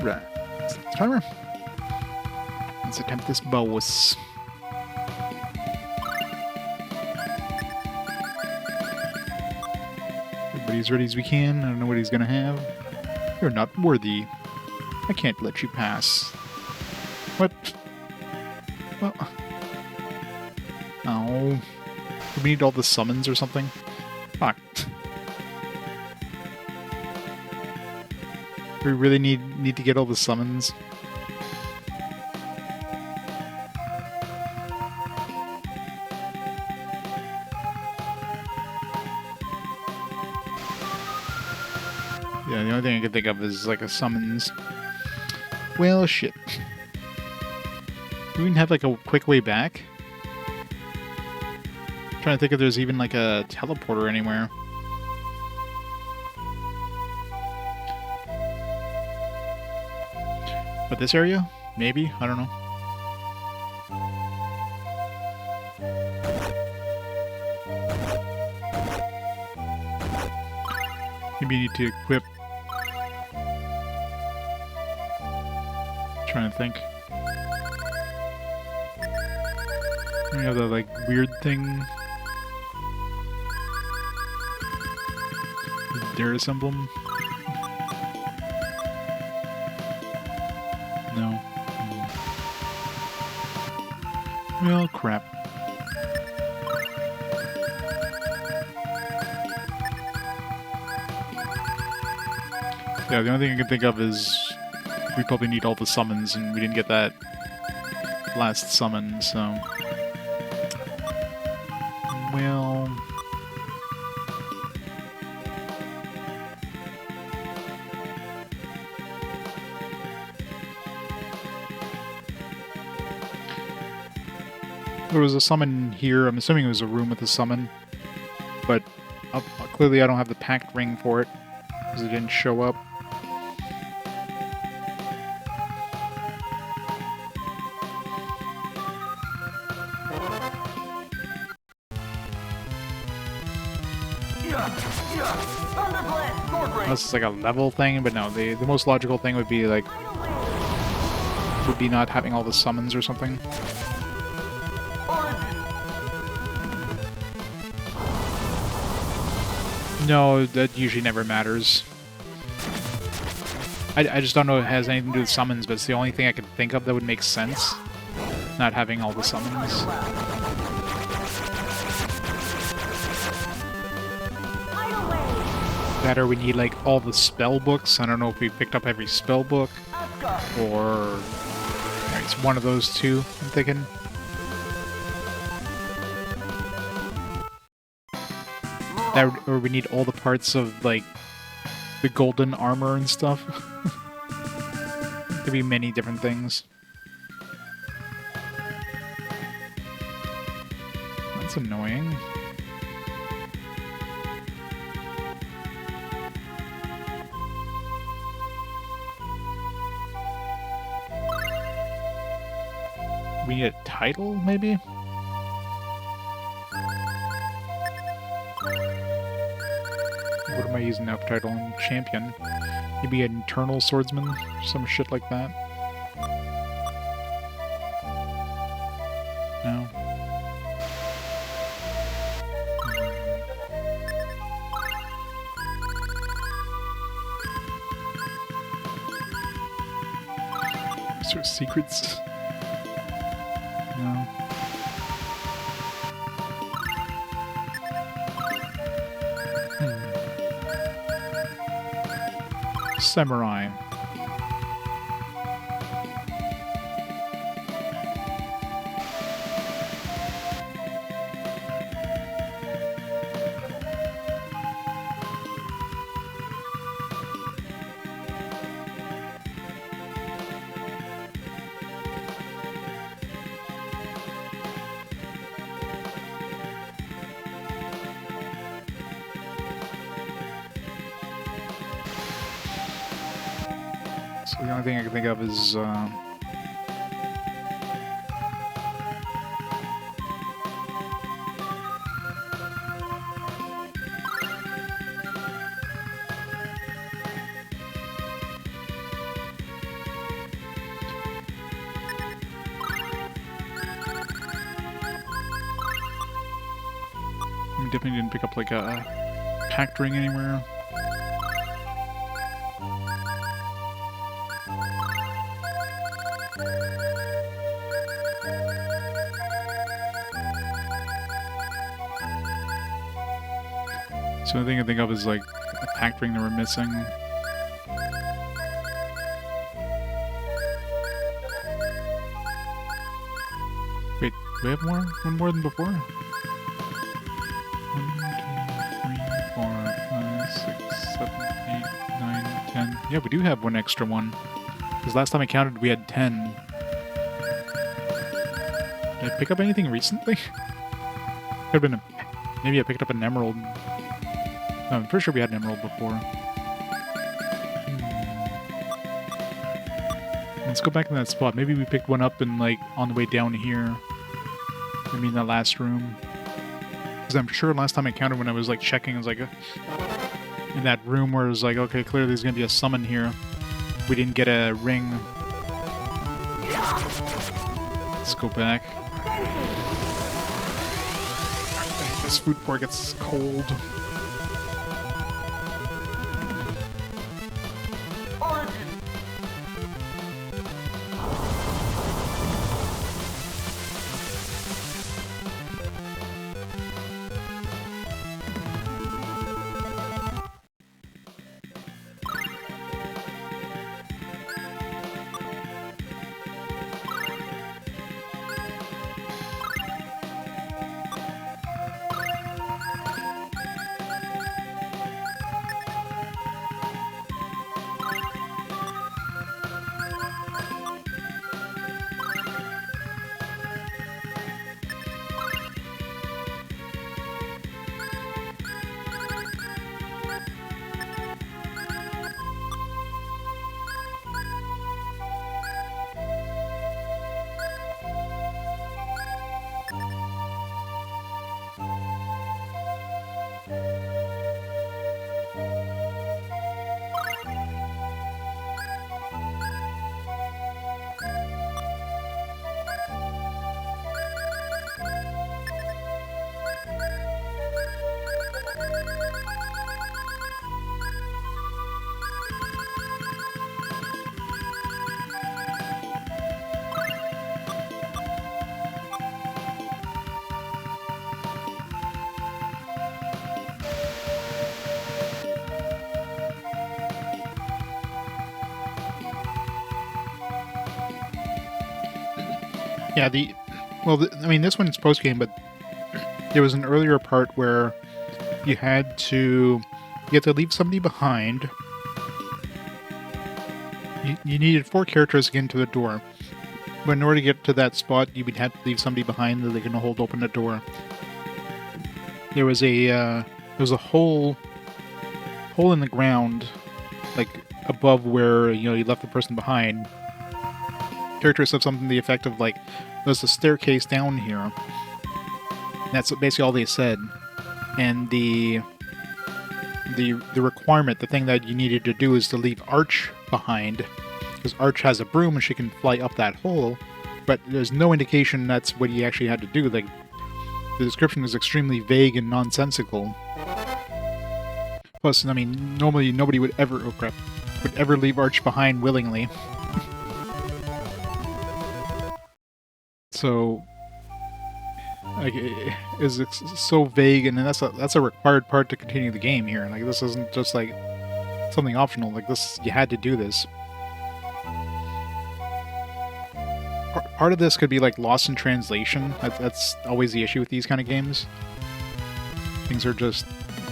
Alright. Timer. Let's attempt this boss. Everybody as ready as we can. I don't know what he's gonna have. You're not worthy. I can't let you pass. What? Well... Oh. Do we need all the summons or something? Fuck. We really need to get all the summons. Yeah, the only thing I can think of is like a summons. Well, shit. Do we even have like a quick way back? I'm trying to think if there's even like a teleporter anywhere. But this area? Maybe? I don't know. Maybe you need to equip. Trying to think. We have that like weird thing. The Darius emblem. No. Well, crap. Yeah, the only thing I can think of is we probably need all the summons, and we didn't get that last summon, so... Well... There was a summon here. I'm assuming it was a room with a summon. But clearly I don't have the packed ring for it, because it didn't show up. Unless it's like a level thing, but no, the most logical thing would be like... would be not having all the summons or something. No, that usually never matters. I just don't know if it has anything to do with summons, but it's the only thing I can think of that would make sense. Not having all the summons. That or we need like all the spell books. I don't know if we picked up every spell book. Or... it's one of those two, I'm thinking. That, or we need all the parts of, like, the golden armor and stuff. Could be many different things. That's annoying. We need a title, maybe? What am I using now for title? Champion. Maybe an internal swordsman? Some shit like that. No. Sort of secrets? No. Samurai. So the only thing I can think of is, definitely didn't pick up like a packed ring anywhere. So the only thing I think of is like a packed ring that we're missing. Wait, do we have more? One more than before? 1, 2, 3, 4, 5, 6, 7, 8, 9, 10. Yeah, we do have one extra one. Because last time I counted, we had 10. Did I pick up anything recently? Could have been a... Maybe I picked up an emerald. No, I'm pretty sure we had an emerald before. Let's go back in that spot. Maybe we picked one up and like on the way down here. I mean, that last room. Because I'm sure last time I counted when I was like checking, I was like in that room where it was like, okay, clearly there's gonna be a summon here. We didn't get a ring. Let's go back. This food before it gets cold. Yeah, I mean, this one's post-game, but there was an earlier part where you had to leave somebody behind. You needed 4 characters to get into the door. But in order to get to that spot, you would have to leave somebody behind that they can hold open the door. There was a hole in the ground, like above where you left the person behind. Characters said something to the effect of like, "There's a staircase down here." And that's basically all they said. And the requirement, the thing that you needed to do, is to leave Arch behind, because Arch has a broom and she can fly up that hole. But there's no indication that's what you actually had to do. Like, the description is extremely vague and nonsensical. Plus, I mean, normally nobody would ever leave Arch behind willingly. So, like, it's so vague, and that's a required part to continue the game here. Like, this isn't just like something optional. Like, this, you had to do this. Part of this could be like lost in translation. That's always the issue with these kind of games. Things are just,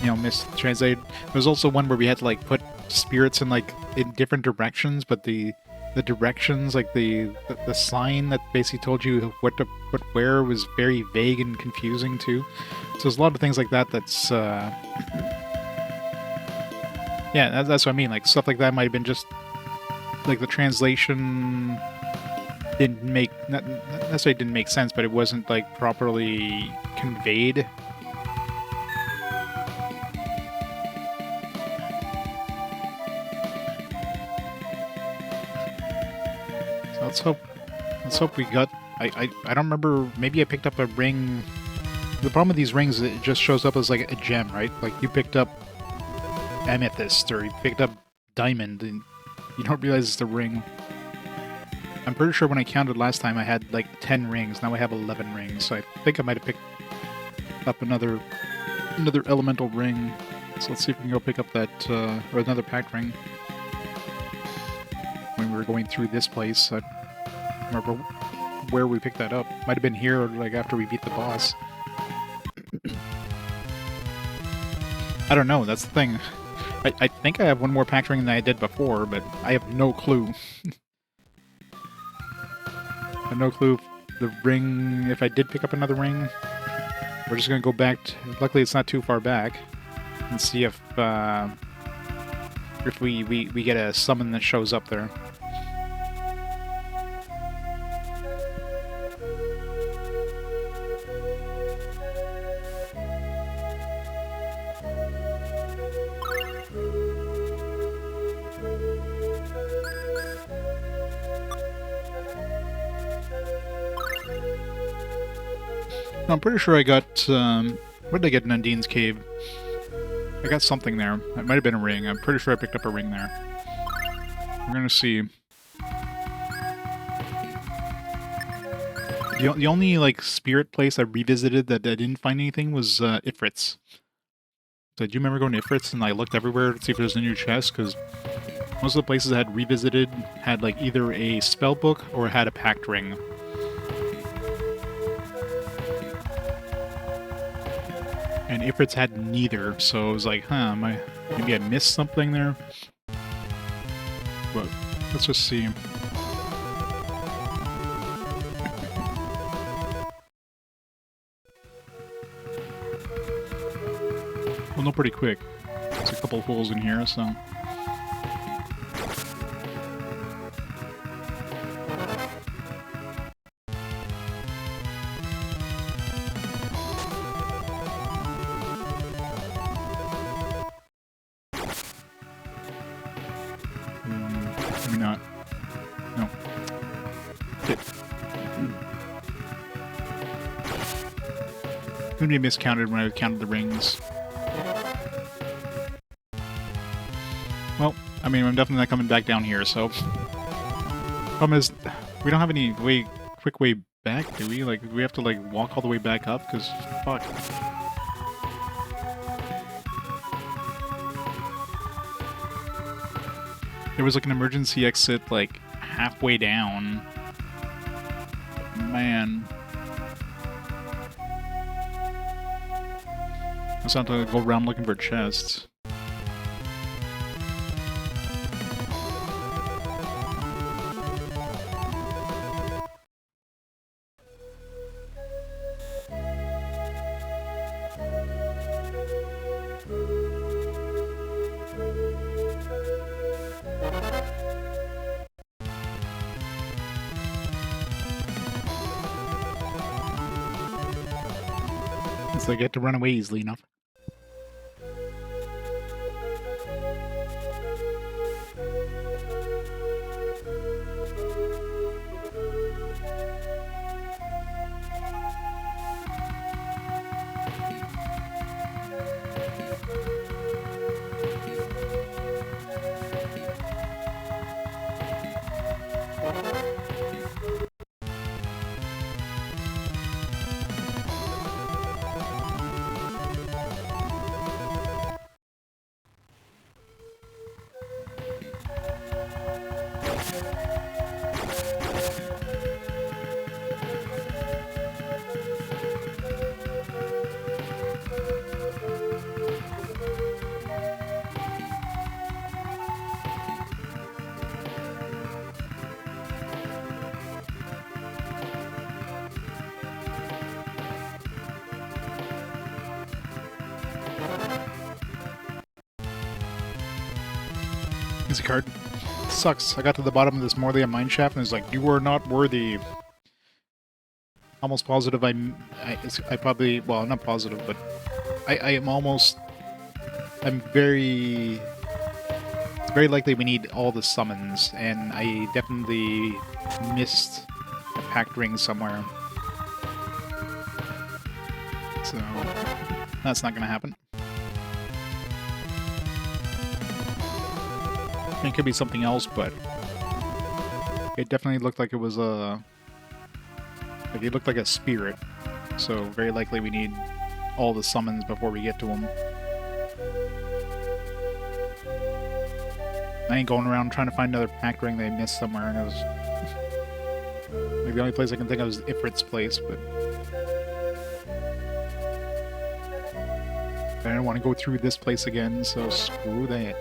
mistranslated. There's also one where we had to like put spirits in different directions, but the directions, like the sign that basically told you what where, was very vague and confusing too. So there's a lot of things like that that's yeah, that's what I mean. Like, stuff like that might have been just like the translation didn't make, not necessarily didn't make sense, but it wasn't like properly conveyed. So let's hope we got. I don't remember. Maybe I picked up a ring The problem with these rings is it just shows up as like a gem, right? Like you picked up amethyst or you picked up diamond and you don't realize it's a ring. I'm pretty sure when I counted last time I had like 10 rings. Now I have 11 rings. So I think I might have picked up another elemental ring. So let's see if we can go pick up that, or another packed ring. When we were going through this place, I don't remember where we picked that up. Might have been here, or like after we beat the boss. I don't know, that's the thing. I think I have one more packed ring than I did before, but I have no clue. I have no clue if the ring, if I did pick up another ring. We're just gonna go back to, luckily it's not too far back, and see if we get a summon that shows up there. I'm pretty sure I got, what did I get in Undine's Cave? I got something there. It might have been a ring. I'm pretty sure I picked up a ring there. We're gonna see. The only, like, spirit place I revisited that I didn't find anything was, Ifrit's. So do you remember going to Ifrit's and I looked everywhere to see if there's a new chest? Because most of the places I had revisited had, like, either a spell book or had a packed ring. And Ifrit's had neither, so it was like, huh, maybe I missed something there? But let's just see. Well, no, pretty quick. There's a couple holes in here, so... Maybe not. No. Okay. It's gonna be miscounted when I counted the rings. Well, I mean, I'm definitely not coming back down here, so... Problem is, we don't have any quick way back, do we? Like, we have to, like, walk all the way back up? Because, fuck. There was, like, an emergency exit, like, halfway down. Man. I just have to go around looking for chests. So I get to run away easily enough. Easy card. Sucks. I got to the bottom of this Morlia mineshaft and it's like, you are not worthy. Almost positive I probably, well, not positive, but I am almost, I'm very, it's very likely we need all the summons, and I definitely missed a packed ring somewhere. So that's not going to happen. It could be something else, but it definitely looked like it was a... Like, it looked like a spirit. So very likely we need all the summons before we get to him. I ain't going around trying to find another pack ring they missed somewhere, and it was... Like, the only place I can think of is Ifrit's place, but... I don't want to go through this place again, so screw that.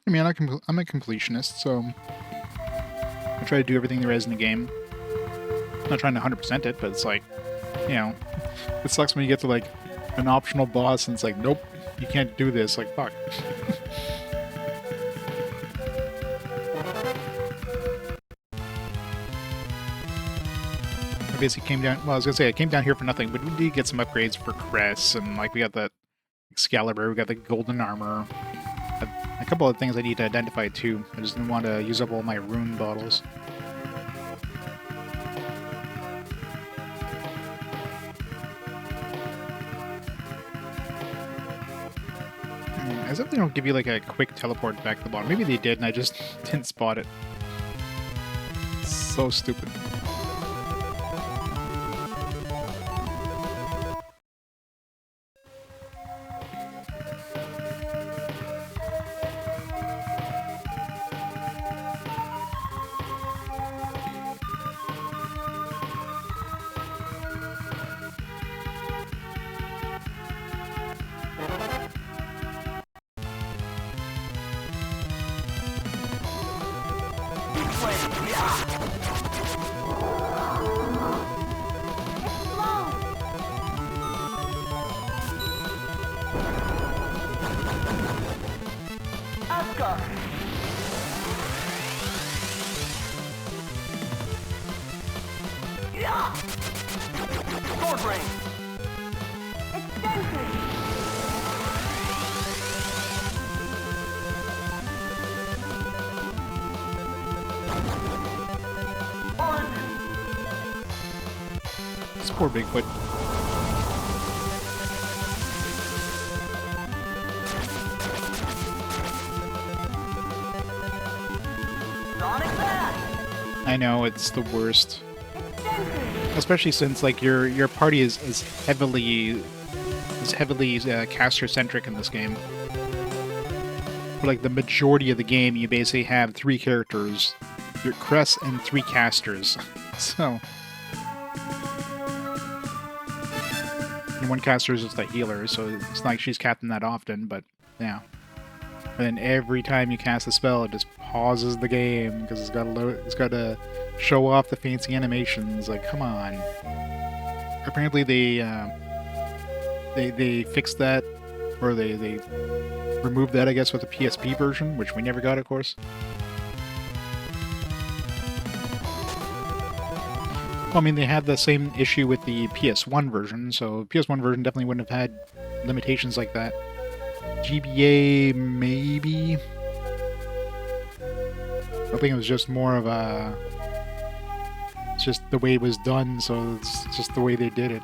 I mean, I'm a completionist, so I try to do everything there is in the game. I'm not trying to 100% it, but it's like, you know, it sucks when you get to like an optional boss and it's like, nope, you can't do this. Like, fuck. I basically came down. Well, I was gonna say I came down here for nothing, but we did get some upgrades for Cress, and like we got the Excalibur, we got the golden armor. A couple of things I need to identify too. I just didn't want to use up all my rune bottles. As if they don't give you like a quick teleport back to the bottom. Maybe they did and I just didn't spot it. So stupid. Poor Bigfoot. I know, it's the worst. Especially since like your party is heavily caster-centric in this game. For like the majority of the game, you basically have 3 characters. Your Cress and 3 casters. So... And 1 caster is just a healer, so it's not like she's casting that often, but yeah. And then every time you cast a spell, it just pauses the game because it's got to show off the fancy animations. Like, come on. Apparently they fixed that, or they removed that, I guess, with the PSP version, which we never got, of course. I mean, they had the same issue with the PS1 version, so PS1 version definitely wouldn't have had limitations like that. GBA, maybe? I think it was just more of a... It's just the way it was done, so it's just the way they did it.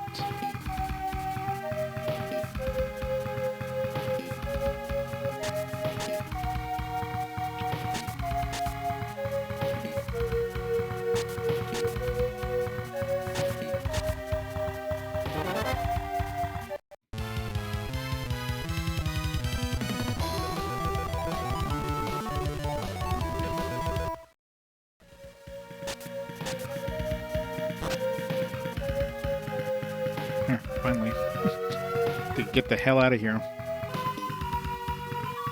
Finally. To get the hell out of here.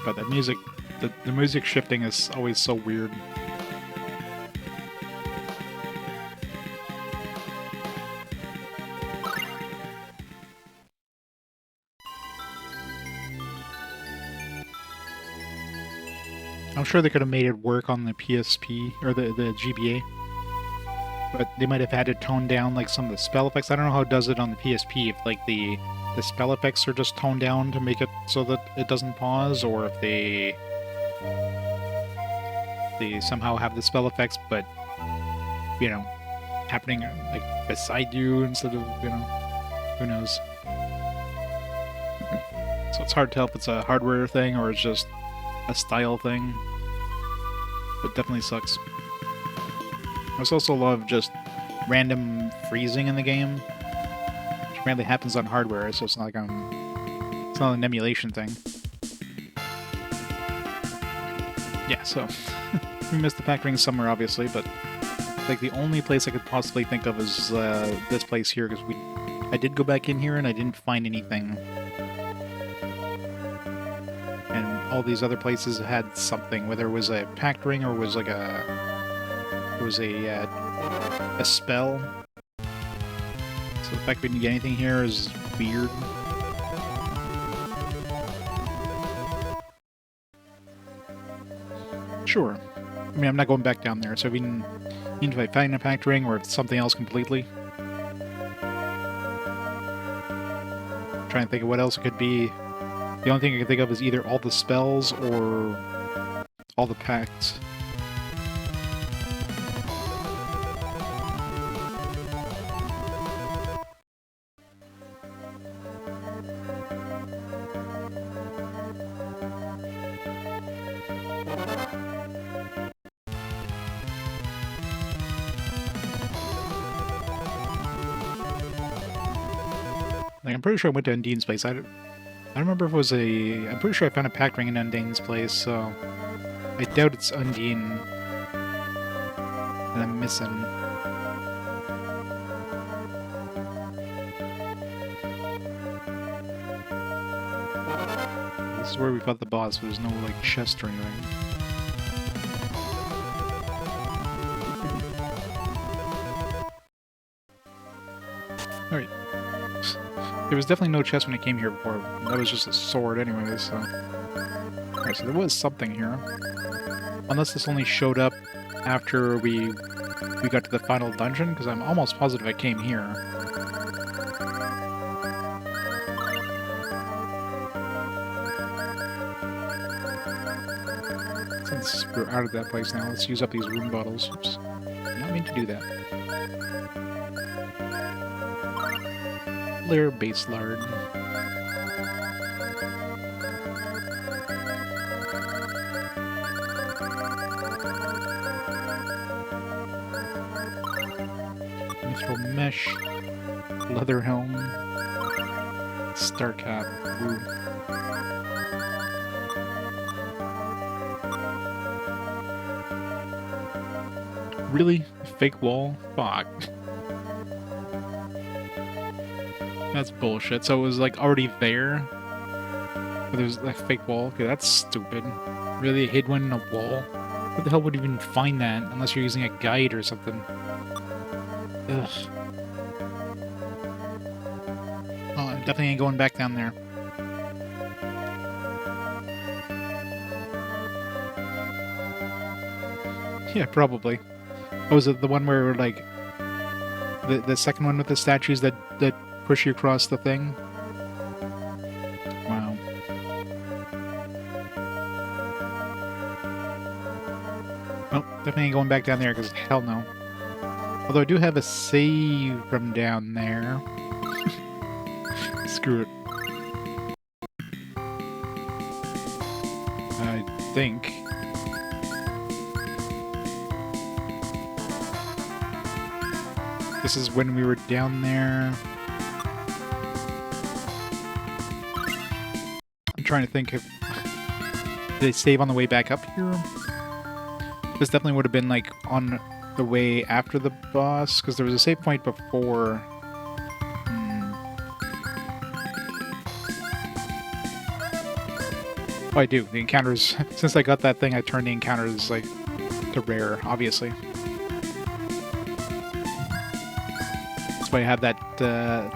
But the music, the music shifting is always so weird. I'm sure they could have made it work on the PSP or the GBA, but they might have had to tone down like some of the spell effects. I don't know how it does it on the PSP. If like the spell effects are just toned down to make it so that it doesn't pause, or if they somehow have the spell effects, but you know, happening like beside you instead of who knows. So it's hard to tell if it's a hardware thing or it's just a style thing. But definitely sucks. There's also a lot of just random freezing in the game, which apparently happens on hardware, so it's not like it's not an emulation thing. Yeah, so we missed the pack ring somewhere, obviously, but like the only place I could possibly think of is this place here, because I did go back in here and I didn't find anything. And all these other places had something, whether it was a packed ring or was like a spell. So the fact we didn't get anything here is weird. Sure. I mean, I'm not going back down there, so even if I find a packed ring or if it's something else completely. I'm trying to think of what else it could be. The only thing I can think of is either all the spells or all the pacts. Like, I'm pretty sure I went to Undine's place. I don't remember if it was I'm pretty sure I found a packed ring in Undine's place, so I doubt it's Undine that I'm missing. This is where we fought the boss, but there's no, like, chest or anything. Alright. There was definitely no chest when I came here before. That was just a sword anyways, so... Alright, so there was something here. Unless this only showed up after we got to the final dungeon, because I'm almost positive I came here. Since we're out of that place now, let's use up these room bottles. Oops. Did not mean to do that. Layer base lard. Mithril mesh, leather helm, star cap. Woo. Really? Fake wall? Fuck. That's bullshit. So it was like already there? But there's a fake wall? Okay, that's stupid. Really? Hid one in a wall? Who the hell would even find that unless you're using a guide or something? Ugh. Oh, I definitely ain't going back down there. Yeah, probably. Oh, was it the one where, like, the second one with the statues that push you across the thing? Wow. Oh, definitely ain't going back down there, because hell no. Although I do have a save from down there. Screw it. I think. This is when we were down there. I'm trying to think if... Did they save on the way back up here? This definitely would have been, like, on the way after the boss, because there was a save point before. Oh, I do. The encounters... Since I got that thing, I turned the encounters, like, to rare, obviously. That's why I have that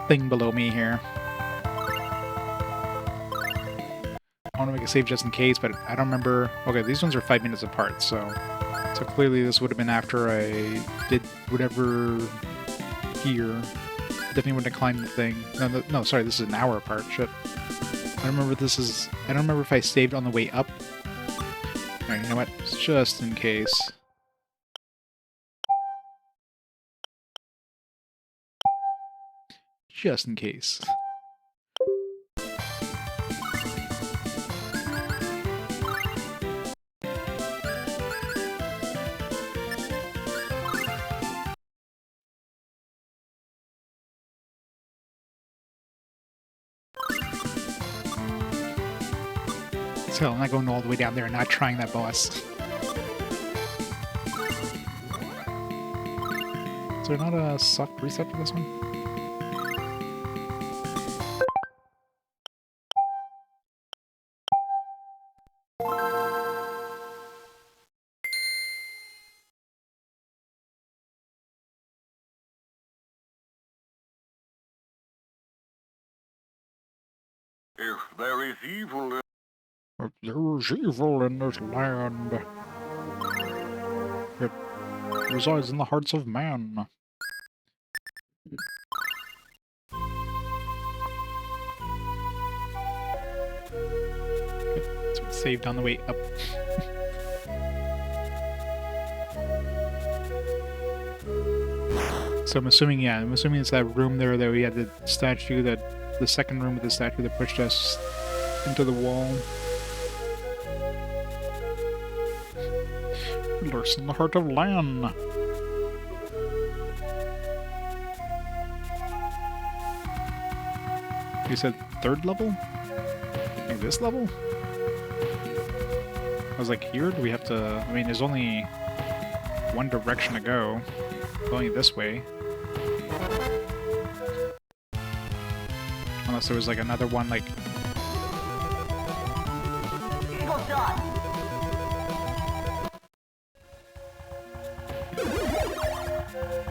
thing below me here. I want to make a save just in case, but I don't remember. Okay, these ones are 5 minutes apart, so clearly this would have been after I did whatever here. Definitely wouldn't have climbed the thing. No, sorry, this is an hour apart. Shit. I don't remember this is. I don't remember if I saved on the way up. Alright, you know what? Just in case. Just in case. So I'm not going all the way down there and not trying that boss. Is there not a soft reset for this one? If there is evil If there's evil in this land, it resides in the hearts of man. So it's saved on the way up. So I'm assuming it's that room there that we had the statue the second room with the statue that pushed us into the wall. Lurks in the heart of Lan. You said third level? Like this level? I was like, here? Do we have to... I mean, there's only one direction to go. Going this way. Unless there was like another one, like... eagle shot.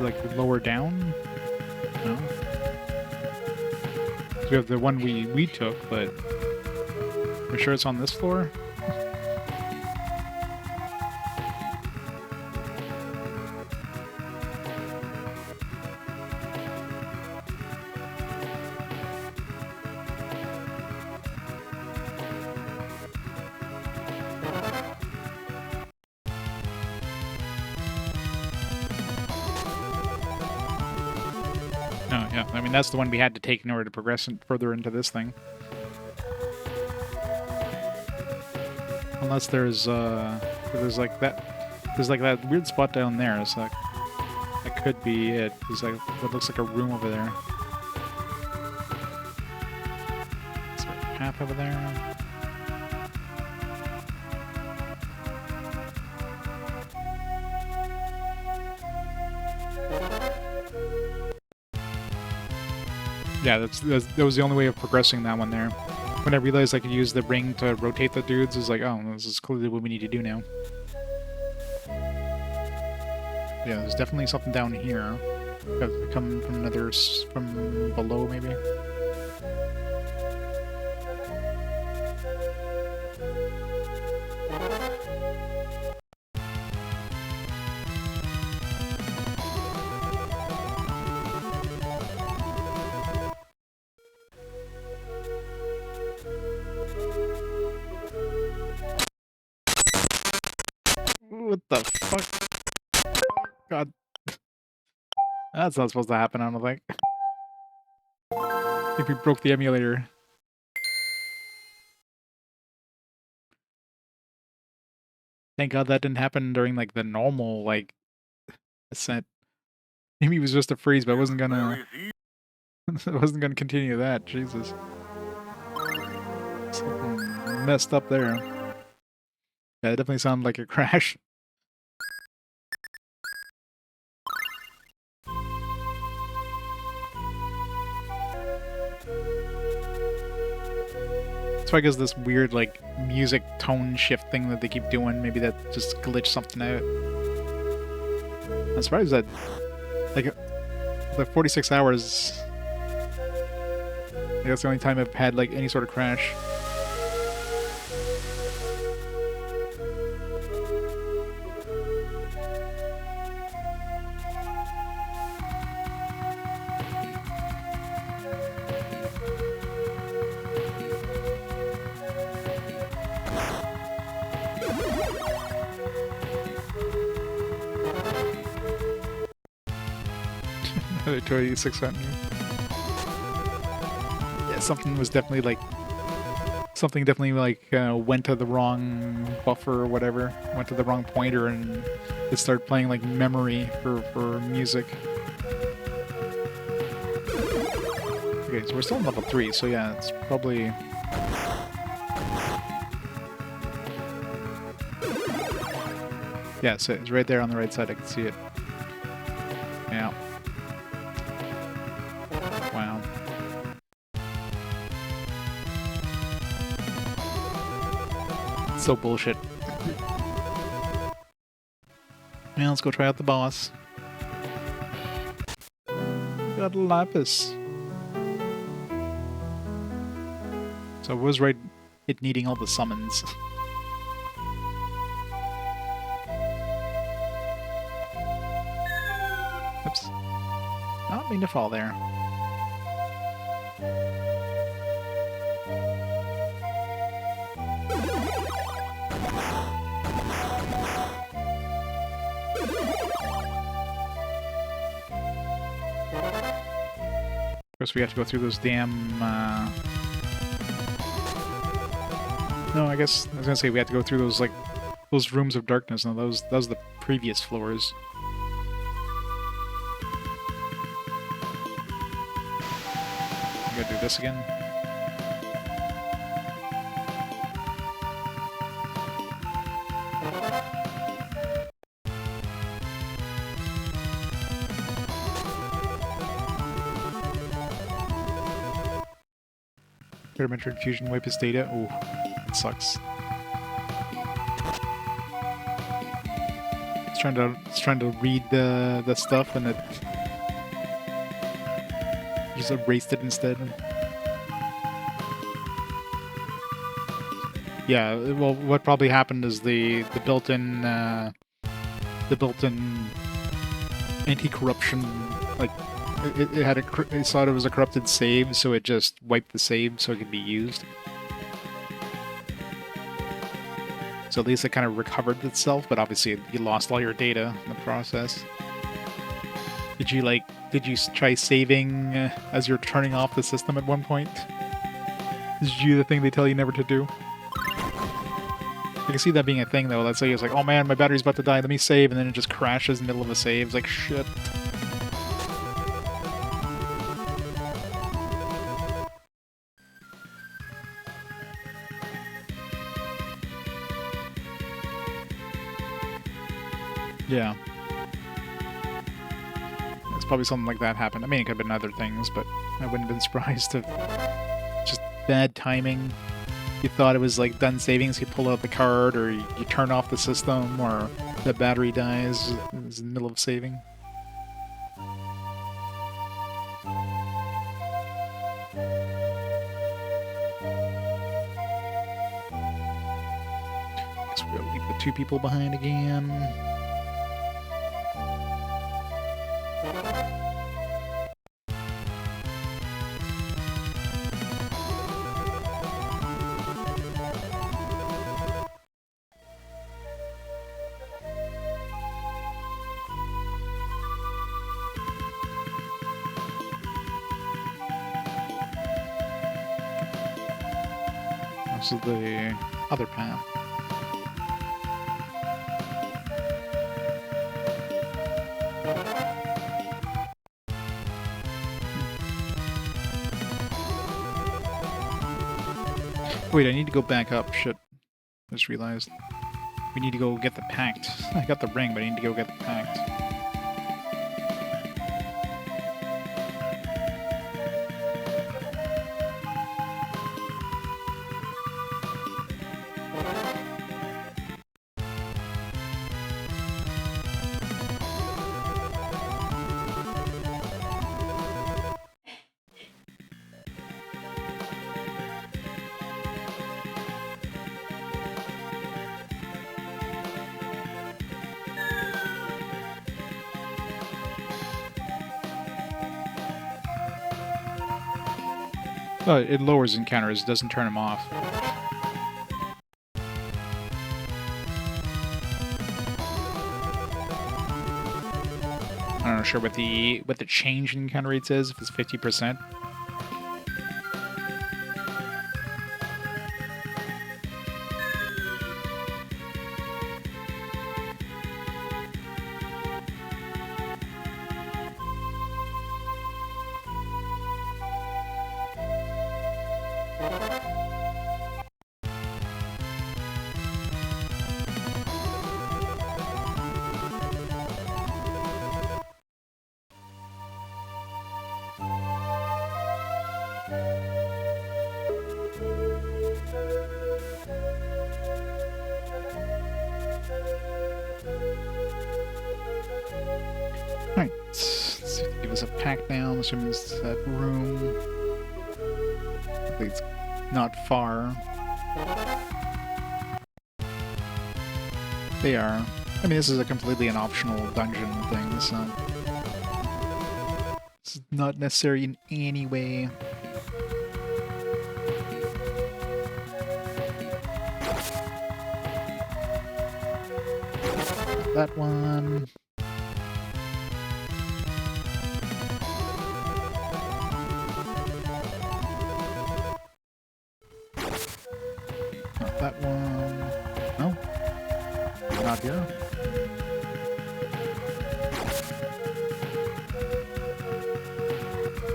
Like lower down? No? So we have the one we took, but... We're sure it's on this floor? Oh, yeah. I mean, that's the one we had to take in order to progress further into this thing. Unless there's like that weird spot down there, so that could be it. There's like what looks like a room over there. Is there a path over there? Yeah, that was the only way of progressing that one there. When I realized I could use the ring to rotate the dudes, I was like, oh, this is clearly what we need to do now. Yeah, there's definitely something down here. Got to come from from below, maybe. What the fuck? God. That's not supposed to happen, I don't think. I think we broke the emulator. Thank God that didn't happen during, like, the normal, like, ascent. Maybe it was just a freeze, but I wasn't gonna... I wasn't gonna continue that, Jesus. Something messed up there. Yeah, it definitely sounded like a crash. So I guess this weird, like, music tone shift thing that they keep doing, maybe that just glitched something out. I'm surprised that, like 46 hours, I think that's the only time I've had, like, any sort of crash. Victoria 600. Yeah, something definitely like went to the wrong buffer or whatever, went to the wrong pointer, and it started playing like memory for music. Okay, so we're still on level 3, so yeah, it's probably... Yeah, so it's right there on the right side, I can see it. Yeah. Wow. So bullshit. Yeah, let's go try out the boss. Got a lapis. So I was right, it needing all the summons. Oops. Not mean to fall there. Of course, we have to go through those damn, No, I guess, I was gonna say we have to go through those, like, those rooms of darkness. No, those are the previous floors. I gotta do this again. Parametric infusion wipe his data. Ooh, that sucks. It's trying to read the stuff, and it just erased it instead. Yeah, well, what probably happened is the built-in anti-corruption, like, it thought it was a corrupted save, so it just wiped the save so it could be used. So at least it kind of recovered itself, but obviously you lost all your data in the process. Did you try saving as you're turning off the system at one point? Did you do the thing they tell you never to do? I can see that being a thing, though. Let's say it's like, oh man, my battery's about to die, let me save, and then it just crashes in the middle of a save. It's like, shit. Yeah. It's probably something like that happened. I mean, it could have been other things, but I wouldn't have been surprised if just bad timing. You thought it was like done saving, so you pull out the card, or you turn off the system, or the battery dies in the middle of saving. Guess we'll leave the 2 people behind again. This is the other path. Wait, I need to go back up. Shit. I just realized. We need to go get the pact. I got the ring, but I need to go get the pact. Oh, it lowers encounters, it doesn't turn them off. I'm not sure what the change in encounter rates is, if it's 50%. Alright, let's see if they give us a pack now. I'm assuming it's that room. I think it's not far. They are. I mean, this is a completely an optional dungeon thing, so it's not necessary in any way. That one. Not that one. No. Not here.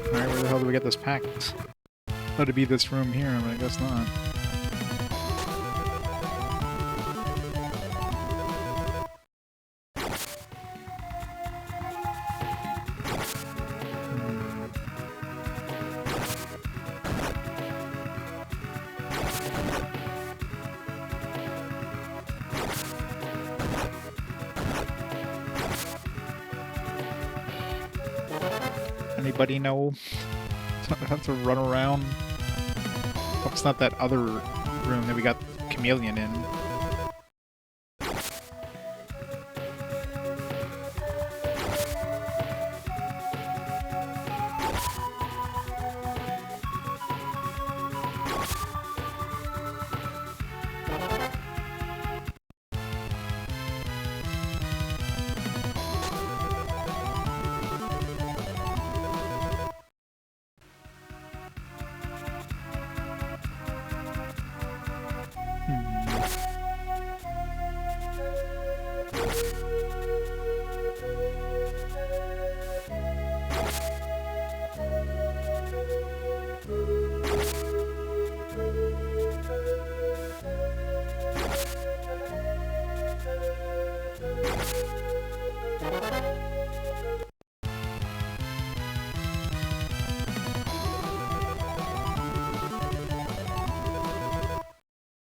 Alright, where the hell do we get this pack? Thought it'd be this room here, but I guess not. Anybody know? Have to run around. Hope it's not that other room that we got Chameleon in.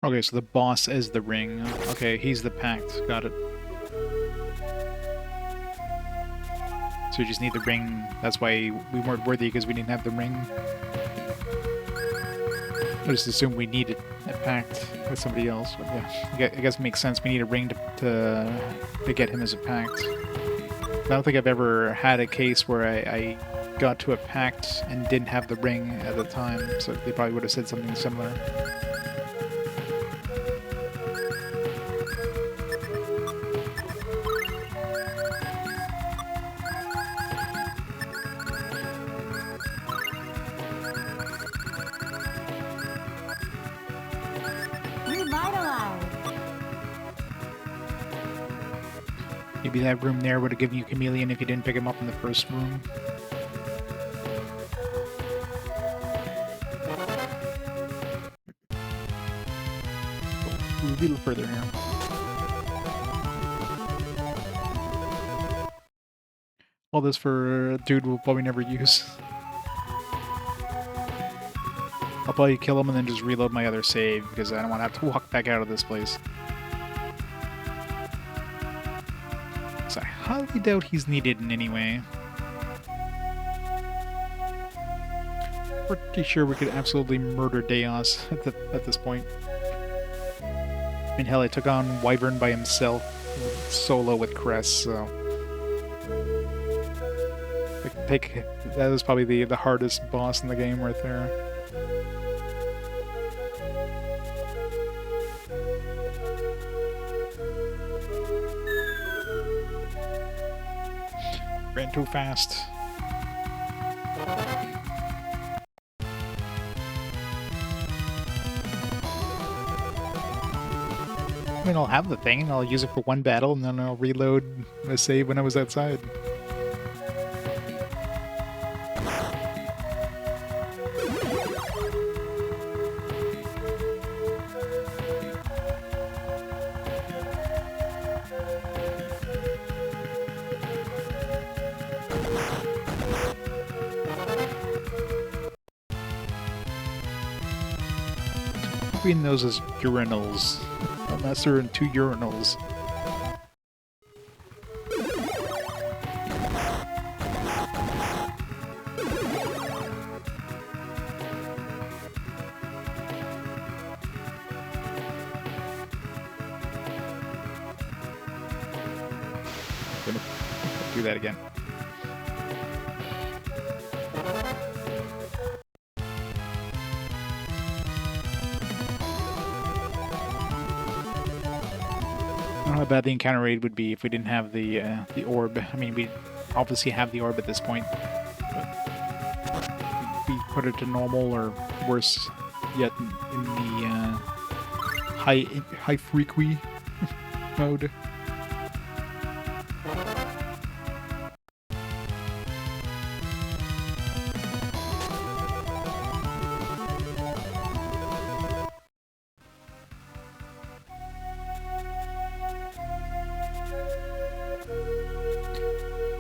Okay, so the boss is the ring. Okay, he's the pact. Got it. So we just need the ring. That's why we weren't worthy, because we didn't have the ring. I just assumed we needed a pact with somebody else. But yeah, I guess it makes sense. We need a ring to get him as a pact. I don't think I've ever had a case where I got to a pact and didn't have the ring at the time, so they probably would have said something similar. Maybe that room there would have given you Chameleon if you didn't pick him up in the first room. We'll be a little further here. All this for a dude we'll probably never use. I'll probably kill him and then just reload my other save, because I don't want to have to walk back out of this place. So I highly doubt he's needed in any way. Pretty sure we could absolutely murder Deos at this point. I mean, hell, I took on Wyvern by himself, solo with Cress, so... that was probably the hardest boss in the game right there. Ran too fast. I mean, I'll have the thing, and I'll use it for one battle, and then I'll reload the save when I was outside. Between those as urinals, unless they're in two urinals. Gonna do that again. I don't know how bad the encounter rate would be if we didn't have the orb. I mean, we obviously have the orb at this point, but if we put it to normal or worse yet in the high frequi mode.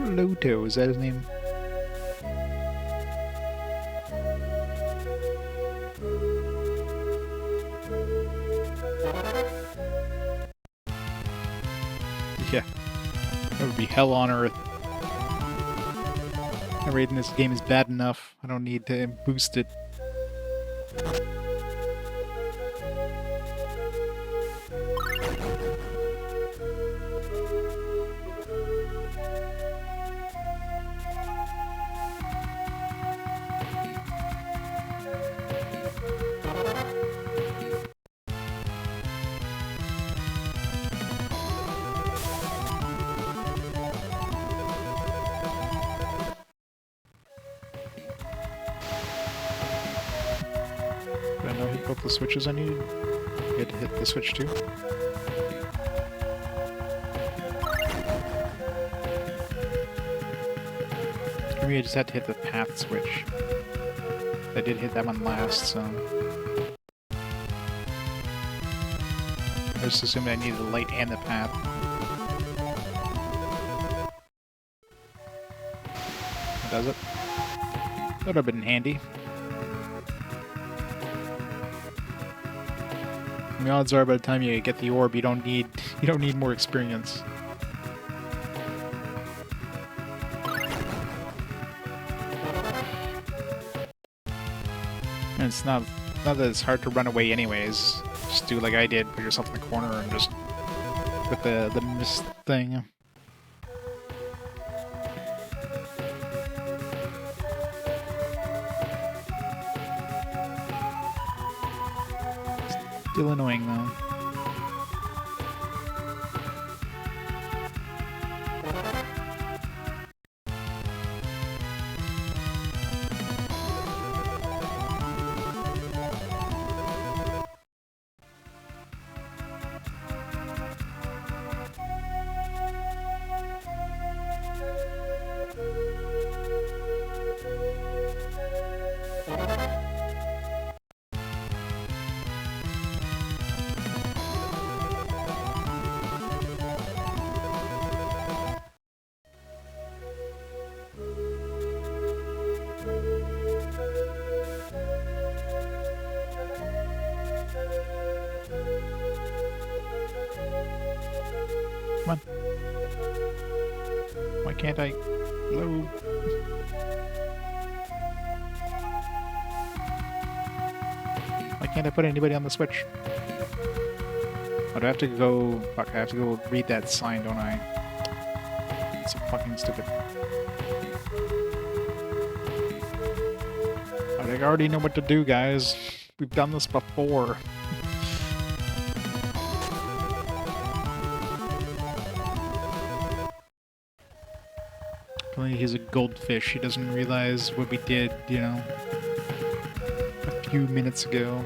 Loto, is that his name? Yeah, that would be hell on earth. The rate in this game is bad enough. I don't need to boost it. I know hit both the switches I needed. You had to hit the switch too. Maybe I just had to hit the path switch. I did hit that one last, so... I just assumed I needed the light and the path. That does it. That would have been handy. The odds are by the time you get the orb, you don't need more experience. And it's not that it's hard to run away anyways. Just do like I did, put yourself in the corner and just with the mist thing. Still annoying though. Come on. Why can't I load? Why can't I put anybody on the switch? Oh, do I have to go... Fuck, I have to go read that sign, don't I? It's so fucking stupid. I already know what to do, guys. We've done this before. Apparently he's a goldfish. He doesn't realize what we did, you know, a few minutes ago.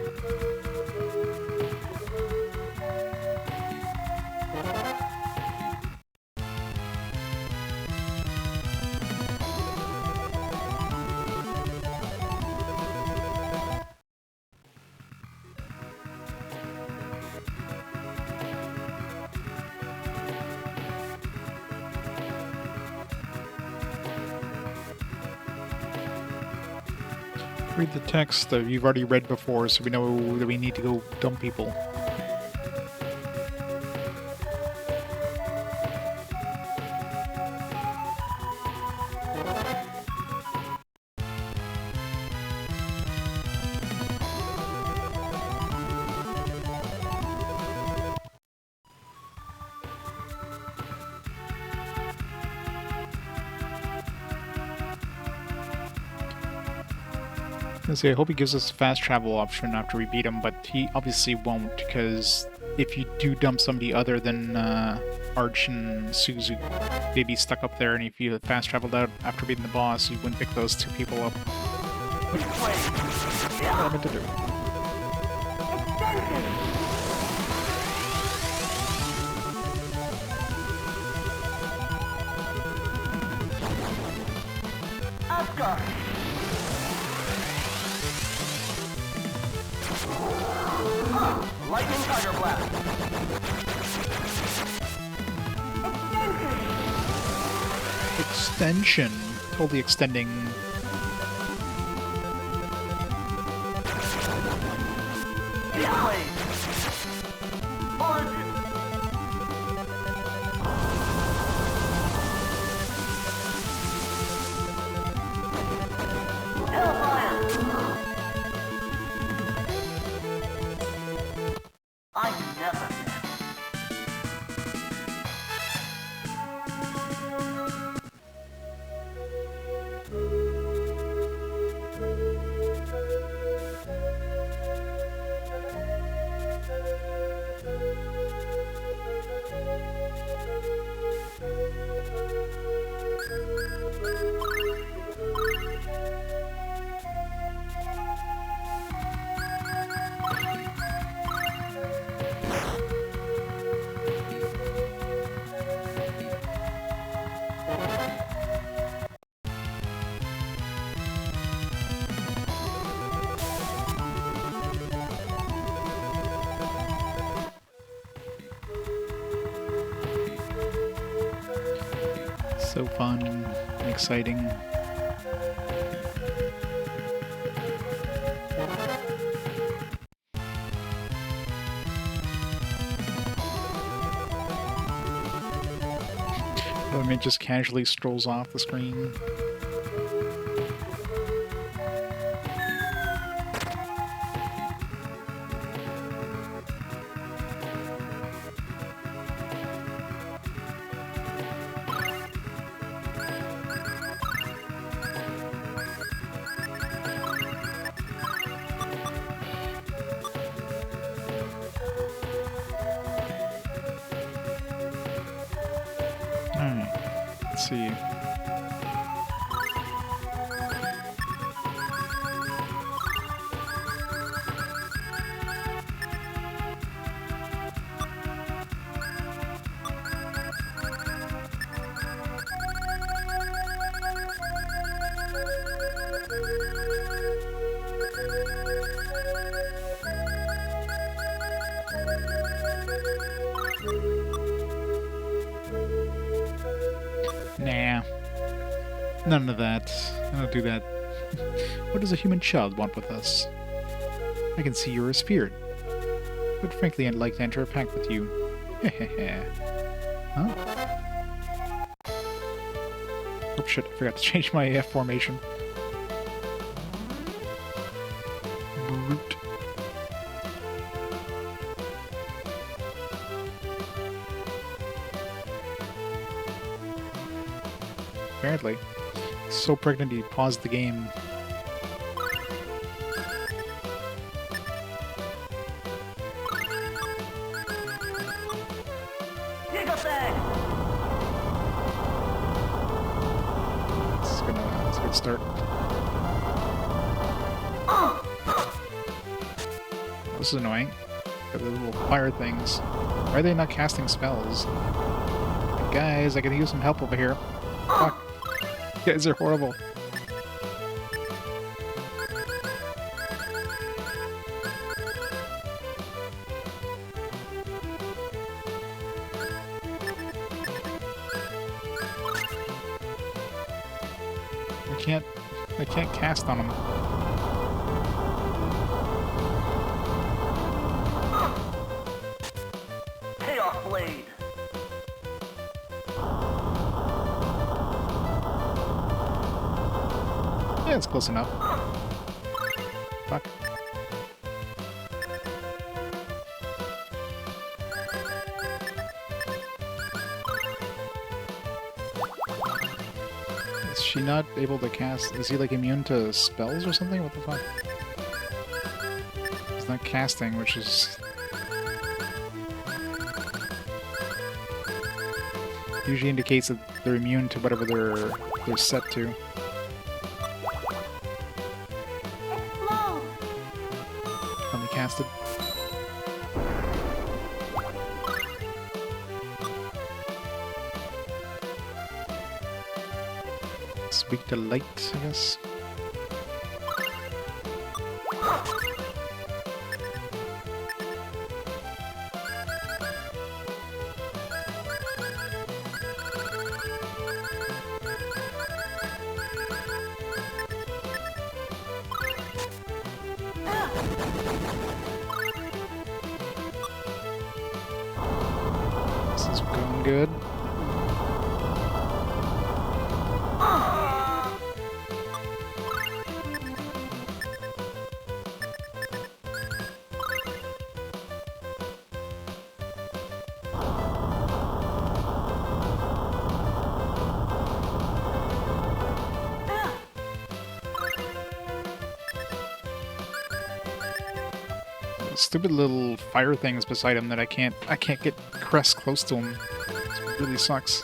Read the text that you've already read before, so we know that we need to go dump people. I hope he gives us a fast travel option after we beat him, but he obviously won't, because if you do dump somebody other than Arch and Suzu, they'd be stuck up there, and if you fast traveled out after beating the boss, you wouldn't pick those two people up. What I meant to do. Lightning Tiger Blast! Extension. Totally extending. So fun and exciting. It just casually strolls off the screen. Let's see. Nah. None of that. I don't do that. What does a human child want with us? I can see you're a spirit. But frankly, I'd like to enter a pact with you. Hehehe. Huh? Oh shit, I forgot to change my F formation. Brute. Apparently. So pregnant he paused the game. head start. This is annoying. Got the little fire things. Why are they not casting spells? Guys, I could use some help over here. Fuck. You guys are horrible. I can't cast on them. Chaos Blade. Yeah, it's close enough. Fuck. Is she not able to cast? Is he like immune to spells or something? What the fuck? He's not casting, which is usually indicates that they're immune to whatever they're set to. Finally casted. Speak to light, I guess. This is going good. Stupid little fire things beside him that I can't get Cress close to him. It really sucks.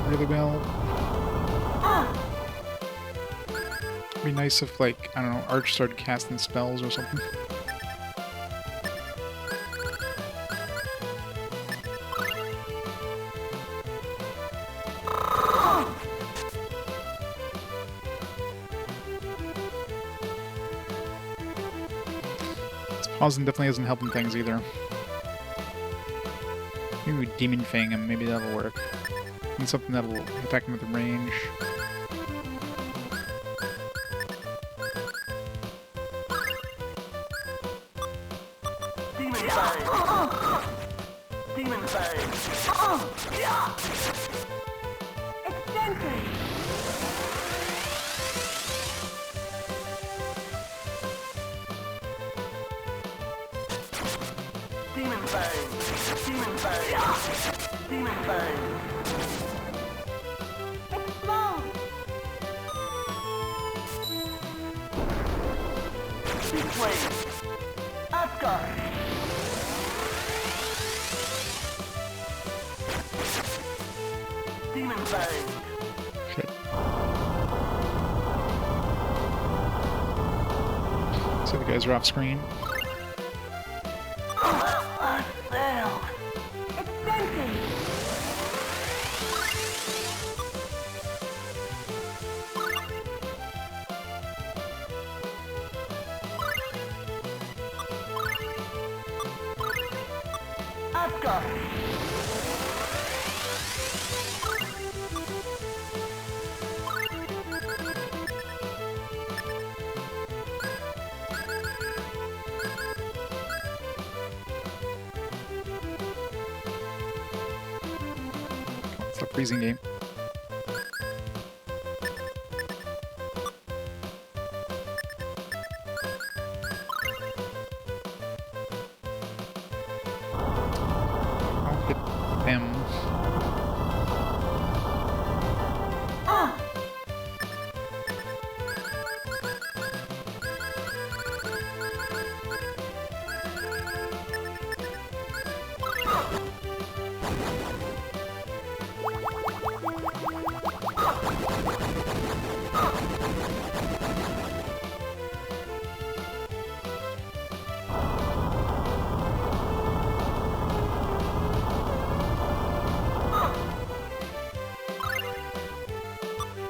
Really well. It'd be nice if, like, I don't know, Arch started casting spells or something. This pausing definitely isn't helping things either. Maybe we Demon Fang him, maybe that'll work. And something that'll attack him with range. Demon Demon Fang. Extension. Demon Fang. Demon Fang. Demon Fang. Explode. This way. Asgard. Demon Fang. Shit. So the guys are off screen. I failed. Extension. Asgard. It's a freezing game. I'll hit them.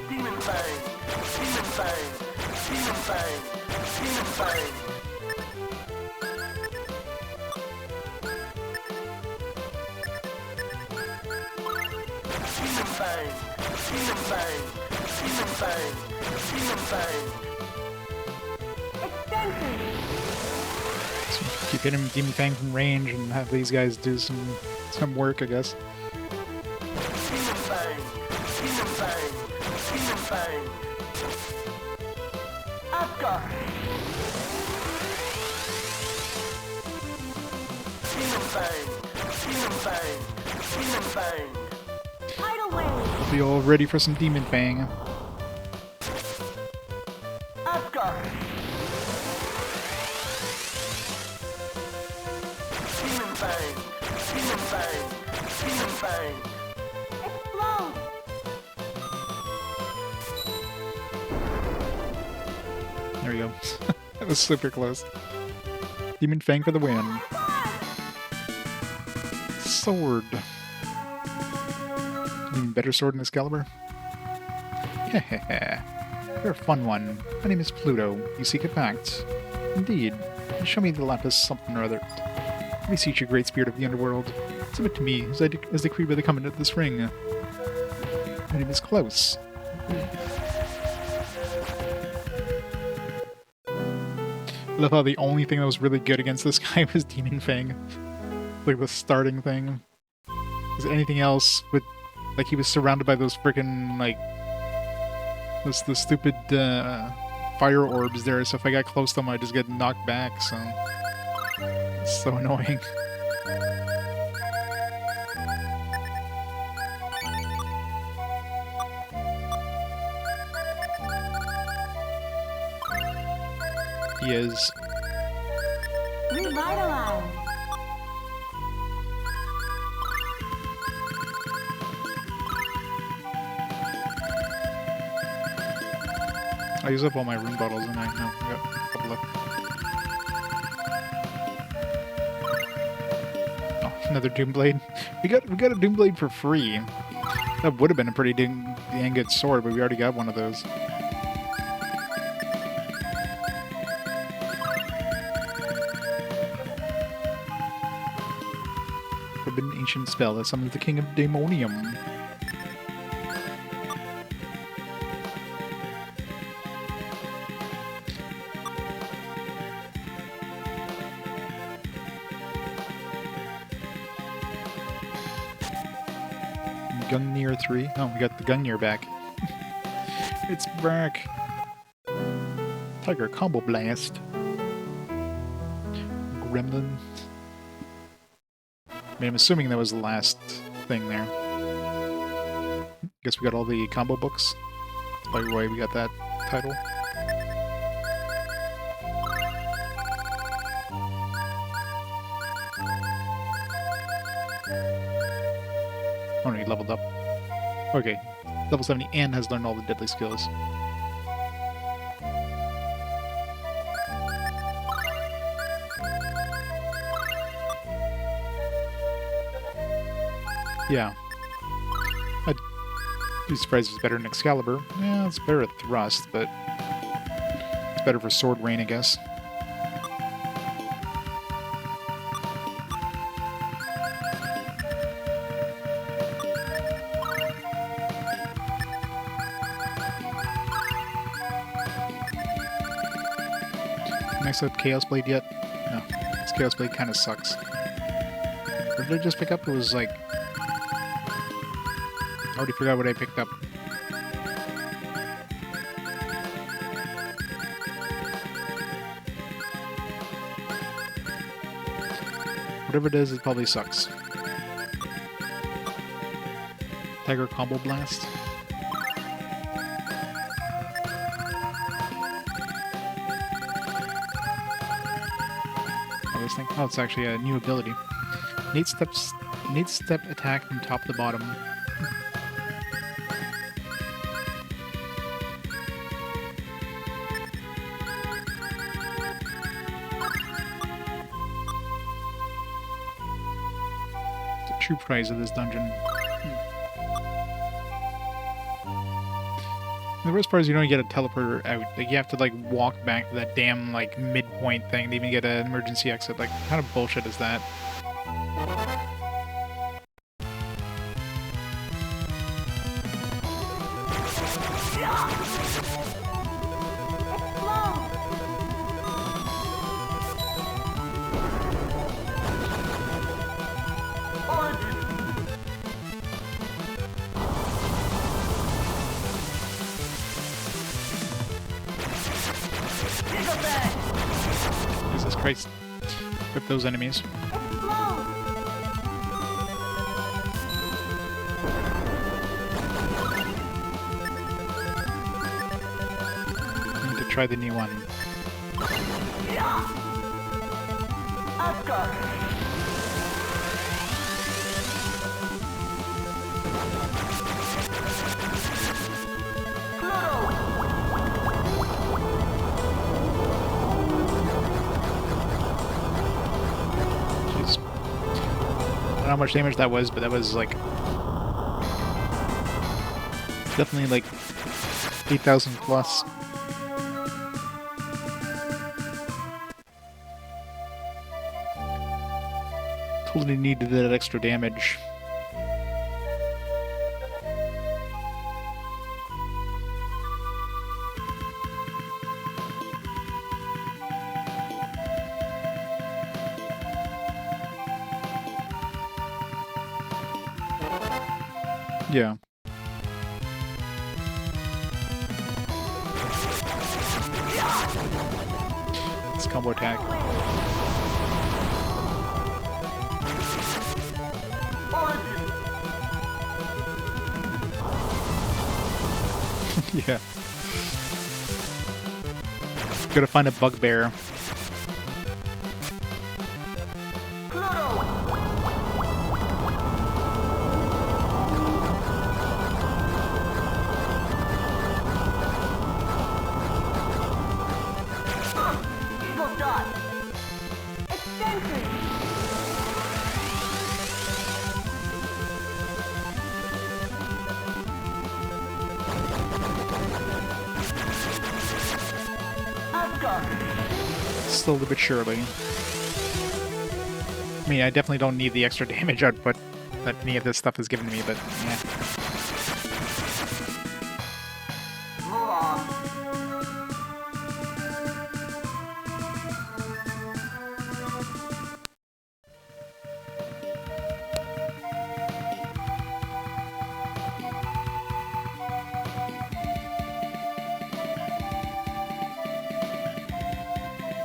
Demon Fang. Demon Fang. Demon Fang. Demon Fang. Demon Fang. Demon Fang. Demon Fang. Demon Fang. Extension. So keep hitting Demon Fang from range and have these guys do some work, I guess. Demon Fang. Demon Fang. Demon Fang. Asgard. Demon Fang. Demon Fang. Demon Fang. Tidal wave. Be all ready for some Demon Fang. Asgard. Demon Fang. Demon Fang. Demon Fang. Explode. There we go. That was super close. Demon Fang for the win. Sword. Even better sword than Excalibur? Hehehe. You're a fun one. My name is Pluto. You seek a fact. Indeed. Show me the lapis something or other. Let me see your great spirit of the underworld. Submit to me, as decreed by the covenant of this ring. My name is Close. I love how the only thing that was really good against this guy was Demon Fang. Like the starting thing. Because anything else would... Like, he was surrounded by those freaking, like... the stupid, fire orbs there, so if I got close to him, I'd just get knocked back, so... It's so annoying. He is... Revitalize. I use up all my rune bottles, and I got a couple left. Oh, another Doomblade. We got a Doomblade for free. That would have been a pretty dang good sword, but we already got one of those. Forbidden ancient spell that summons the King of Daemonium. Gungnir 3. Oh, we got the Gungnir back. It's back. Tiger Combo Blast. Gremlin. I mean, I'm assuming that was the last thing there. Guess we got all the combo books. By the way, we got that title. Oh no, he leveled up. Okay. Level 70 and has learned all the deadly skills. Yeah. I'd be surprised if it's better than Excalibur. Yeah, it's better at Thrust, but it's better for Sword Rain, I guess. Max out Chaos Blade yet? No. This Chaos Blade kind of sucks. What did I just pick up? It was like... I already forgot what I picked up. Whatever it is, it probably sucks. Tiger Combo Blast. Oh, this thing. Oh, it's actually a new ability. Nate step attack from top to bottom. The true prize of this dungeon. The worst part is you don't get a teleporter out. Like, you have to, like, walk back to that damn, like, midpoint thing to even get an emergency exit. Like, what kind of bullshit is that? Jesus Christ. Rip those enemies. I need to try the new one. Jeez. I don't know how much damage that was, but that was like definitely like 8,000 plus. Totally needed that extra damage. Yeah. It's combo attack. Yeah. Gotta find a bugbear. Slowly but surely. I mean, I definitely don't need the extra damage output that any of this stuff is giving me, but yeah.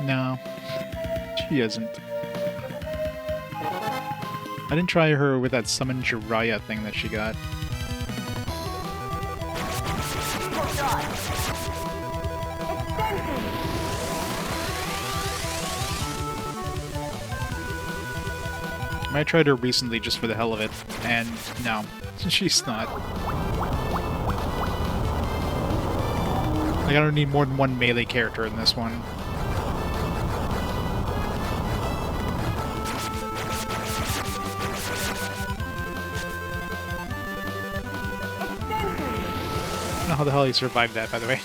No, she isn't. I didn't try her with that summon Jiraiya thing that she got. I tried her recently just for the hell of it, and no, she's not. Like, I don't need more than one melee character in this one. I don't know how the hell he survived that, by the way.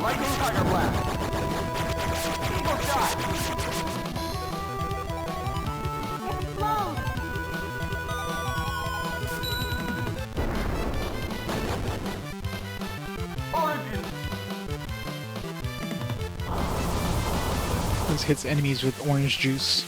Lightning Tiger Blast. Eagle Shot. Explode. Origin. This hits enemies with orange juice.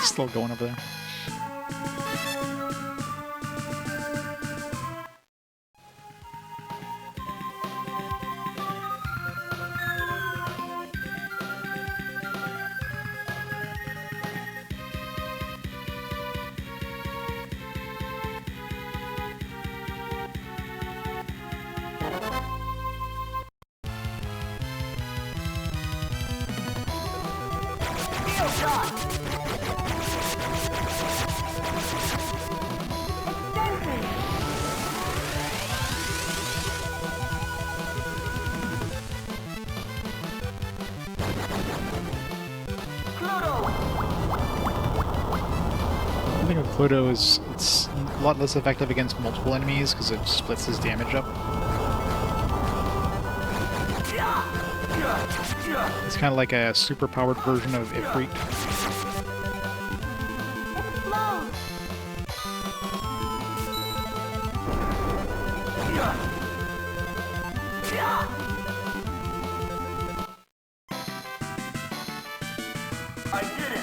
Still going over there. Steel Shot. The thing with Pluto is it's a lot less effective against multiple enemies because it splits his damage up. It's kind of like a super-powered version of Ifrit. I did it.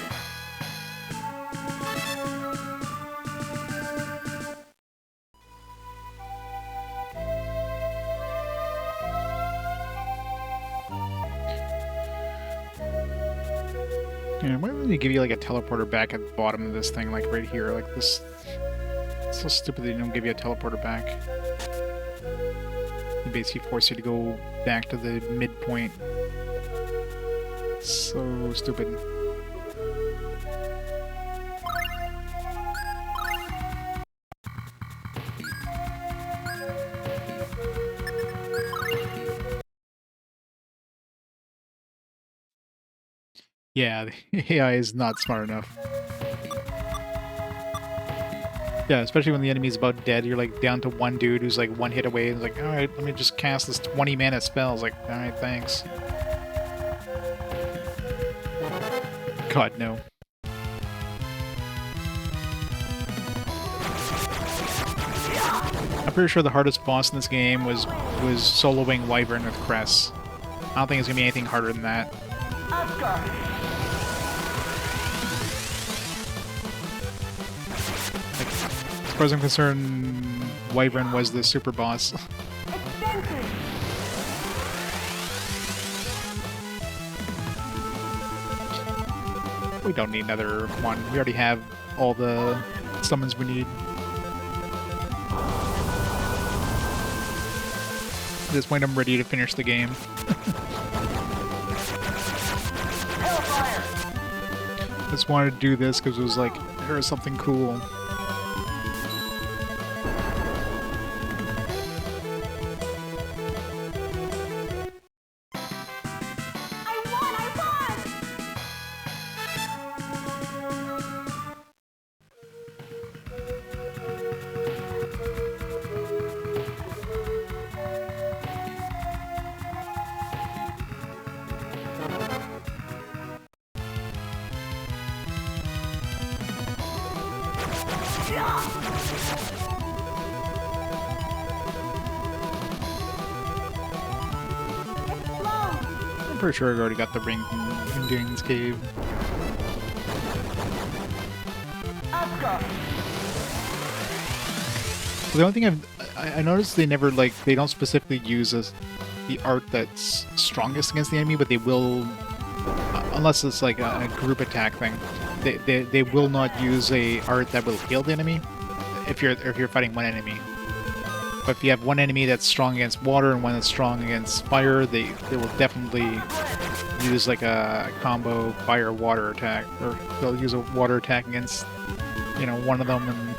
Yeah, why don't they give you like a teleporter back at the bottom of this thing, like right here, like this? It's so stupid they don't give you a teleporter back. They basically force you to go back to the midpoint. So stupid. Yeah, the AI is not smart enough. Yeah, especially when the enemy's about dead, you're like down to one dude who's like one hit away, and it's like, alright, let me just cast this 20 mana spell. It's like, alright, thanks. God, no. I'm pretty sure the hardest boss in this game was soloing Wyvern with Cress. I don't think it's gonna be anything harder than that. As far as I'm concerned, Wyvern was the super boss. We don't need another one. We already have all the summons we need. At this point, I'm ready to finish the game. Just wanted to do this because it was like dagger or something cool. I'm pretty sure I already got the ring from Jane's cave. The only thing I noticed they never they don't specifically use the art that's strongest against the enemy, but they will, unless it's like a group attack thing, they will not use a art that will heal the enemy if you're fighting one enemy. But if you have one enemy that's strong against water and one that's strong against fire, they will definitely use like a combo fire-water attack, or they'll use a water attack against, you know, one of them. And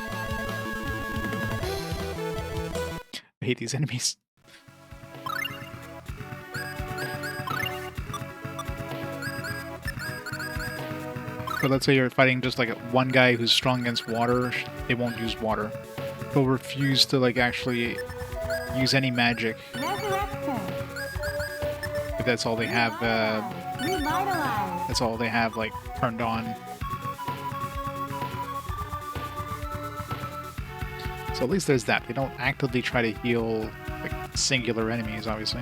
I hate these enemies. But let's say you're fighting just like one guy who's strong against water, they won't use water. They'll refuse to like actually use any magic. If that's all they have, that's all they have like turned on. So at least there's that. They don't actively try to heal like singular enemies, obviously.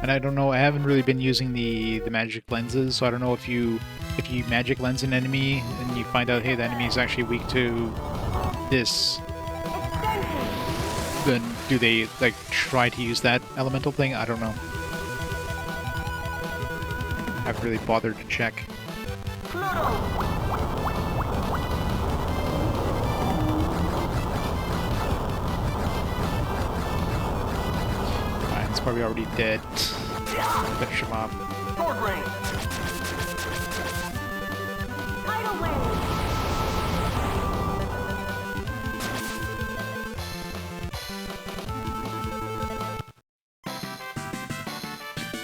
And I don't know, I haven't really been using the magic lenses, so I don't know if you magic lens an enemy and you find out, hey, the enemy is actually weak to this, then do they like try to use that elemental thing? I don't know. I haven't really bothered to check. Mine's probably already dead. Finish him off. Sword ring.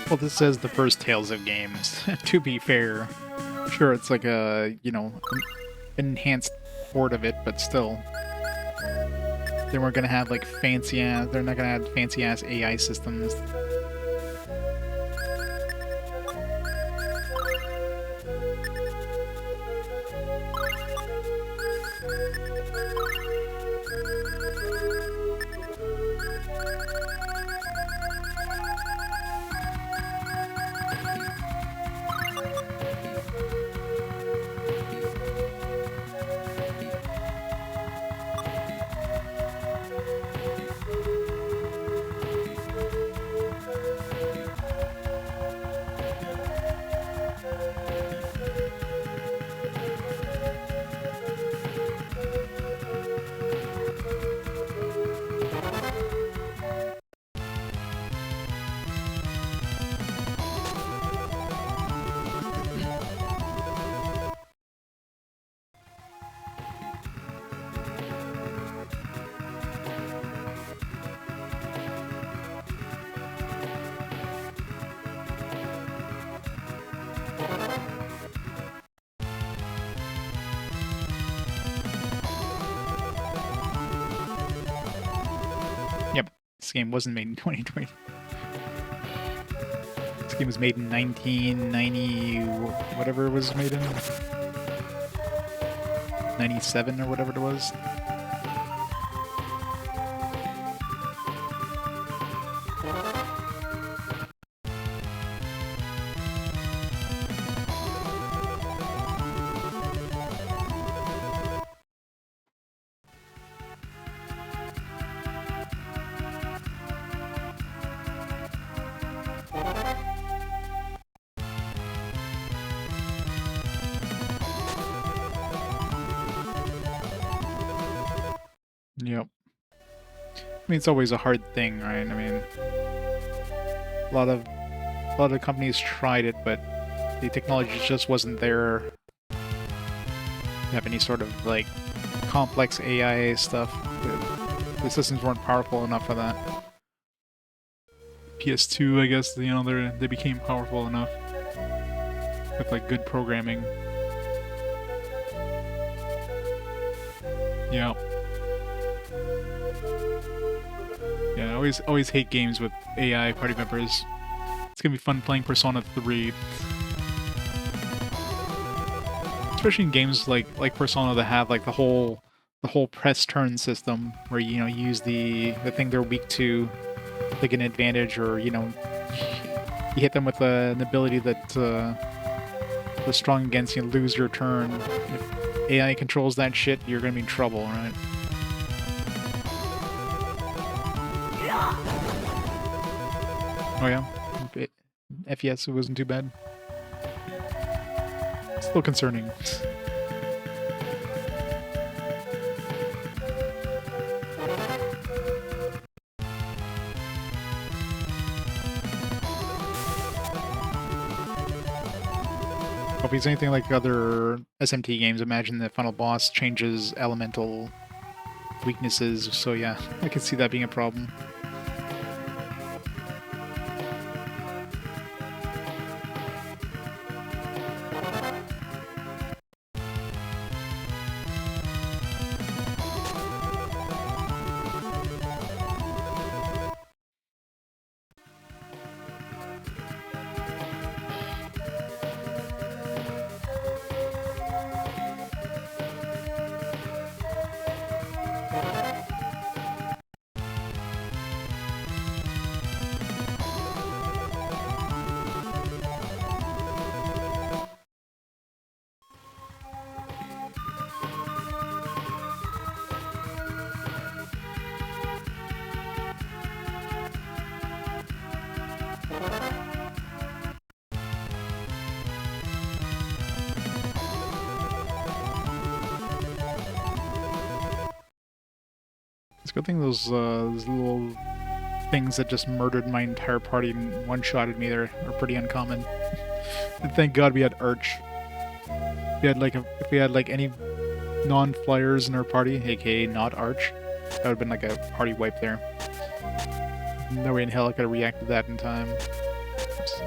Well, this says the first Tales of games. To be fair, sure, it's like a, you know, enhanced port of it, but still. They weren't gonna have like fancy ass. They're not gonna have fancy ass AI systems. This game wasn't made in 2020. This game was made in 1990, whatever it was made in. 97 or whatever it was. Yep. I mean, it's always a hard thing, right? I mean, a lot of companies tried it, but the technology just wasn't there to have any sort of like complex AI stuff. The systems weren't powerful enough for that. PS2, I guess, you know, they became powerful enough with like good programming. Yeah. Yeah, I always hate games with AI party members. It's gonna be fun playing Persona 3. Especially in games like Persona that have like the whole press turn system where you know you use the thing they're weak to like an advantage, or you know you hit them with an ability that was strong against you, lose your turn. If AI controls that shit, you're gonna be in trouble, right? Oh yeah, FES, it wasn't too bad. Still concerning. If it's anything like other SMT games, imagine the final boss changes elemental weaknesses, so yeah, I could see that being a problem. It's a good thing those little things that just murdered my entire party and one-shotted me there are pretty uncommon. And thank God we had Arch. If we had like any non-flyers in our party, aka not Arch, that would have been like a party wipe there. No way in hell I could have reacted to that in time. Oops.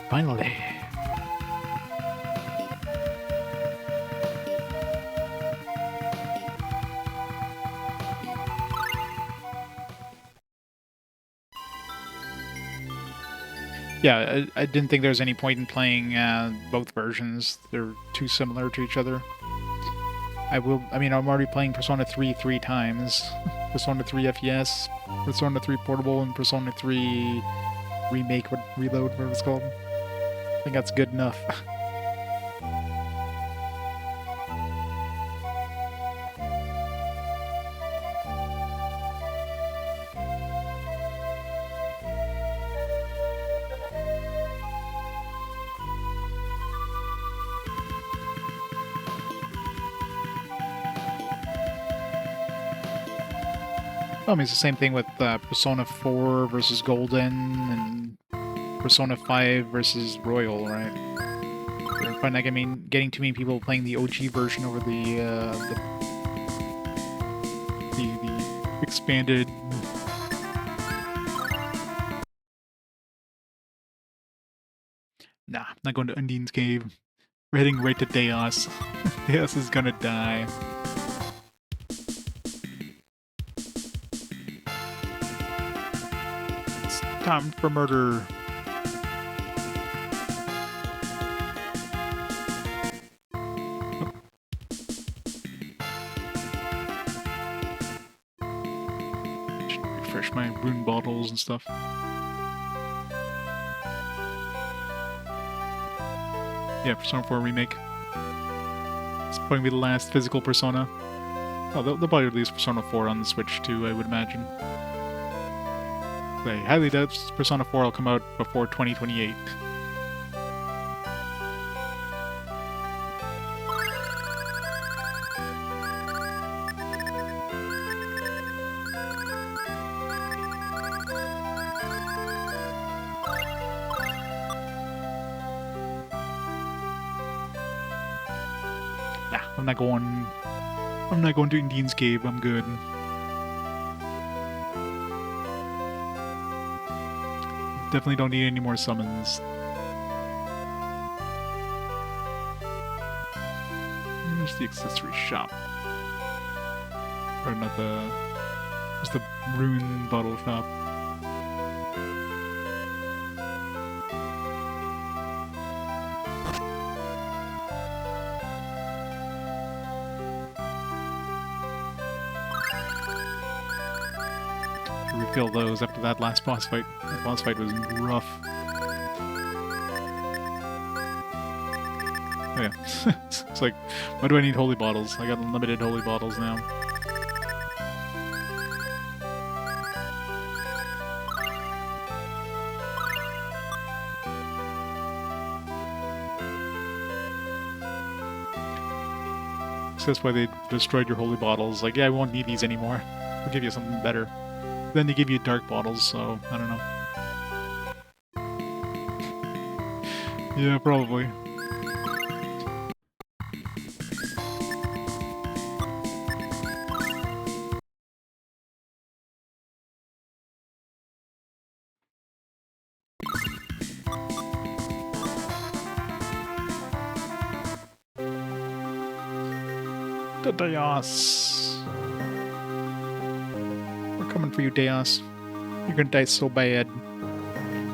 Finally. Yeah, I didn't think there was any point in playing both versions. They're too similar to each other. I mean, I'm already playing Persona 3 3 times. Persona 3 FES, Persona 3 Portable, and Persona 3 Remake, Reload, whatever it's called. I think that's good enough. I mean, it's the same thing with Persona 4 versus Golden and Persona 5 versus Royal, right? I find like, I mean, getting too many people playing the OG version over the expanded. Nah, I'm not going to Undine's Cave. We're heading right to Deos. Deos is gonna die. It's time for murder. Should refresh my rune bottles and stuff. Yeah, Persona 4 Remake. It's probably gonna be the last physical Persona. Oh, they'll probably release Persona 4 on the Switch too, I would imagine. I highly doubt Persona 4 will come out before 2028. Nah, I'm not going to Indian's Cave, I'm good. Definitely don't need any more summons. Where's the accessory shop? Or not the... There's the rune bottle shop. Refill those after that last boss fight. That boss fight was rough. Oh yeah. It's like, why do I need holy bottles? I got unlimited holy bottles now. So that's why they destroyed your holy bottles. Like, yeah, I won't need these anymore. We'll give you something better. Then they give you dark bottles, so I don't know. Yeah, probably. The Deos. We're coming for you, Deos. You're gonna die so bad.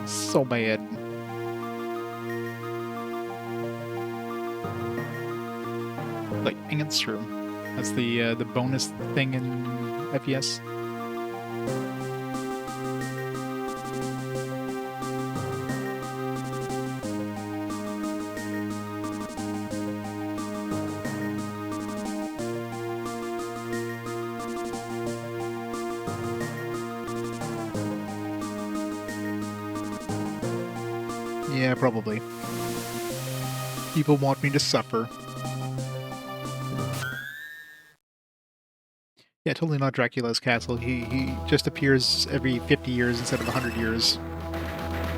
So bad. Like answer. That's the bonus thing in FPS. Yeah, probably. People want me to suffer. Yeah, totally not Dracula's castle. He just appears every 50 years instead of 100 years.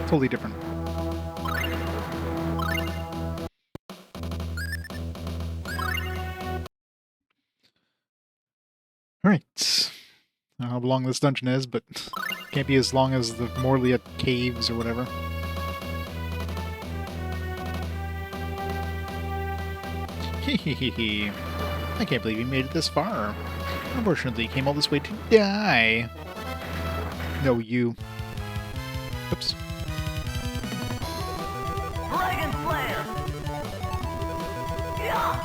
Totally different. Alright. I don't know how long this dungeon is, but can't be as long as the Morlia caves or whatever. Hehehe. I can't believe you made it this far. Unfortunately, you came all this way to die. No, you. Oops. Dragon Slam! Yeah!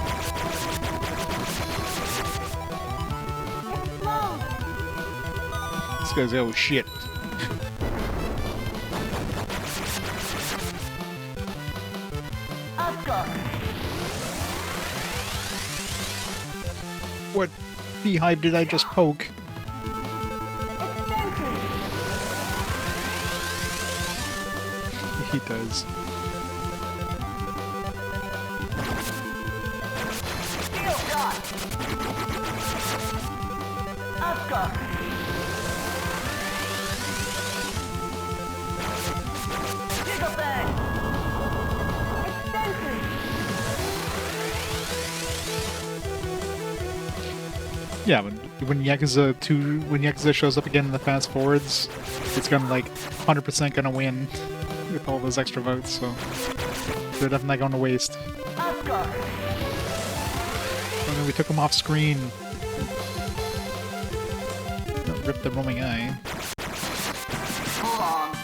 This guy's oh shit. Oscar! What beehive did I just poke? He does. Steel shot! Oscar! Giga Bang! Extension! Yeah, when Yakuza shows up again in the fast forwards, it's gonna like 100% gonna win with all those extra votes, so they're definitely not going to waste. Oscar! Oh no, we took him off screen. Rip the roaming eye. Hold on.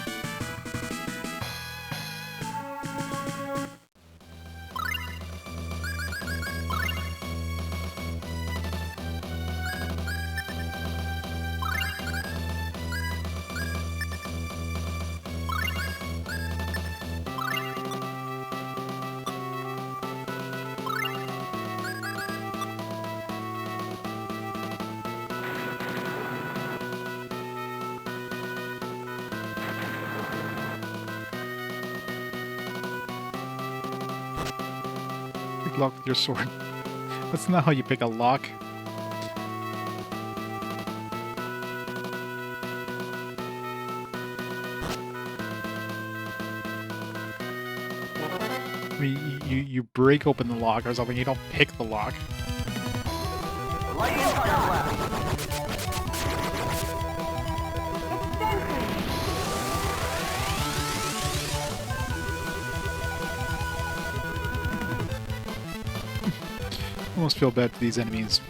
Lock with your sword. That's not how you pick a lock. I mean, you break open the lock or something. You don't pick the lock. Lightning fire blast. I almost feel bad for these enemies.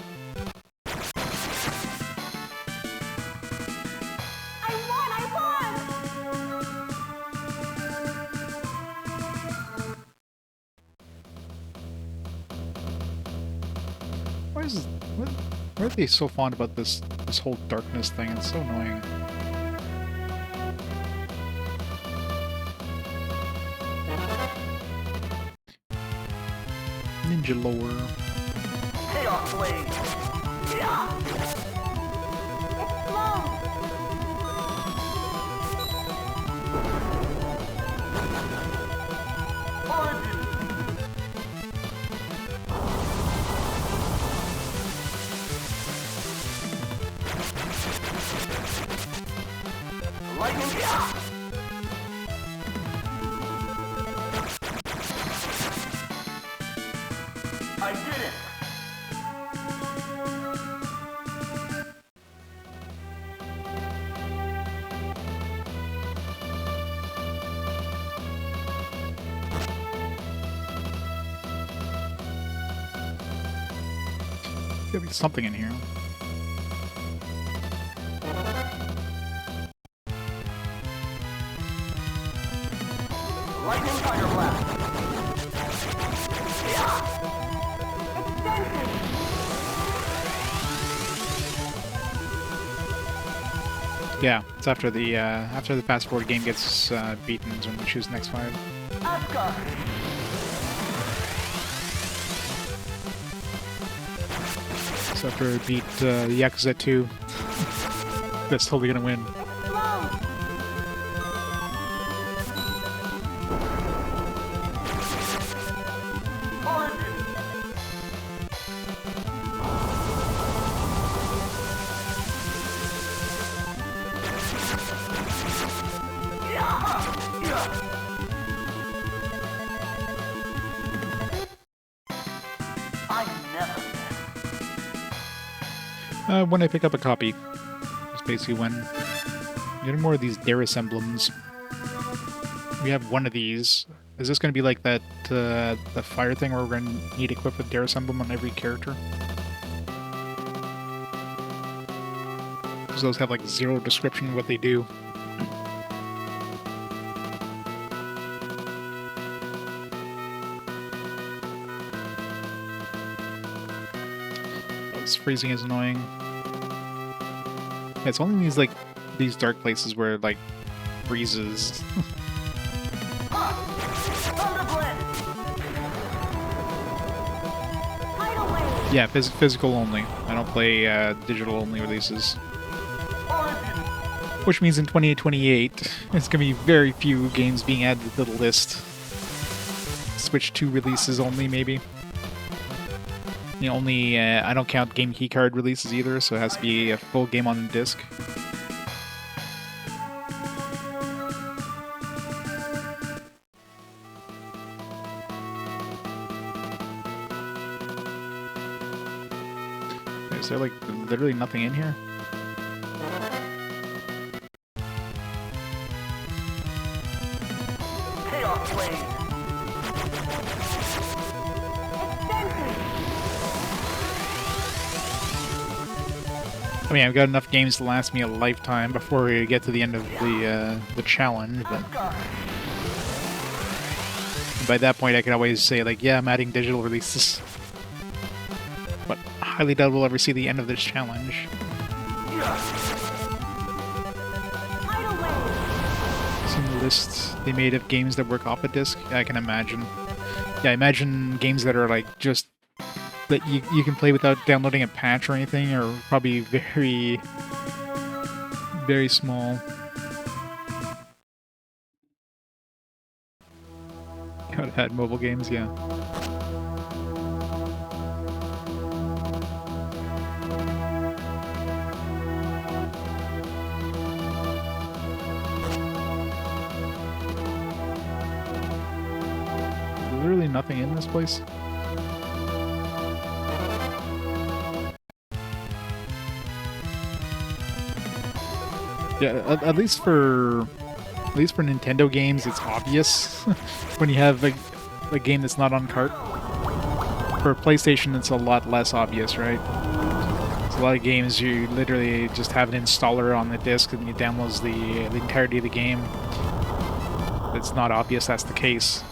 Why are they so fond about this whole darkness thing? It's so annoying. Ninja lore. Chaos blade. Yeah. Origin. Lightning. Yeah. I did it. There'll be something in here. Lightning fire blast. Yeah. Yeah, it's after the fast forward game gets beaten is when we choose the next fight. Asgard. So after we beat Yakuza 2, that's totally gonna win. Origin. Yeah. Yeah. I never met. When I pick up a copy, it's basically when getting more of these Darius emblems. We have one of these. Is this going to be like that the fire thing where we're going to need to equip a Darius emblem on every character? Because those have like zero description of what they do. This freezing is annoying. Yeah, it's only these dark places where it like freezes. Yeah, physical only. I don't play digital only releases. Which means in 2028, it's gonna be very few games being added to the list. Switch 2 releases only, maybe. You know, only I don't count game keycard releases either, so it has to be a full game on disc. Is there like literally nothing in here? Chaos blade. I mean, I've got enough games to last me a lifetime before we get to the end of the challenge, but by that point I can always say, like, yeah, I'm adding digital releases. But I highly doubt we'll ever see the end of this challenge. Seen the list they made of games that work off a disc? Yeah, I can imagine. Yeah, imagine games that are, like, just that you can play without downloading a patch or anything, or probably very, very small. Gotta add mobile games, yeah. nothing in this place? Yeah, at least for Nintendo games, it's obvious when you have a game that's not on cart. For PlayStation, it's a lot less obvious, right? So a lot of games you literally just have an installer on the disc and it downloads the entirety of the game. It's not obvious that's the case.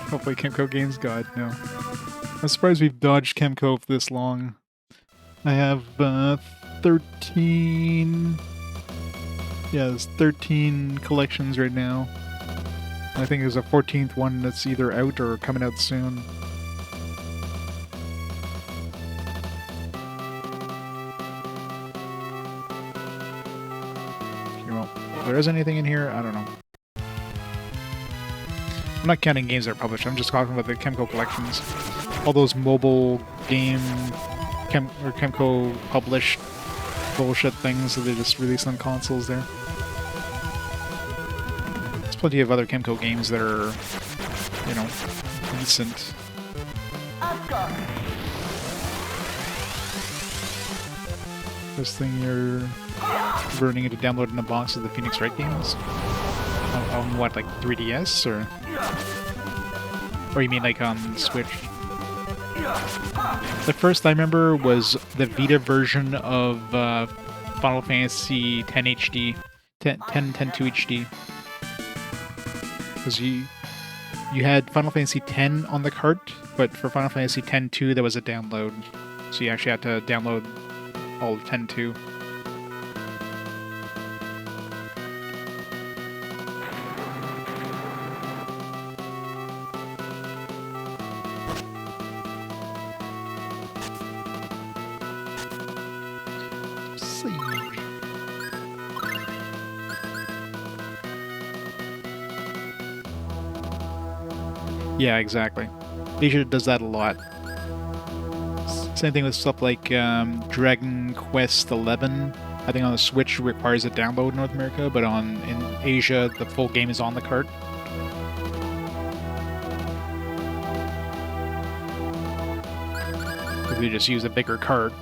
Hopefully Kemco games, God, no. I'm surprised we've dodged Kemco for this long. I have 13... Yeah, there's 13 collections right now. I think there's a 14th one that's either out or coming out soon. Well, if there is anything in here, I don't know. I'm not counting games that are published, I'm just talking about the Kemco collections. All those mobile game Kemco published bullshit things that they just released on consoles there. There's plenty of other Kemco games that are, you know, decent. This thing you're burning into downloading a box of the Phoenix Wright games? On what, like 3DS or? Or you mean like on Switch? The first I remember was the Vita version of Final Fantasy X HD, 10 2 HD. Because you had Final Fantasy X on the cart, but for Final Fantasy X 2 there was a download. So you actually had to download all of X 2. Yeah, exactly. Asia does that a lot. Same thing with stuff like Dragon Quest XI. I think on the Switch requires a download in North America, but in Asia the full game is on the cart. Because they just use a bigger cart.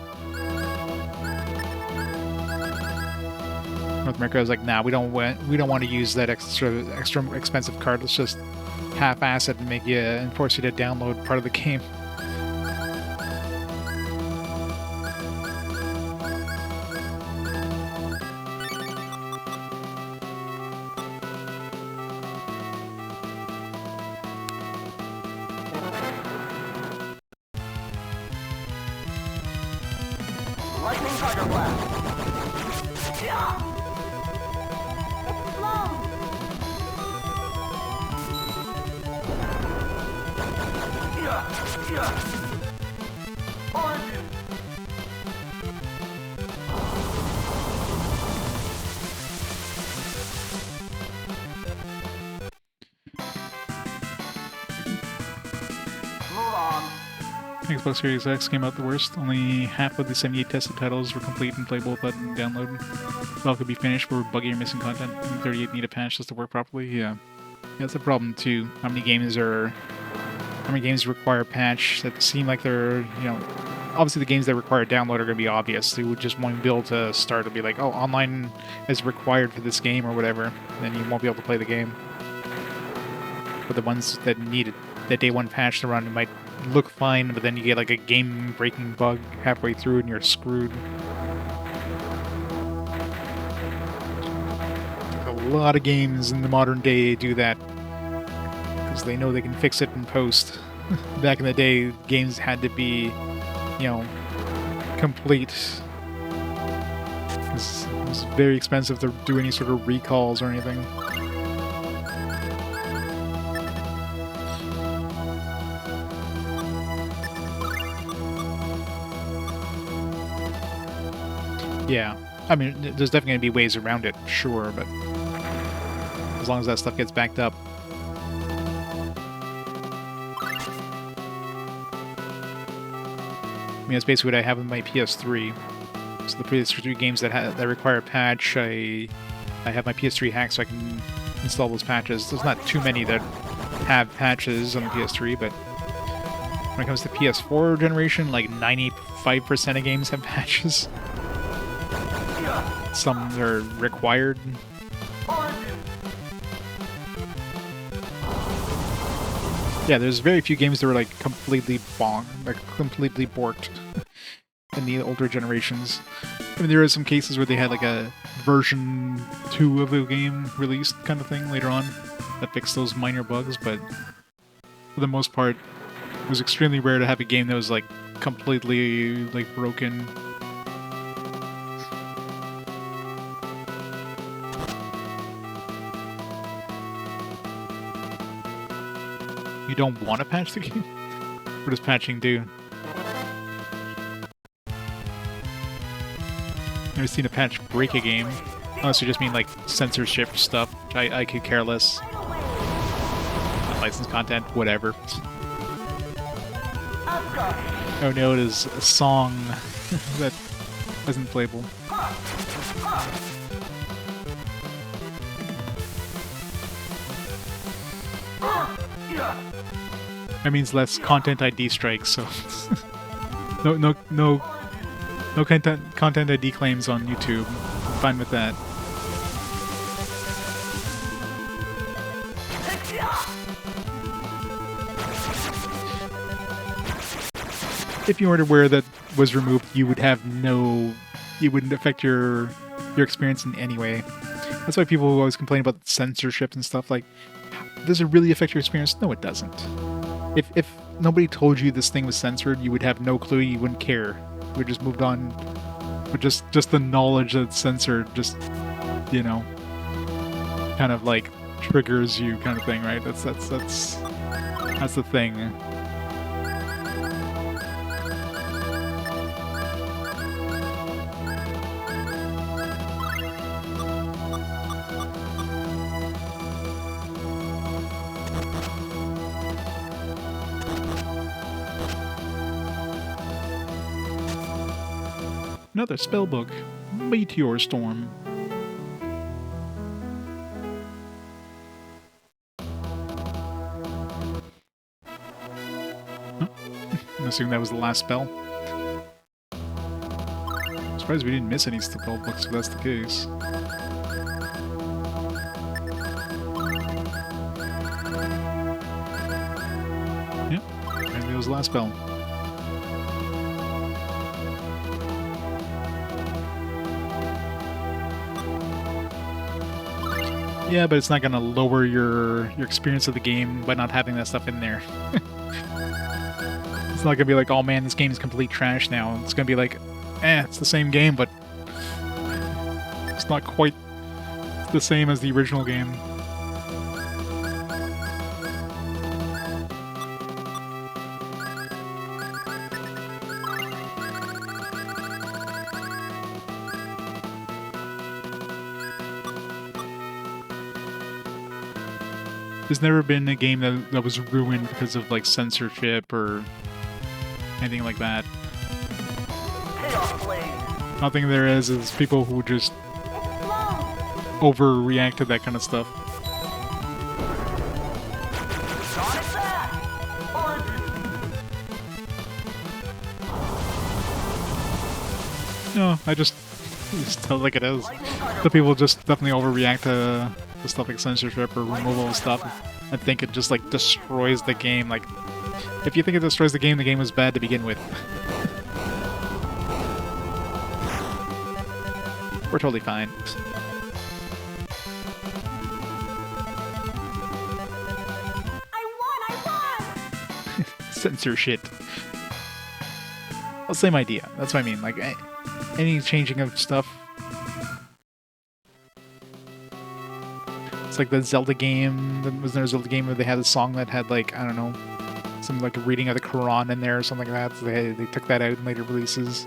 North America is like, nah, we don't want to use that extra expensive card. Let's just half-ass it and make you and force you to download part of the game. Lightning Tiger Blast. Yeah. Xbox Series X came out the worst. Only half of the 78 tested titles were complete and playable without download. All could be finished, but were buggy or missing content, and 38 need a patch just to work properly. Yeah, that's a problem too. How many games require a patch that seem like they're, you know, obviously the games that require a download are going to be obvious. They would just won't be able to start. It'll be like, oh, online is required for this game or whatever, then you won't be able to play the game. But the ones that need the day one patch to run, it might look fine, but then you get like a game-breaking bug halfway through and you're screwed. A lot of games in the modern day do that because they know they can fix it in post. Back in the day, games had to be, you know, complete. It was very expensive to do any sort of recalls or anything. Yeah, I mean, there's definitely going to be ways around it, sure, but as long as that stuff gets backed up. I mean, that's basically what I have in my PS3. So the PS3 games that require a patch, I I have my PS3 hacked so I can install those patches. There's not too many that have patches on the PS3, but when it comes to PS4 generation, like 95% of games have patches. Some are required. Yeah, there's very few games that were like completely completely borked in the older generations. I mean, there are some cases where they had like a version 2 of the game released kind of thing later on that fixed those minor bugs, but for the most part, it was extremely rare to have a game that was like completely like broken. You don't want to patch the game? What does patching do? Never seen a patch break a game. Unless you just mean like censorship stuff, which I could care less. Licensed content, whatever. Oh no, it is a song that isn't playable. That means less content ID strikes, so no content ID claims on YouTube. I'm fine with that. If you weren't aware that was removed, you would have it wouldn't affect your experience in any way. That's why people always complain about censorship and stuff. Like, does it really affect your experience? No, it doesn't. If nobody told you this thing was censored, you would have no clue. You wouldn't care. You would just moved on. But just the knowledge that it's censored, just, you know, kind of like triggers you, kind of thing, right? That's the thing. Another spellbook, Meteor Storm. I'm assuming that was the last spell. I'm surprised we didn't miss any spellbooks if that's the case. Yep, maybe it was the last spell. Yeah, but it's not going to lower your experience of the game by not having that stuff in there. It's not going to be like, oh man, this game is complete trash now. It's going to be like, it's the same game, but it's not quite the same as the original game. There's never been a game that was ruined because of like censorship or anything like that. Nothing there is people who just overreact to that kind of stuff. No, I just tell it like it is. The people just definitely overreact to the stuff like censorship or removal of stuff. I think it just like destroys the game. Like, if you think it destroys the game was bad to begin with. We're totally fine. I won! Censor shit. Well, same idea. That's what I mean. Like, any changing of stuff. It's like the Zelda game. Was there a Zelda game where they had a song that had like, I don't know, some like reading of the Quran in there or something like that? So they took that out in later releases.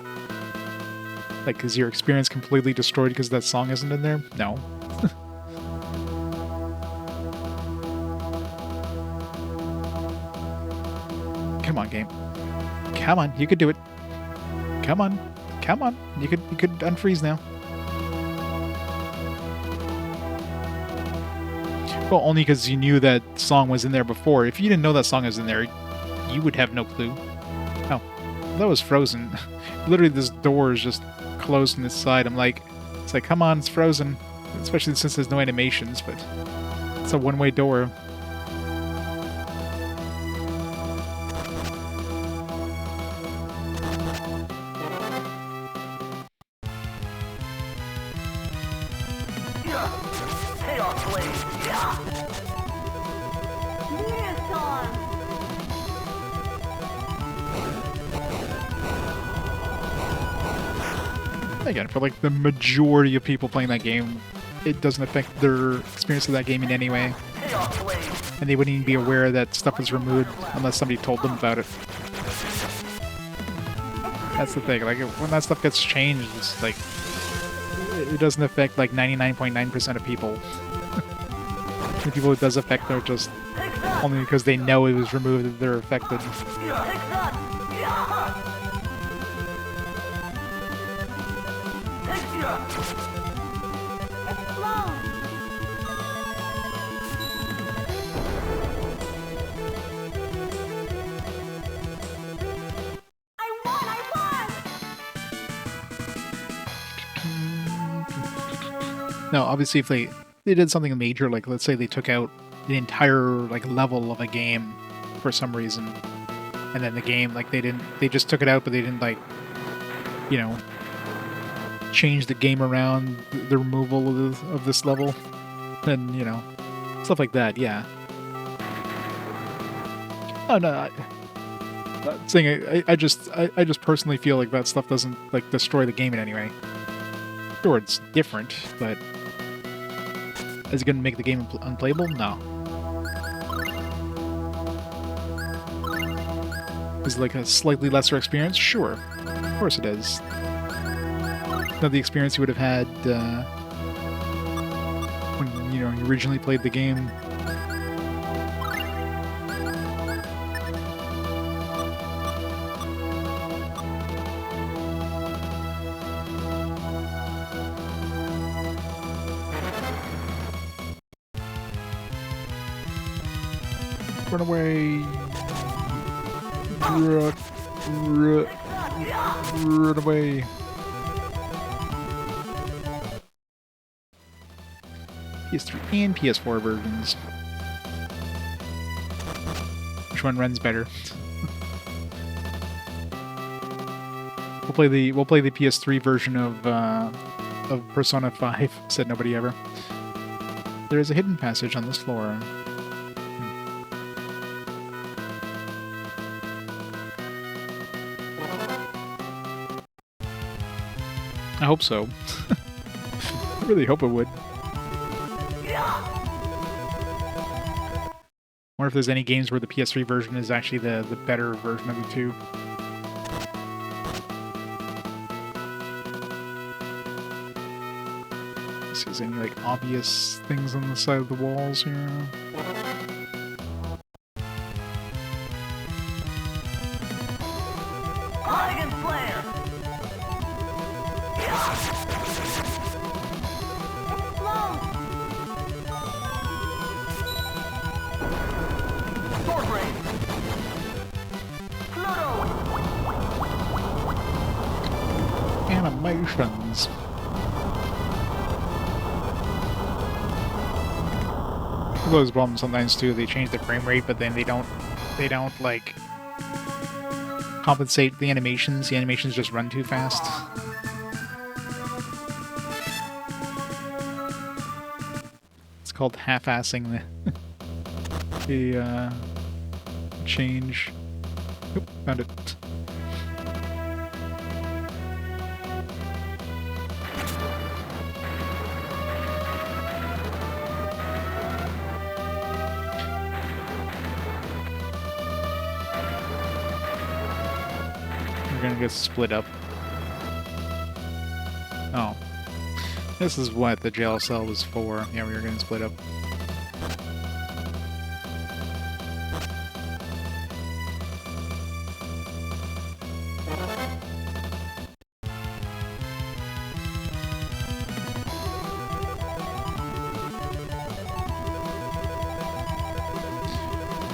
Like, is your experience completely destroyed because that song isn't in there? No. Come on, game. Come on, you could do it. Come on. Come on. You could unfreeze now. Well, only because you knew that song was in there before. If you didn't know that song was in there, you would have no clue. Oh, that was frozen. Literally, this door is just closed on this side. It's like, come on, it's frozen. Especially since there's no animations, but it's a one-way door. Chaos Blade. Yeah. Neon. Again, for like the majority of people playing that game, it doesn't affect their experience of that game in any way. Chaos Blade. And they wouldn't even be aware that stuff was removed unless somebody told them about it. That's the thing, like when that stuff gets changed, it's like it doesn't affect like 99.9% of people. The people it does affect are just only because they know it was removed that they're affected. Now, obviously, if they did something major, like let's say they took out the entire like level of a game for some reason, and then the game they just took it out, but they didn't like, you know, change the game around the removal of this level, then you know, stuff like that. Yeah. Oh no. Not saying I just personally feel like that stuff doesn't like destroy the game in any way. Sure, it's different, but is it going to make the game unplayable? No. Is it like a slightly lesser experience? Sure. Of course it is. Not the experience you would have had when you originally played the game. Run away. Run away. PS3 and PS4 versions. Which one runs better? We'll play the PS3 version of Persona 5, said nobody ever. There is a hidden passage on this floor. I hope so. I really hope it would. Wonder if there's any games where the PS3 version is actually the better version of the two. Let's see if there's any like obvious things on the side of the walls here. Animations. Those problems sometimes too. They change the frame rate, but then they don't like compensate the animations. The animations just run too fast. It's called half-assing the change. Oop, found it. Gonna get split up. Oh. This is what the jail cell was for. Yeah, we were gonna split up.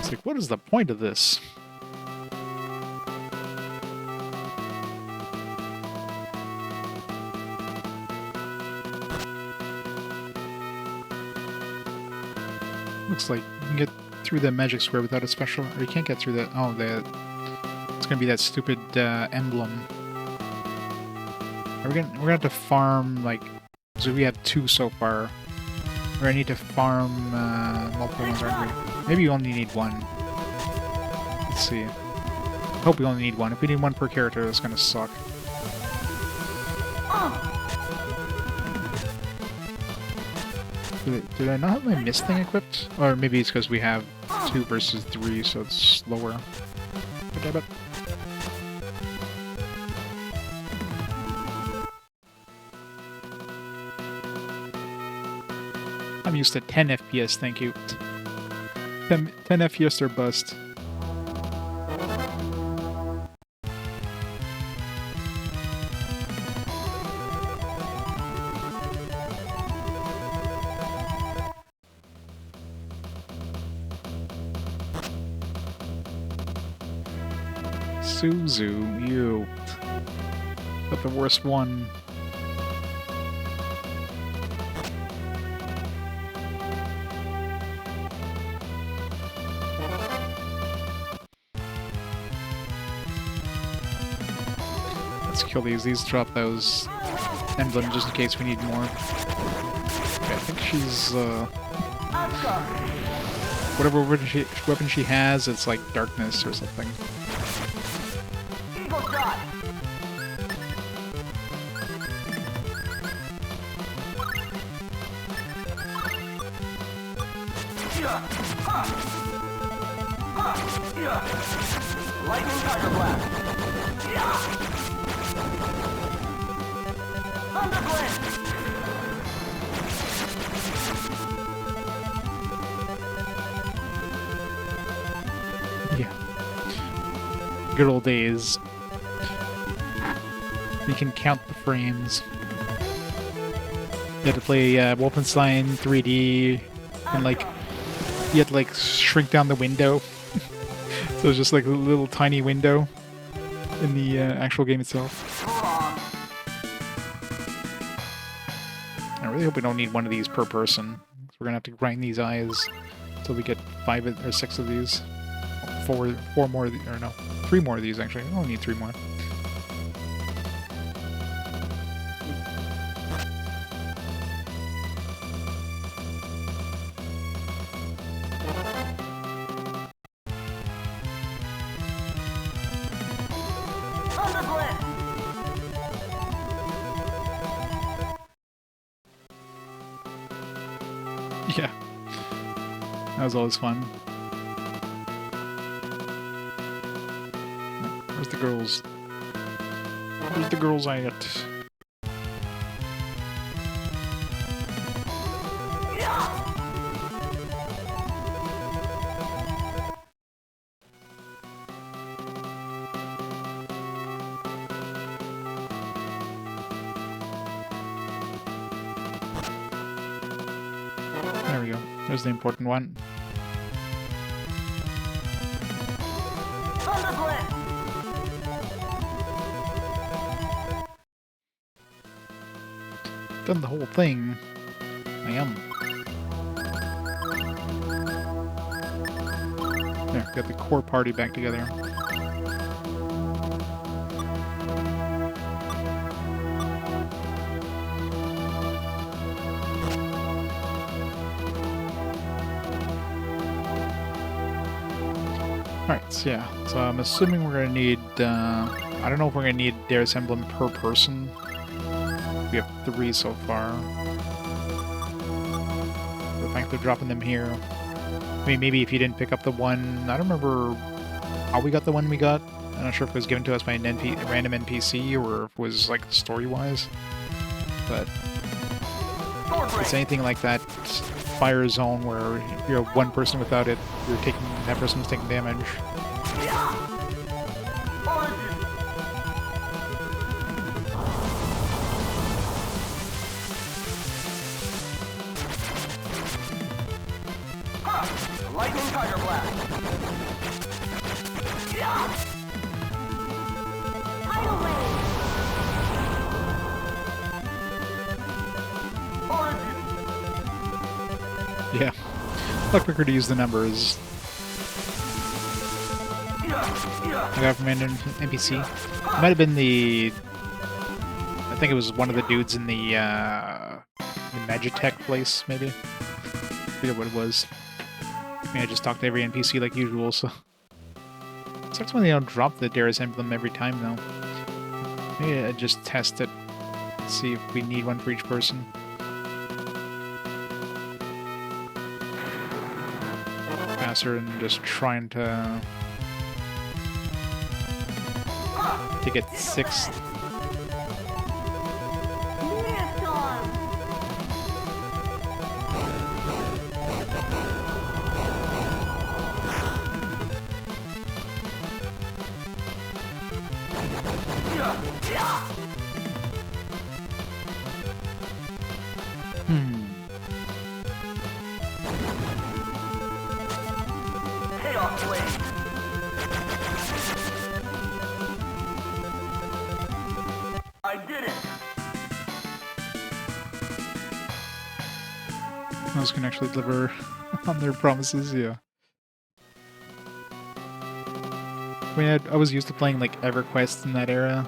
It's like, what is the point of this? Looks like you can get through the magic square without a special, or you can't get through that. Oh, it's gonna be that stupid emblem. We're gonna have to farm like, so we have 2 so far. We're gonna need to farm multiple ones, aren't we? Maybe you only need 1. Let's see. I hope we only need 1. If we need 1 per character, that's gonna suck. Did I not have my mist thing equipped? Or maybe it's because we have 2 versus 3, so it's slower. Damn it. I'm used to 10 FPS, thank you. 10 FPS or bust. Suzu, you. But the worst one. Let's kill these. These drop those emblems just in case we need more. Okay, I think she's, whatever weapon she has, it's like darkness or something. Eagle shot. Lightning tiger blast. Thunder blade. Yeah. Good old days. You can count the frames. You had to play Wolfenstein 3D, and like you had to like shrink down the window. So it's just like a little tiny window in the actual game itself. I really hope we don't need 1 of these per person. We're gonna have to grind these eyes until we get 5 or 6 of these. 4 more of these, or no, 3 more of these actually. We only need 3 more. Thunder blade. Yeah. That was always fun. Where's the girls? Where's the girls at? There we go. There's the important one. Thunder blade. Done the whole thing. I am. There, got the core party back together. Alright, so yeah. So I'm assuming we're gonna need, I don't know if we're gonna need Darius Emblem per person. We have 3 so far. The fact they're dropping them here. I mean, maybe if you didn't pick up the one, I don't remember how we got the one we got. I'm not sure if it was given to us by a random NPC or if it was like story-wise. But if it's anything like that fire zone where if you're 1 person without it, that person's taking damage. Lightning tiger blast. Yeah. A lot quicker to use the numbers. I got from an NPC. It might have been the... I think it was one of the dudes in the Magitech place, maybe? I forget what it was. I mean, I just talked to every NPC like usual, so... Sucks when they don't drop the Darius emblem every time, though. Maybe I just test it. See if we need one for each person. Faster than just trying to get 6. Chaos Blade. I did it. Those can actually deliver on their promises, yeah. I mean, I was used to playing like EverQuest in that era.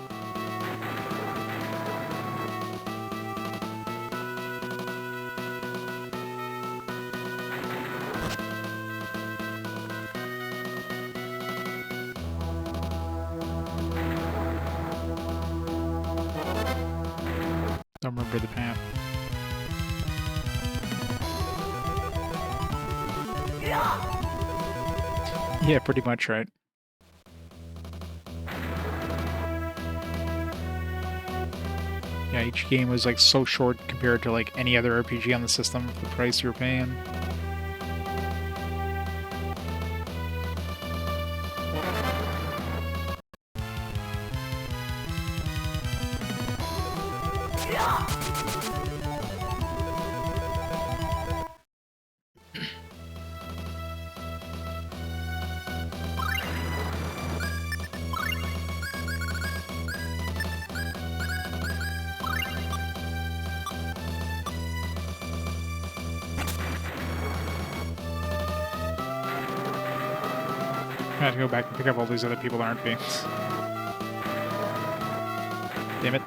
Don't remember the path. Yeah, pretty much, right? Yeah, each game was like so short compared to like any other RPG on the system for the price you're paying. I have to go back and pick up all these other people that aren't being. Damn it.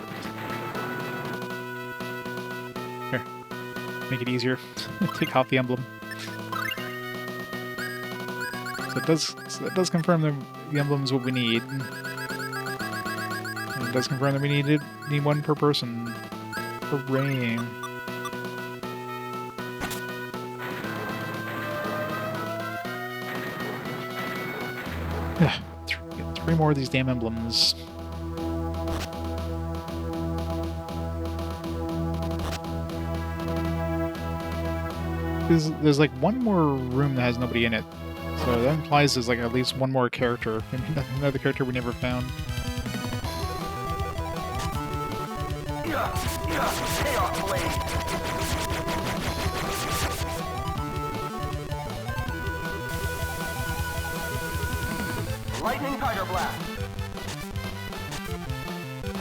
Here. Make it easier. Take off the emblem. So it does confirm that the emblem is what we need. And it does confirm that we need one per person. Hooray. Three more of these damn emblems. There's like one more room that has nobody in it. So that implies there's like at least one more character. Maybe another character we never found. Chaos Blade. Lightning Tiger Blast.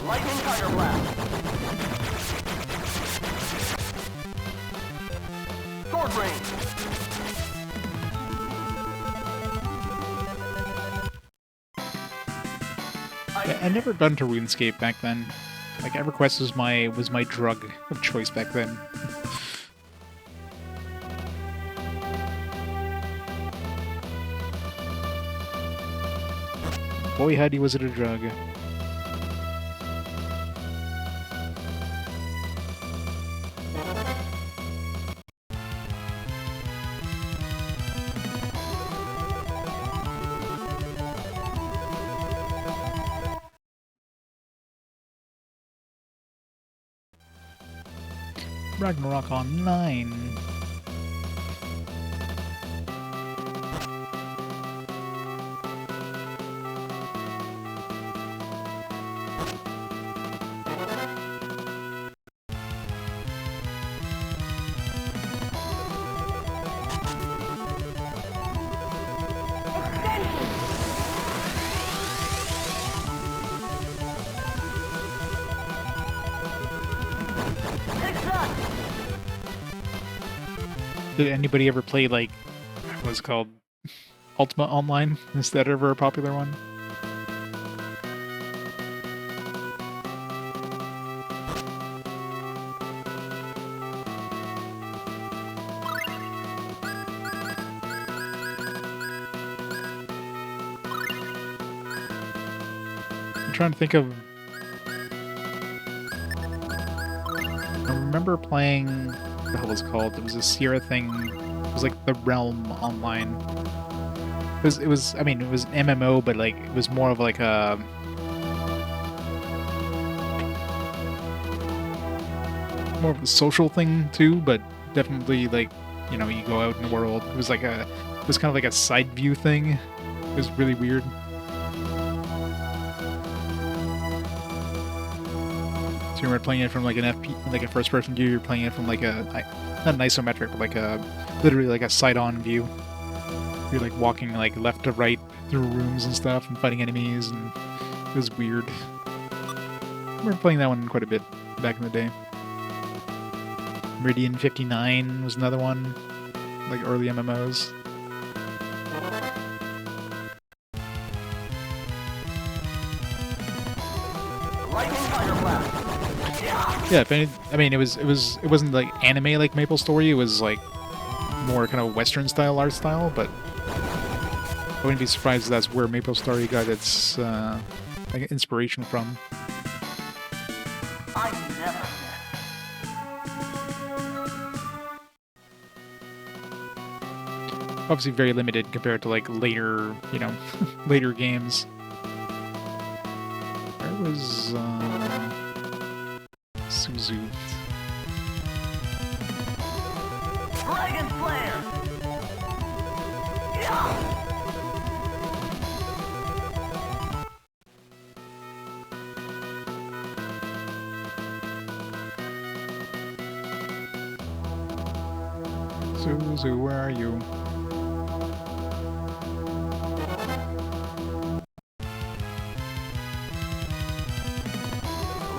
Lightning Tiger Blast. Sword Rain. I never got into RuneScape back then. Like EverQuest was my drug of choice back then. Boy, howdy, was it a drug. Ragnarok Online. Did anybody ever play, like, what's it called, Ultima Online? Is that ever a popular one? I'm trying to think of... I remember playing... What the hell was it called? It was a Sierra thing. It was like the Realm Online. It was, I mean, it was an MMO, but like, it was more of like a... more of a social thing too, but definitely like, you know, you go out in the world. It was like a... It was kind of like a side view thing. It was really weird. So you're playing it from like an FP, like a first-person view. You're playing it from like a, not an isometric, but like a, literally like a side-on view. You're like walking like left to right through rooms and stuff, and fighting enemies, and it was weird. I remember playing that one quite a bit back in the day. Meridian 59 was another one, like early MMOs. Yeah, if any, I mean, it wasn't like anime like Maple Story. It was like more kind of Western style art style, but I wouldn't be surprised if that's where Maple Story got its like inspiration from. I never Obviously, very limited compared to like later, you know, later games. Where was Suzu? Dragon Flare! Yeah! Suzu, where are you?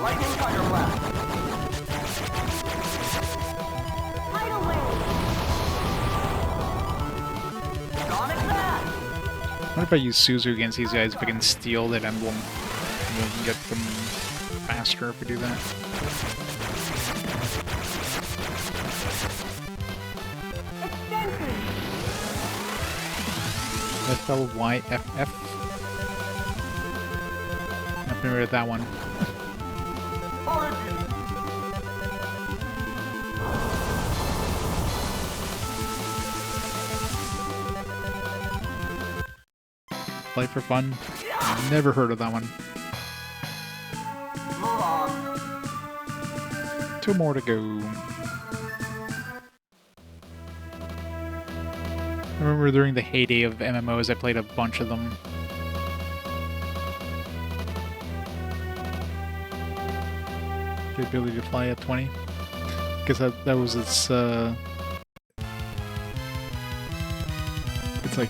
Lightning Fire Blast! Tidal wave. Sonic Blast! What if I use Suzu against these guys if I can steal that emblem? And we can get them faster if we do that. Extension. FLYFF? I'm familiar with that one. Origin! Play for fun? Never heard of that one. Mulan! 2 more to go. I remember during the heyday of MMOs, I played a bunch of them. The ability to fly at 20. Guess that was its, it's like...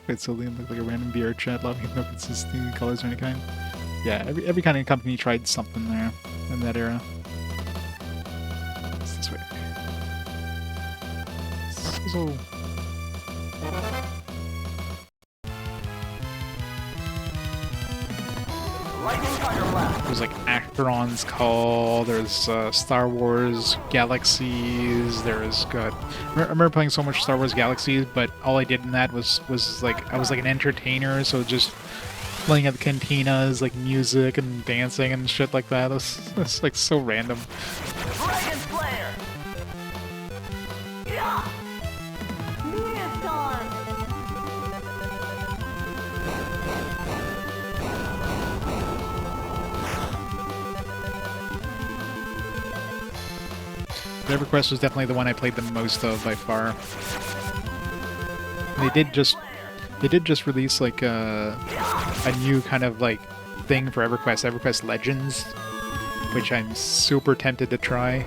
Wait, so they look like a random VR chat logging no consistent colors of any kind. Yeah, every kind of company tried something there in that era. It's this way. So... Lightning Fire Blast! There's like Acheron's Call, there's Star Wars Galaxies, there's I remember playing so much Star Wars Galaxies, but all I did in that was like, I was like an entertainer, so just playing at the cantinas, like music and dancing and shit like that. It's like so random. Dragon Flare! Yeah! Meteostorm. EverQuest was definitely the one I played the most of by far. They did just release like a new kind of like thing for EverQuest Legends, which I'm super tempted to try.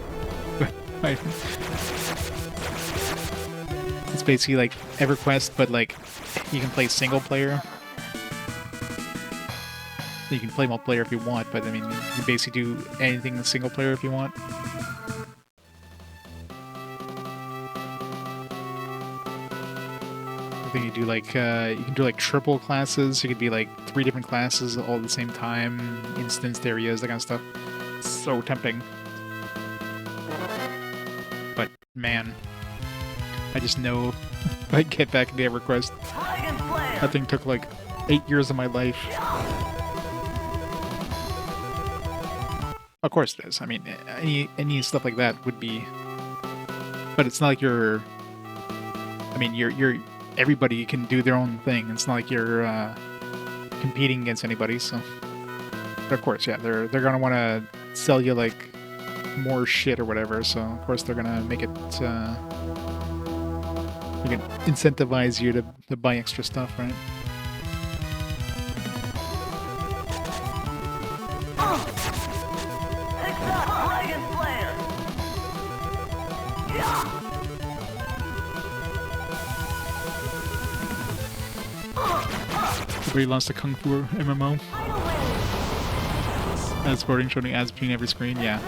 It's basically like EverQuest, but like you can play single player. You can play multiplayer if you want, but I mean, you can basically do anything in single player if you want. I think you do like you can do like triple classes. You could be like 3 different classes all at the same time, instanced areas, that kind of stuff. So tempting. But man, I just know if I get back into EverQuest, that thing took like 8 years of my life. Of course it is. I mean, any stuff like that would be, but it's not like you're. I mean, you're everybody can do their own thing. It's not like you're competing against anybody. So, but of course, yeah, they're gonna want to sell you like more shit or whatever. So of course they're gonna make it. They can incentivize you to buy extra stuff, right? Everybody lost the Kung Fu MMO. As sporting showing ads between every screen, yeah.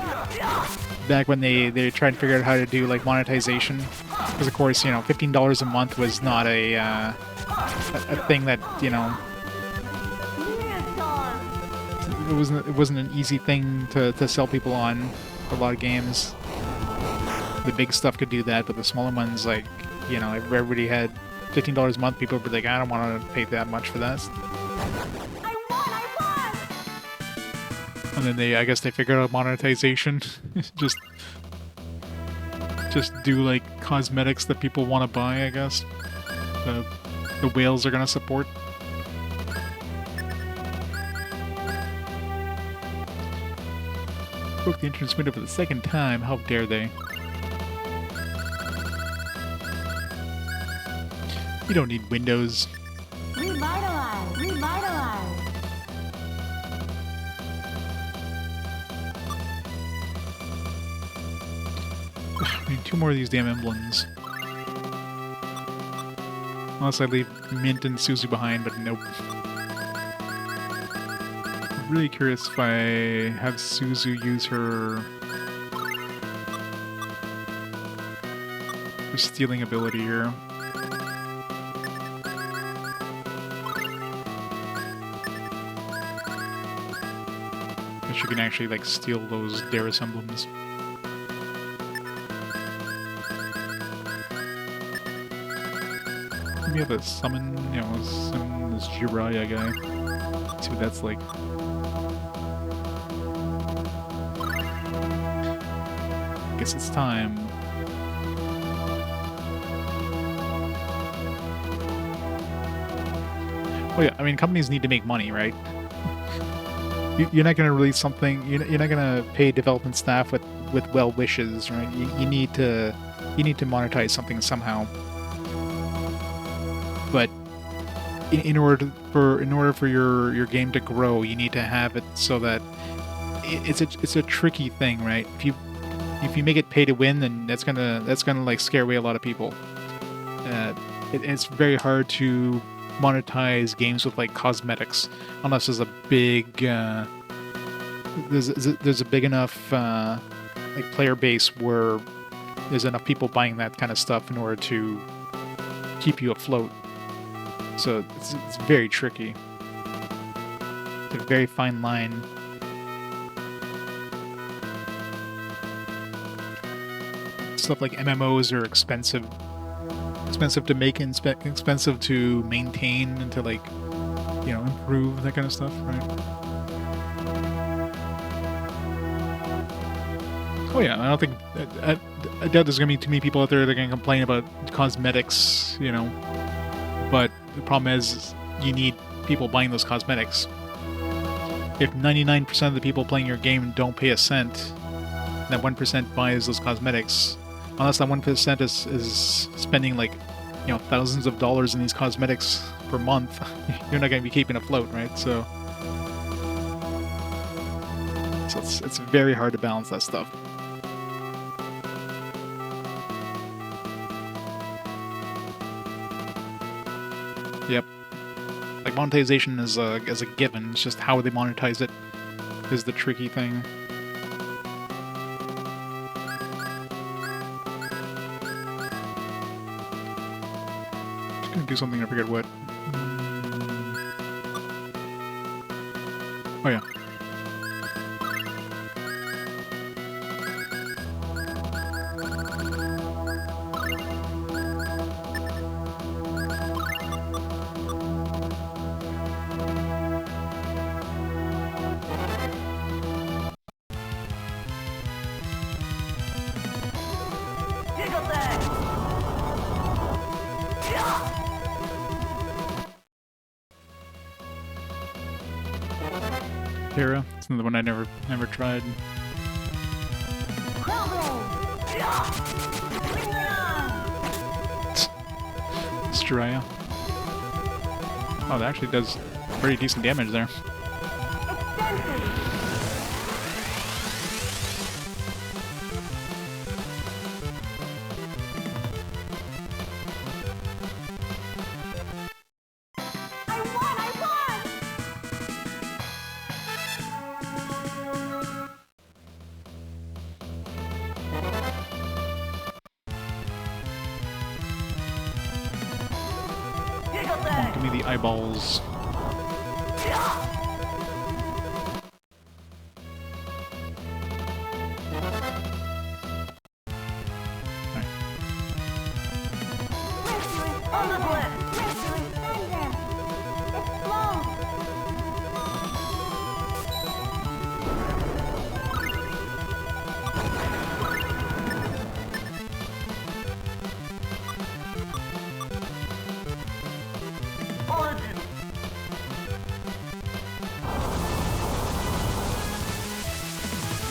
Back when they tried to figure out how to do like monetization, because of course, you know, $15 a month was not a thing that, you know, it wasn't an easy thing to sell people on a lot of games. The big stuff could do that, but the smaller ones, like, you know, everybody had $15 a month. People would be like, I don't want to pay that much for that. And then I guess they figured out monetization. just do like cosmetics that people want to buy, I guess. The whales are gonna support. Broke the entrance window for the second time. How dare they? You don't need windows. Revitalize! Revitalize! I need 2 more of these damn emblems. Unless I leave Mint and Suzu behind, but nope. I'm really curious if I have Suzu use her stealing ability here. She can actually like steal those Darius emblems. We have a summon, you know, summon this Jiraiya guy. Let's see what that's like. Guess it's time. Oh yeah, I mean, companies need to make money, right? You're not going to release something. You're not going to pay development staff with well wishes, right? You need to monetize something somehow. But in order for your game to grow, you need to have it so that it's a tricky thing, right? If you make it pay to win, then that's gonna like scare away a lot of people. It's very hard to monetize games with like cosmetics unless there's a big there's a big enough like player base where there's enough people buying that kind of stuff in order to keep you afloat. So it's very tricky. It's a very fine line. Stuff like MMOs are expensive to make and expensive to maintain and to, like, you know, improve, that kind of stuff, right? Oh yeah, I don't think I doubt there's gonna be too many people out there that are gonna complain about cosmetics, you know. But the problem is you need people buying those cosmetics. If 99% of the people playing your game don't pay a cent, that 1% buys those cosmetics. Unless that 1% is spending, like, you know, thousands of dollars in these cosmetics per month, you're not going to be keeping afloat, right? So it's very hard to balance that stuff. Yep. Like monetization is as a given. It's just how they monetize it is the tricky thing. Just gonna do something, I forget what. Oh yeah. Terra. It's another one I never tried. Straya. Oh, that actually does pretty decent damage there. Oh, give me the eyeballs.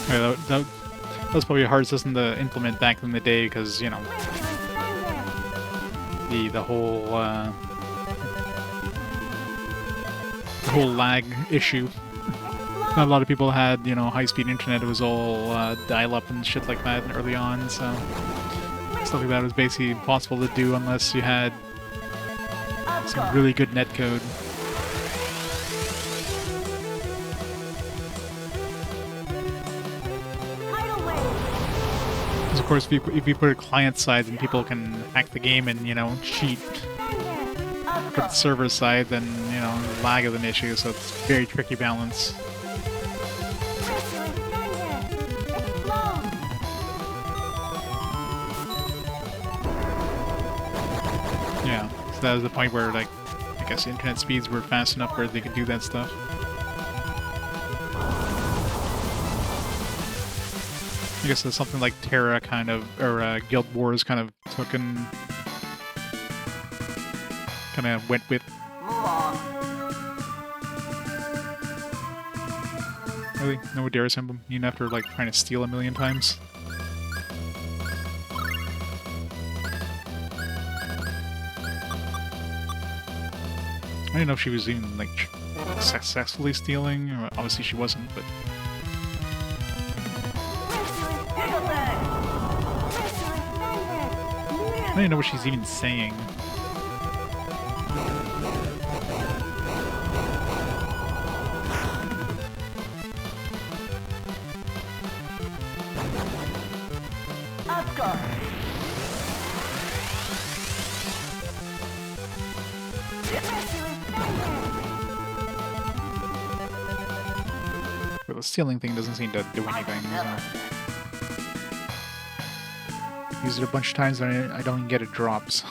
Yeah, that was probably a hard system to implement back in the day because, you know, the whole lag issue. Not a lot of people had, you know, high-speed internet. It was all dial-up and shit like that early on, so stuff like that was basically impossible to do unless you had some really good netcode. Of course, if you put it client-side, then people can hack the game and, you know, cheat. Put the server side, then, you know, lag is an issue, so it's a very tricky balance. Yeah, so that was the point where, like, I guess internet speeds were fast enough where they could do that stuff. I guess it's something like Terra kind of, or Guild Wars kind of took and kind of went with. Really? No Darius Emblem? Even after, like, trying to steal a million times? I didn't know if she was even, like, successfully stealing. Or obviously she wasn't, but... I don't even know what she's even saying. Well, the stealing thing doesn't seem to do anything. Use it a bunch of times and I don't even get it drops.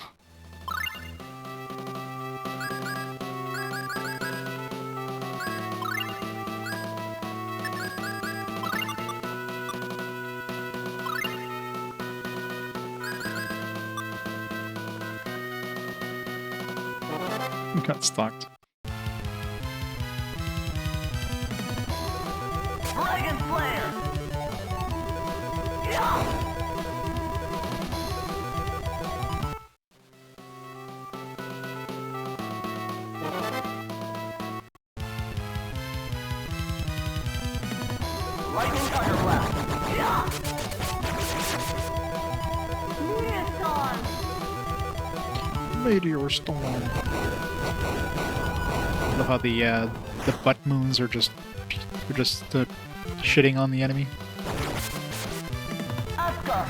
Got stocked. Dragon Slayer! Yeah! Lightning Thunder Blast! Yeah! Meteor Storm! Meteor Storm. Love how the butt moons are just shitting on the enemy. Oscar.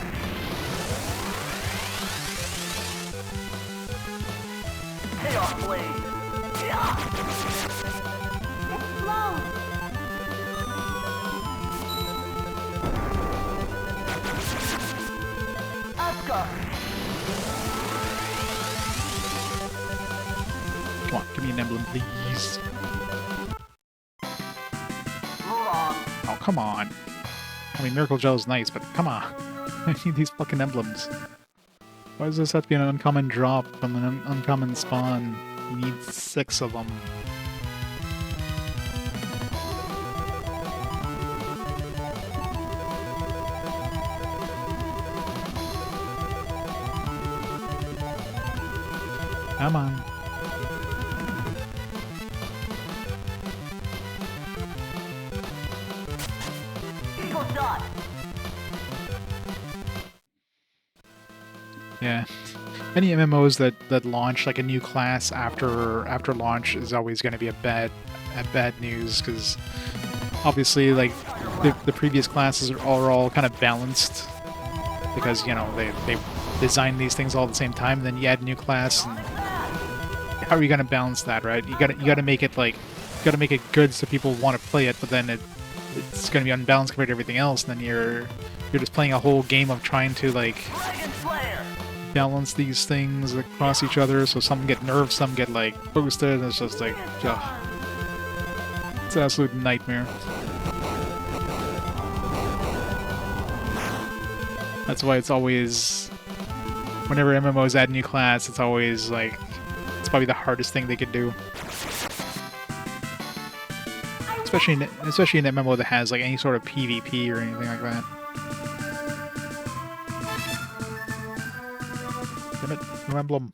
Chaos blade. Yeah. Explode! Oscar. Come on, give me an emblem, please. Move on. Oh, come on. I mean, Miracle Gel is nice, but come on. I need these fucking emblems. Why does this have to be an uncommon drop from an uncommon spawn? You need 6 of them. Come on. Eagle shot. Yeah. Any MMOs that launch like a new class after launch is always going to be a bad news, because obviously like the previous classes are all kind of balanced, because you know they design these things all at the same time, and then you add a new class, and how are you going to balance that, right? You got to make it like make it good so people want to play it, but then it's going to be unbalanced compared to everything else, and then you're just playing a whole game of trying to like Dragon Slayer. balance these things across each other, so some get nerfed, some get like boosted, and it's just like, ugh. It's an absolute nightmare. That's why it's always, whenever MMOs add a new class, it's always like, it's probably the hardest thing they could do. Especially in an MMO that has like any sort of PvP or anything like that. Damn it, no emblem.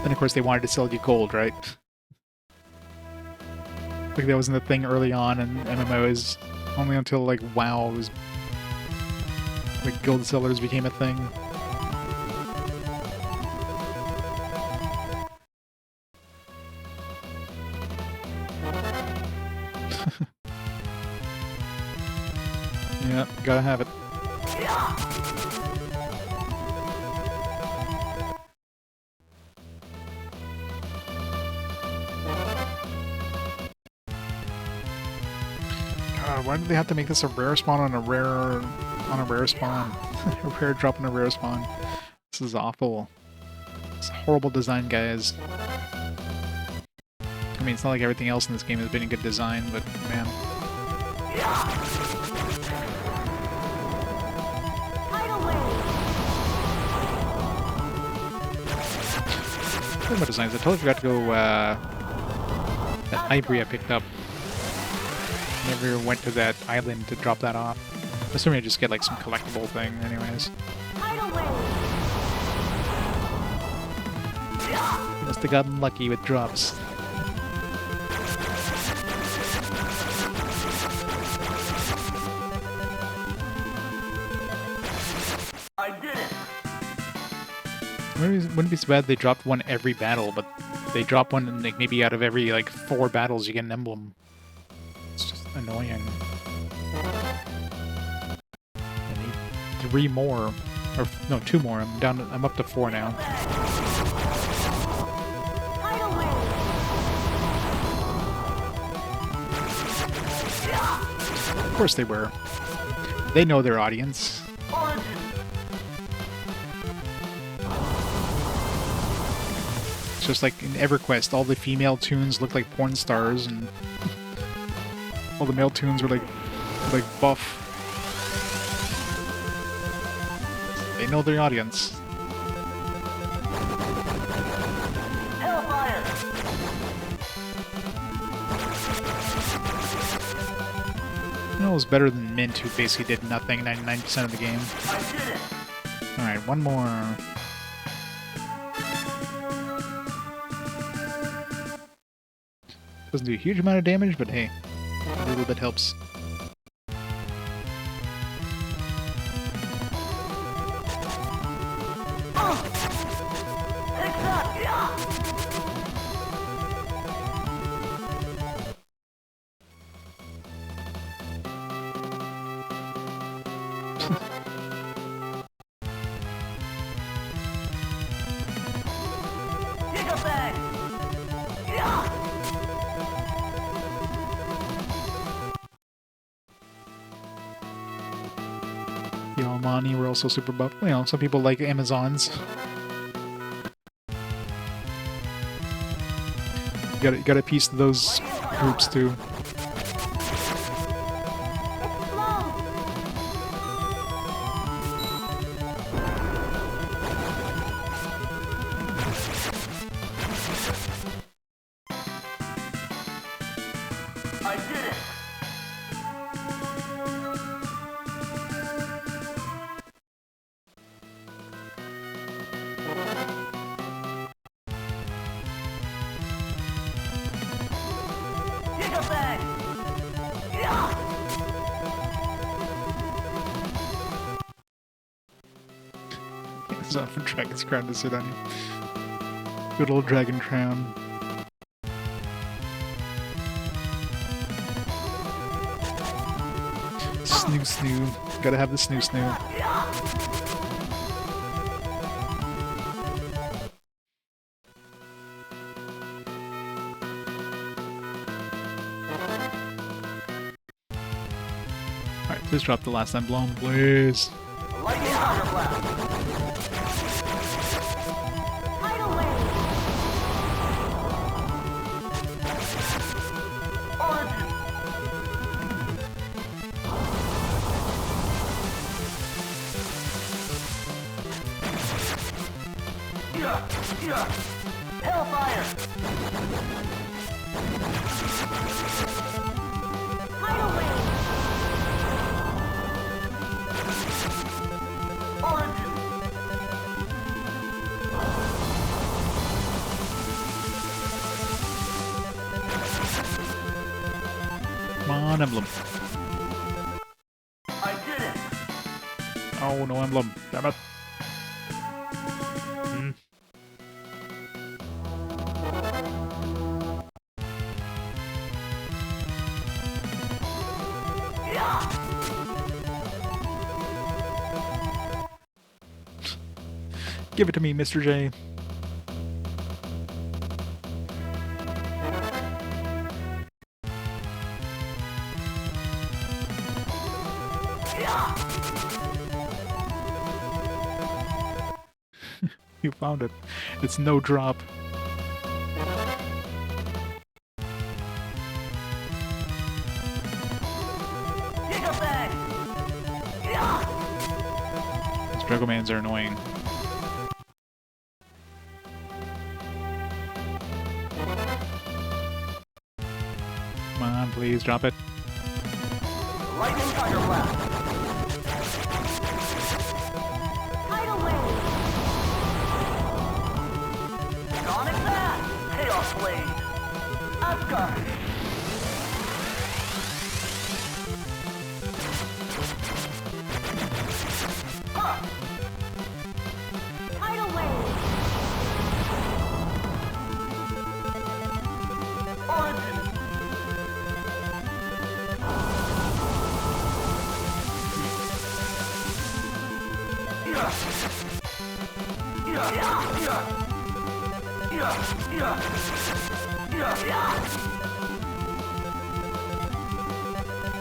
Then of course they wanted to sell you gold, right? Like that wasn't a thing early on in MMOs. Only until like WoW was, like, gold sellers became a thing. Yeah, gotta have it. God, why did they have to make this a rare spawn on a rare spawn? A rare drop on a rare spawn. This is awful. It's horrible design, guys. I mean, it's not like everything else in this game has been a good design, but man. Talking about designs, I totally forgot to go, that ivory I picked up. Never went to that island to drop that off. I'm assuming I just get like some collectible thing anyways. Must have gotten lucky with drops. I did it. Wouldn't be so bad if they dropped one every battle, but they drop one and like maybe out of every like 4 battles you get an emblem. It's just annoying. I need 3 more, or no, 2 more. I'm up to 4 now. Of course they were. They know their audience. It's just like in EverQuest, all the female tunes look like porn stars, and all the male tunes were like buff. They know their audience. Hellfire. You know, it was better than Mint, who basically did nothing 99% of the game. I did it. Alright, one more. Doesn't do a huge amount of damage, but hey, a little bit helps. Amani were also super buff. You know, some people like Amazons. You got a piece of those groups too. I did it! Giga bang! Yeah! It's off a dragon's crown to sit on. Good old dragon crown. Snoo snoo. Gotta have the snoo snoo. Alright, please drop the last emblem, please. Lightning Thunder Blast! Tidal wave. Origin! Yeah! Hellfire! Tidal wave. Origin! Come on, emblem. I did it! Oh, no emblem. Damn it. Hmm. Give it to me, Mr. J. You found it. It's no drop. Giga bang! These Dragomans are annoying. Come on, please drop it. Lightning Thunder Blast! Tidal wave. Sonic Blast! Chaos Blade! Asgard! Ha! Tidal wave. Origin!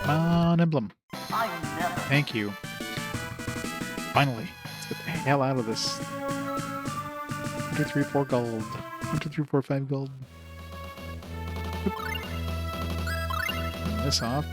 Come on, emblem. I never. Thank you. Finally. Let's get the hell out of this. 1, 2, 3, 4 gold. 1, 2, 3, 4, 5 gold. Oop. Turn this off.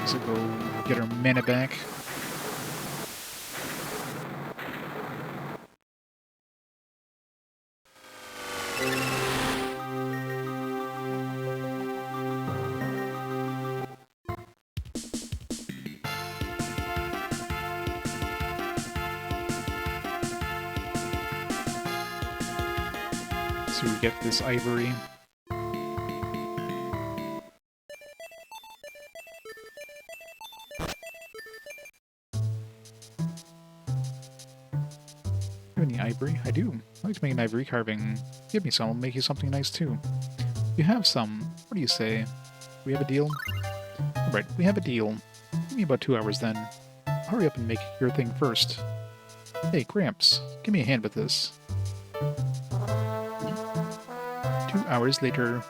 So go get our mana back. So we get this ivory. Any ivory? I do. I'd like to make an ivory carving. Give me some, I'll make you something nice too. You have some. What do you say? We have a deal? Right, we have a deal. Give me about 2 hours then. Hurry up and make your thing first. Hey, Gramps, give me a hand with this. 2 hours later.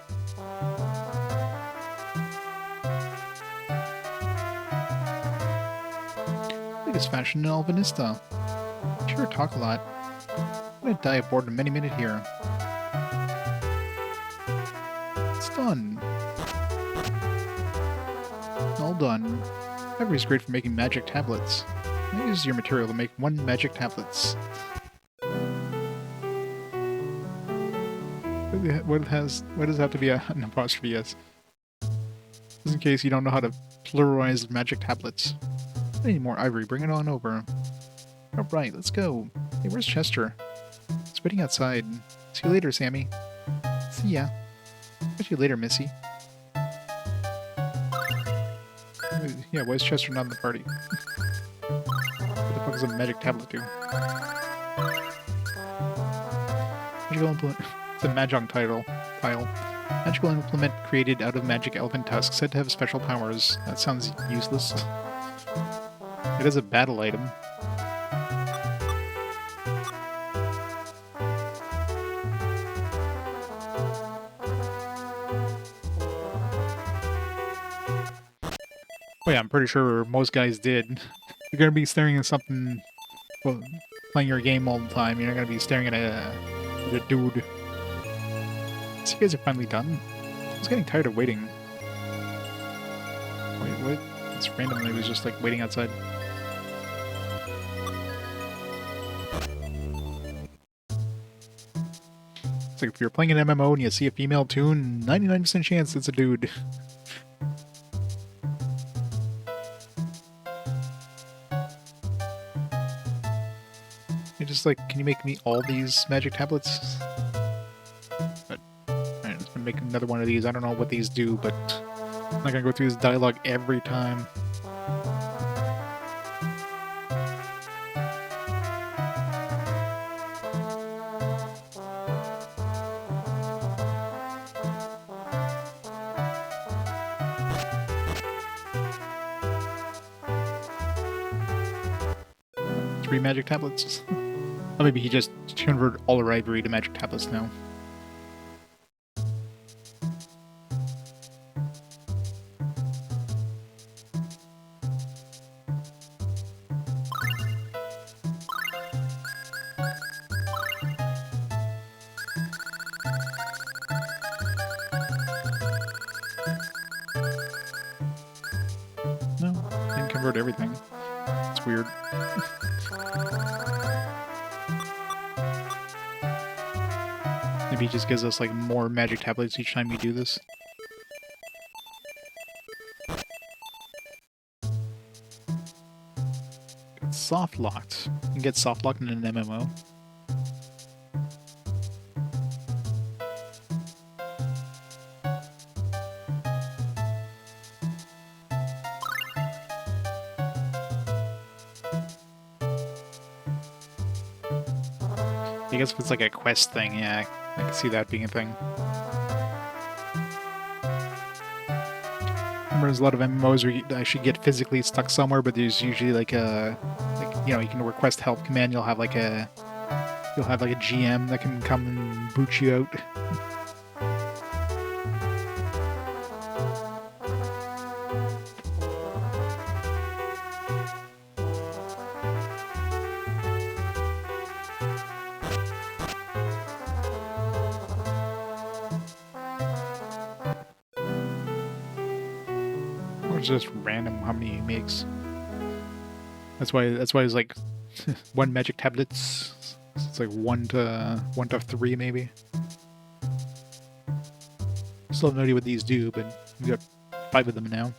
Latest fashion in Alvanista. Sure talk a lot. I'm gonna die of boredom any minute here. It's done. All done. Ivory's great for making magic tablets. I use your material to make 1 magic tablets. What does it have to be an apostrophe S? Just in case you don't know how to pluralize magic tablets. I need more ivory, bring it on over. Alright, let's go. Hey, where's Chester? He's waiting outside. See you later, Sammy. See ya. Catch you later, Missy. Yeah, why is Chester not in the party? What the fuck does a magic tablet do? Magical implement. It's a Mahjong tile. Magical implement created out of magic elephant tusks, said to have special powers. That sounds useless. It is a battle item. Oh yeah, I'm pretty sure most guys did. You're gonna be staring at something, well, playing your game all the time. You're not gonna be staring at a dude. So you guys are finally done? I was getting tired of waiting. Wait, what? It's randomly was just like waiting outside. It's like if you're playing an MMO and you see a female toon, 99% chance it's a dude. You're just like, can you make me all these magic tablets? But, alright, let's make another one of these. I don't know what these do, but I'm not gonna go through this dialogue every time. Three magic tablets. Or maybe he just converted all our ivory to magic tablets now. No, didn't convert everything. It's weird. Maybe he just gives us like more magic tablets each time we do this. Soft locked. You can get soft locked in an MMO. I guess if it's like a quest thing, yeah, I can see that being a thing. Remember, there's a lot of MMOs where you actually get physically stuck somewhere, but there's usually like a, you know, you can request help command. You'll have like a GM that can come and boot you out. Just random how many he makes. That's why it's like 1 magic tablets. It's like 1 to 3 maybe. Still have no idea what these do, but we got 5 of them now.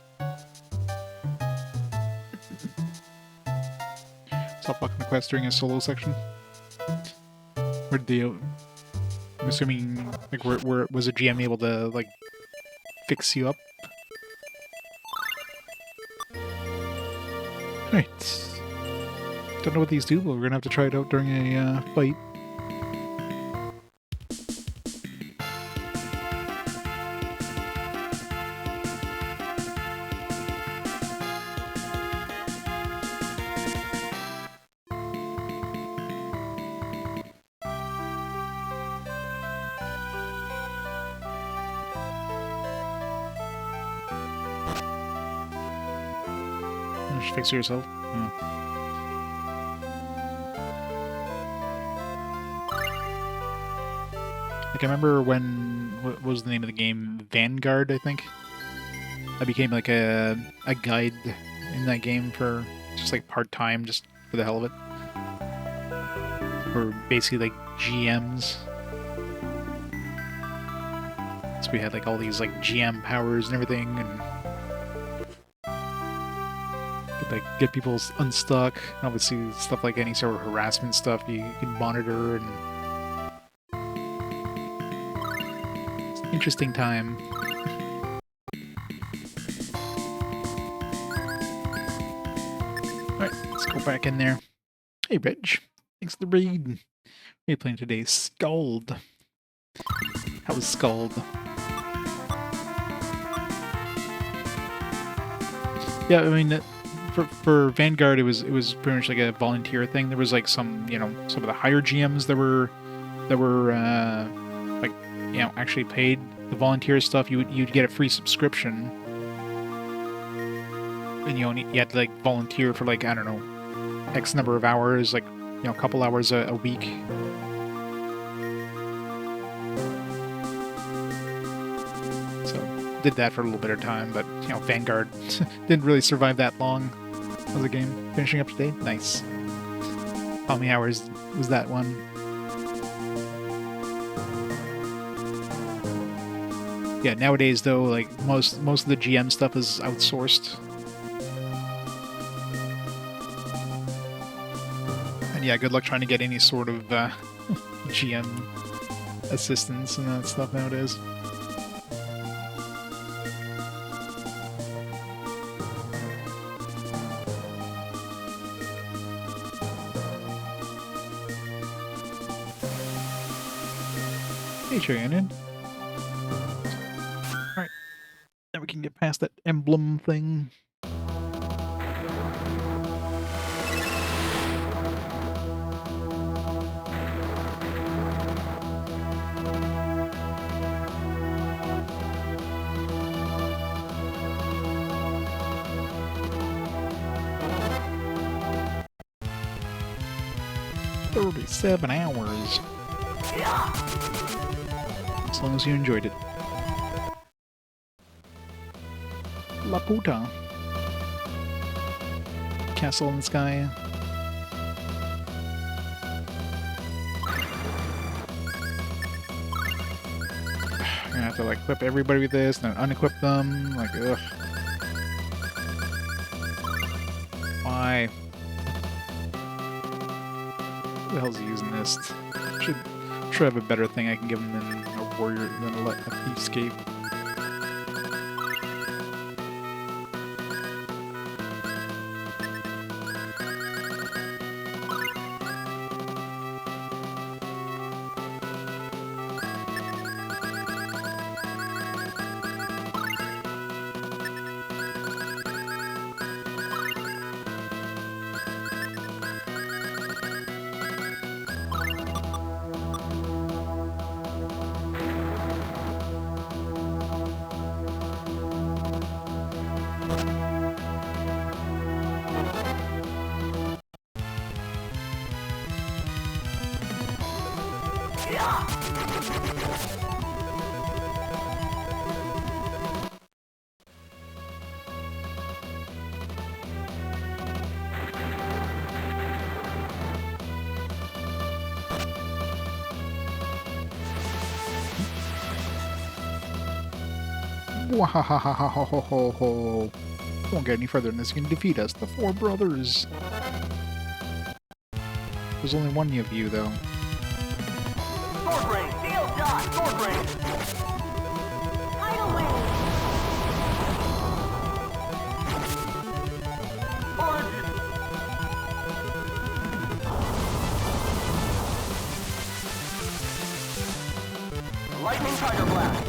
Stop blocking the quest during a solo section. Where did the I'm assuming like where was a GM able to like fix you up? Right. Don't know what these do, but we're gonna have to try it out during a fight. Just fix it yourself. Yeah. Like, I remember when... What was the name of the game? Vanguard, I think? I became, like, a guide in that game for just, like, part-time, just for the hell of it. Or basically, like, GMs. So we had, like, all these, like, GM powers and everything, and... could, like, get people unstuck. Obviously, stuff like any sort of harassment stuff you can monitor, and... Interesting time. Alright, let's go back in there. Hey, Reg. Thanks for the raid. What are you playing today? Scald. How was Scald? Yeah, I mean, for Vanguard, it was pretty much like a volunteer thing. There was like some, you know, some of the higher GMs that were like, you know, actually paid. The volunteer stuff, you'd get a free subscription, and you had to like volunteer for like, I don't know, X number of hours, like, you know, a couple hours a week. So did that for a little bit of time, but you know, Vanguard didn't really survive that long as a game. Finishing up today, nice. How many hours was that one? Yeah, nowadays though, like most of the GM stuff is outsourced. And yeah, good luck trying to get any sort of GM assistance and that stuff nowadays. Hey, Shannon. Now we can get past that emblem thing. "37 hours. As long as you enjoyed it. La puta. Castle in the sky. I'm gonna have to like equip everybody with this, then unequip them. Like, ugh. Why? Who the hell's using this? Should have a better thing I can give them than a warrior, than a thiefscape. Wahahahahahoho. Won't get any further than this. You can defeat us, the four brothers. There's only one of you, though. Sword rain! Steel shot! Sword rain! Tidal wave. Origin! Lightning tiger blast!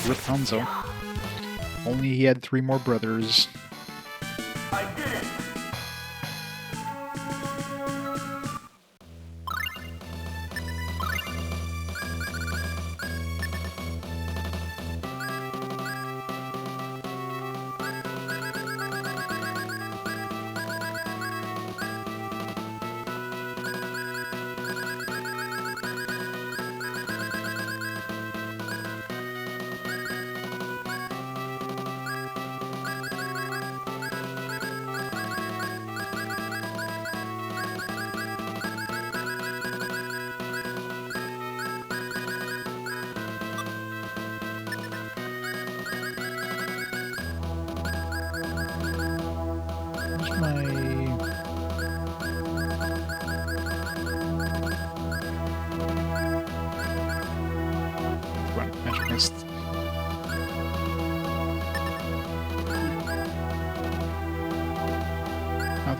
Rip Hanzo. Only he had 3 more brothers. I did it!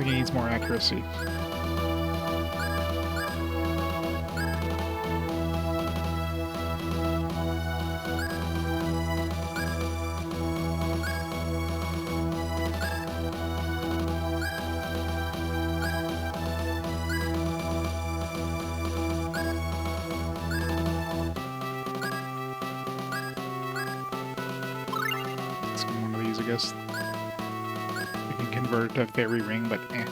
think he needs more accuracy. Let's get one of these, I guess. We can convert a fairy ring, but eh.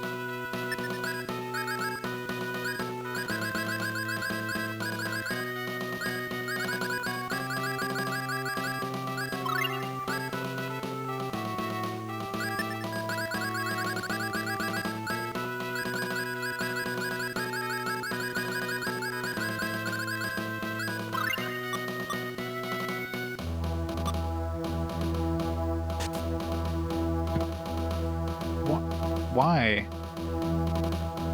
Why?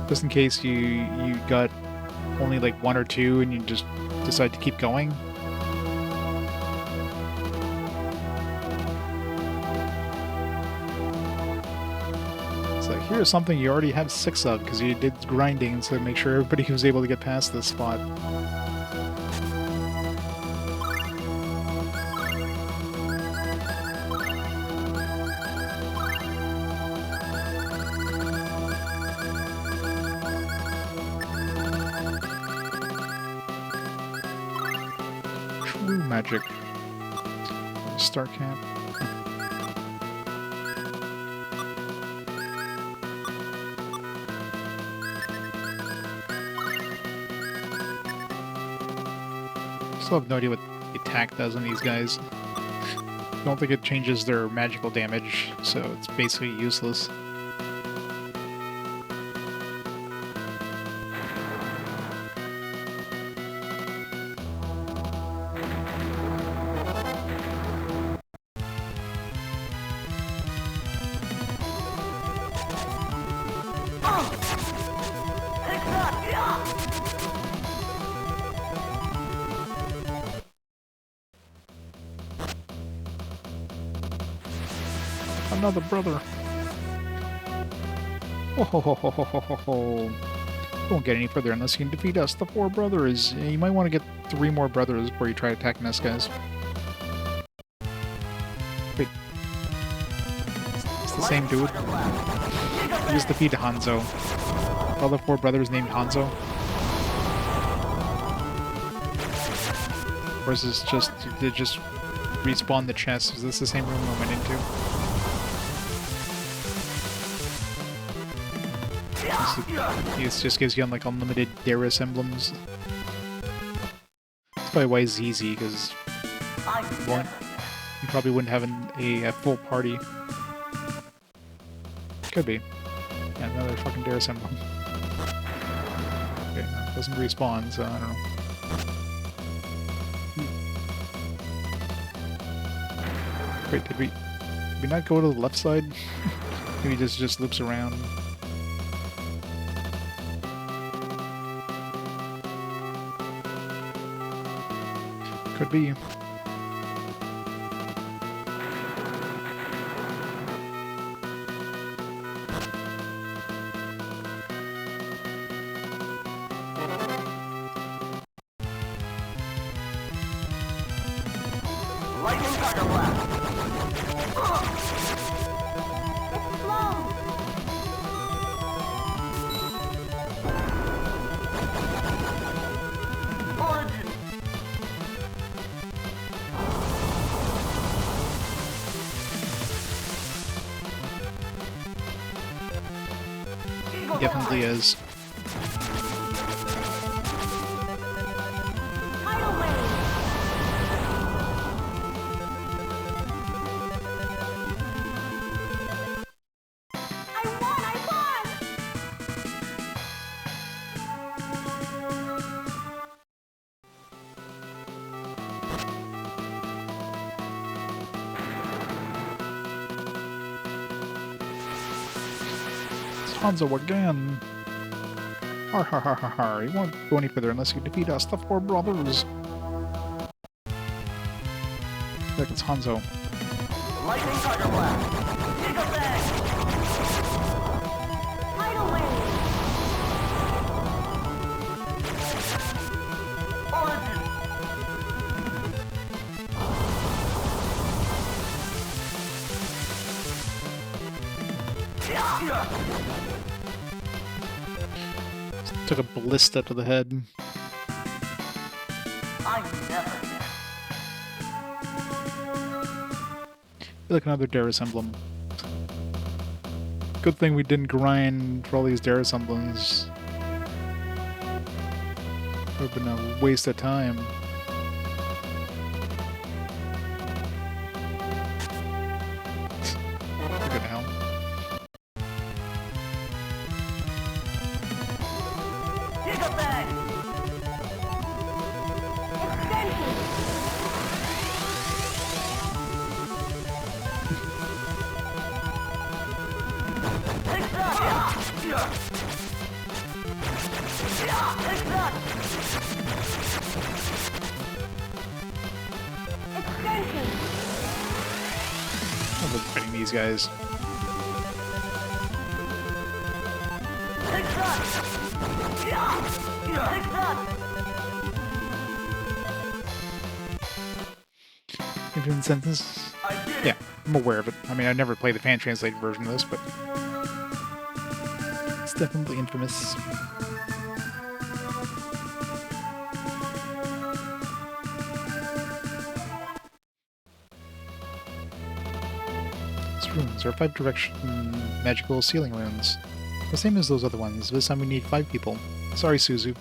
Just in case you got only like one or two and you just decide to keep going? It's like, here's something you already have 6 of because you did grinding to make sure everybody was able to get past this spot. Magic. Star camp. Still have no idea what the attack does on these guys. Don't think it changes their magical damage, so it's basically useless. Another brother. Oh, ho, ho, ho, ho, ho, ho, ho. Won't get any further unless you can defeat us, the 4 brothers. You might want to get 3 more brothers before you try attacking us, guys. Wait. It's the same dude. He just defeated Hanzo. All the 4 brothers named Hanzo. Or is this just, did it just respawn the chest? Is this the same room I went into? It just gives you like unlimited Darius emblems. That's probably why it's easy, because you probably wouldn't have a full party. Could be. Yeah, another fucking Darius emblem. Okay, no, it doesn't respawn, so I don't know. Wait, did we not go to the left side? Maybe just loops around. Could be. Lightning Tiger Blast! Origin! He definitely is. Tidal wave. I won! It's Hanzo again. Har har har har har. You won't go any further unless you defeat us, the 4 brothers. Look, it's Hanzo. Lightning Tiger Blast! Giga Bang! Took a ballista to the head. I never miss. Feel like another Darius emblem. Good thing we didn't grind for all these Darius emblems. Would have been a waste of time. Look at hell. Gigabang! Take that! Take that! I'm not fighting these guys. Take that! Take that! Infinite sentence? I did it! Yeah, I'm aware of it. I mean, I never played the fan translated version of this, but it's definitely infamous. These runes are 5-direction magical ceiling runes. The same as those other ones. This time we need 5 people. Sorry, Suzu.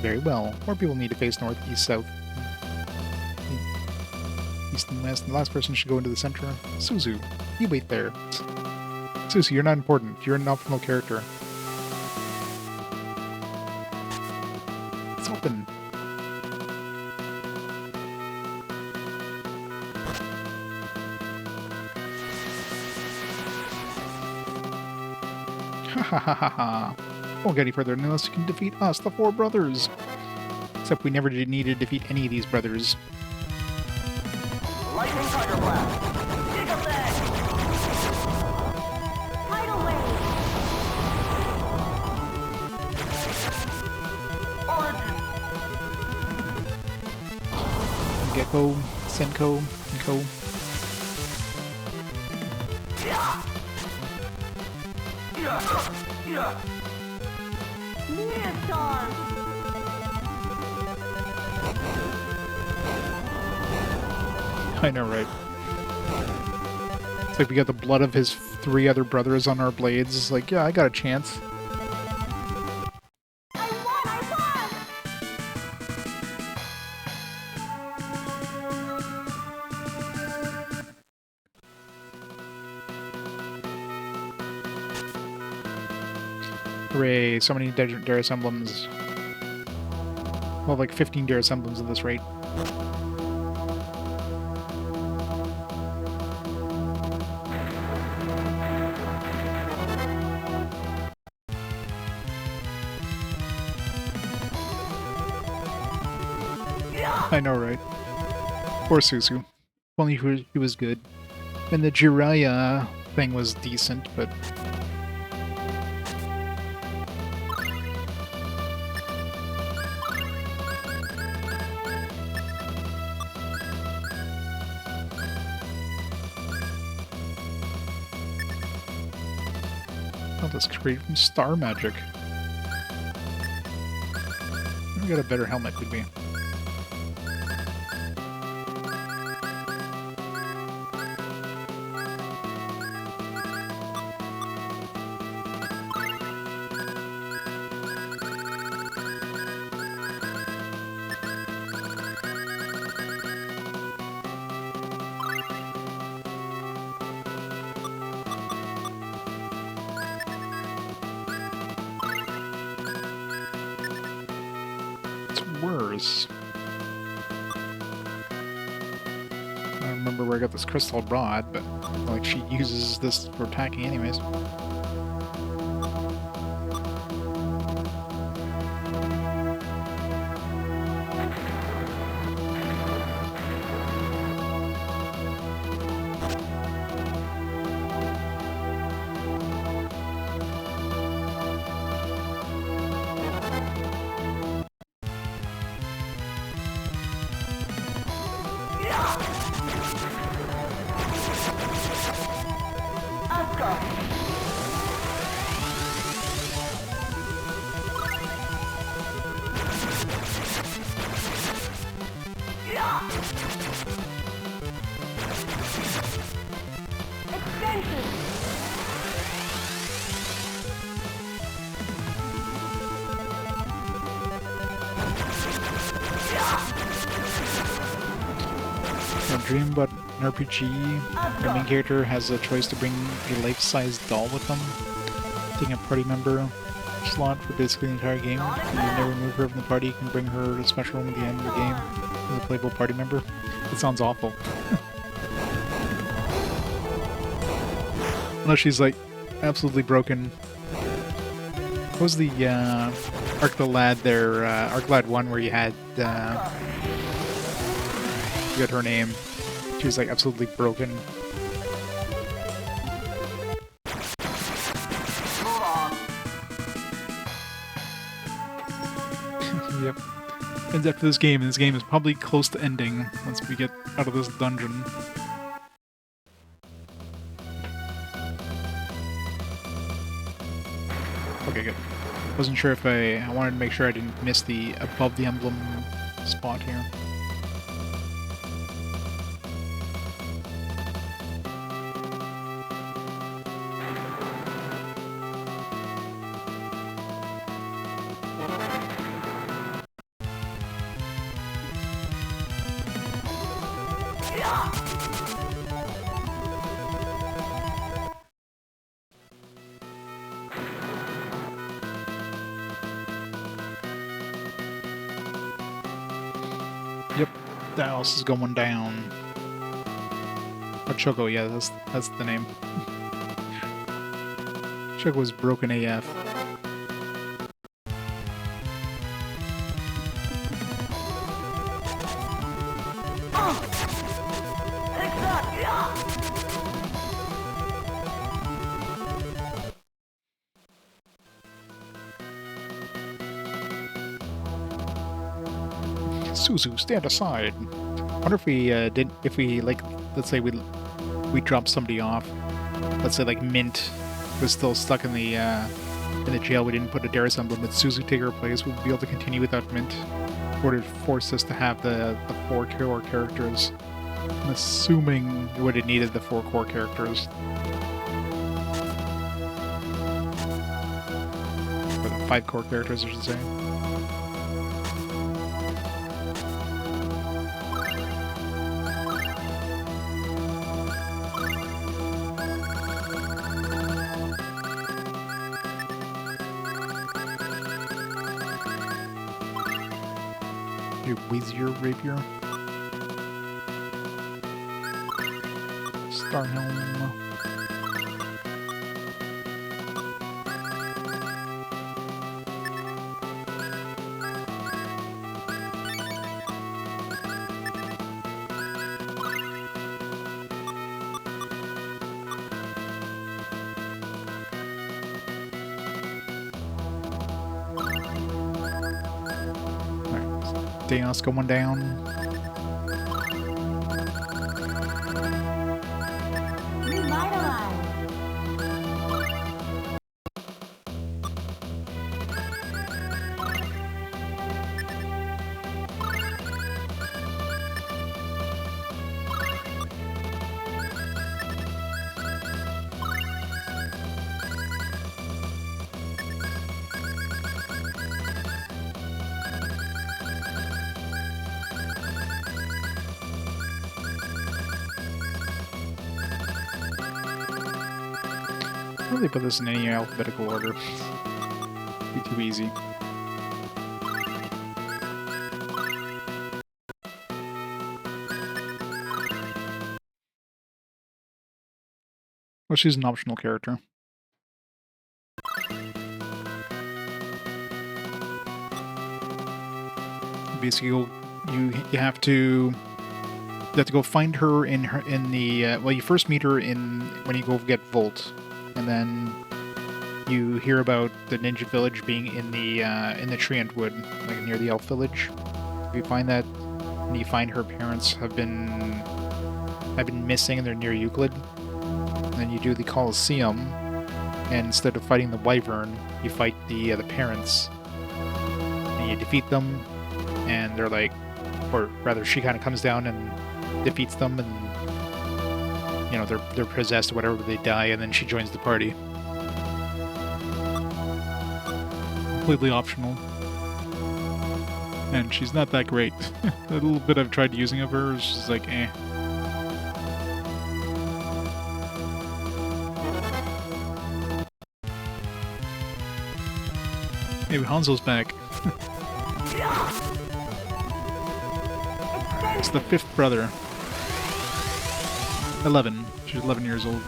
Very well. More people need to face north, east, south, east and west. And the last person should go into the center. Suzu, you wait there. Suzu, you're not important. You're an optional character. It's open. Ha ha ha ha ha. Won't get any further unless you can defeat us, the 4 brothers. Except we never did need to defeat any of these brothers. Lightning Tiger Blast! Gigabang! Tidal wave. Origin! Gecko, Senko, and Co. Neostar. I know, right? It's like we got the blood of his 3 other brothers on our blades. It's like, yeah, I got a chance. I won! Hooray, so many Darius emblems. Well, like 15 Darius emblems at this rate. I know, right? Poor Suzu. If only he was good. And the Jiraiya thing was decent, but... Oh, that's created from star magic. We got a better helmet, could we? Worse. I don't remember where I got this crystal rod, but like she uses this for attacking anyways. A dream about an RPG. Your main character has a choice to bring a life-size doll with them, taking a party member slot for basically the entire game. If you never remove her from the party, you can bring her to a special room at the end of the game as a playable party member. It sounds awful. Unless she's like absolutely broken. What was the Arc the Lad there, Arc Lad 1 where you had forget her name. She was like absolutely broken. Yep. And after this game, and this game is probably close to ending once we get out of this dungeon. Okay, good. Wasn't sure if I wanted to make sure I didn't miss the above the emblem spot here. Yep, the house is going down. Oh, Choco, yeah, that's the name. Choco was broken AF. Suzu, stand aside. I wonder if we like, let's say we dropped somebody off. Let's say like Mint was still stuck in the jail. We didn't put a Darius emblem, but Suzu take her place. We'd be able to continue without Mint, or to force us to have the 4 core characters. I'm assuming we would have needed the 4 core characters, or the 5 core characters, I should say. Wheezier Rapier. Starhelm. Danos going down. Revitalize. Really put this in any alphabetical order. Be too easy. Well, she's an optional character. Basically, you have to go find her in the well, you first meet her when you go get Volt. And then you hear about the ninja village being in the Treant Wood, like near the elf village. If you find that, and you find her parents have been missing and they're near Euclid. And then you do the Colosseum, and instead of fighting the Wyvern, you fight the parents. And you defeat them, and they're like, or rather, she kind of comes down and defeats them, and you know, they're possessed or whatever, but they die, and then she joins the party. Completely optional. And she's not that great. A little bit I've tried using of her is just like, eh. Maybe Hanzo's back. It's the fifth brother. 11. She's 11 years old.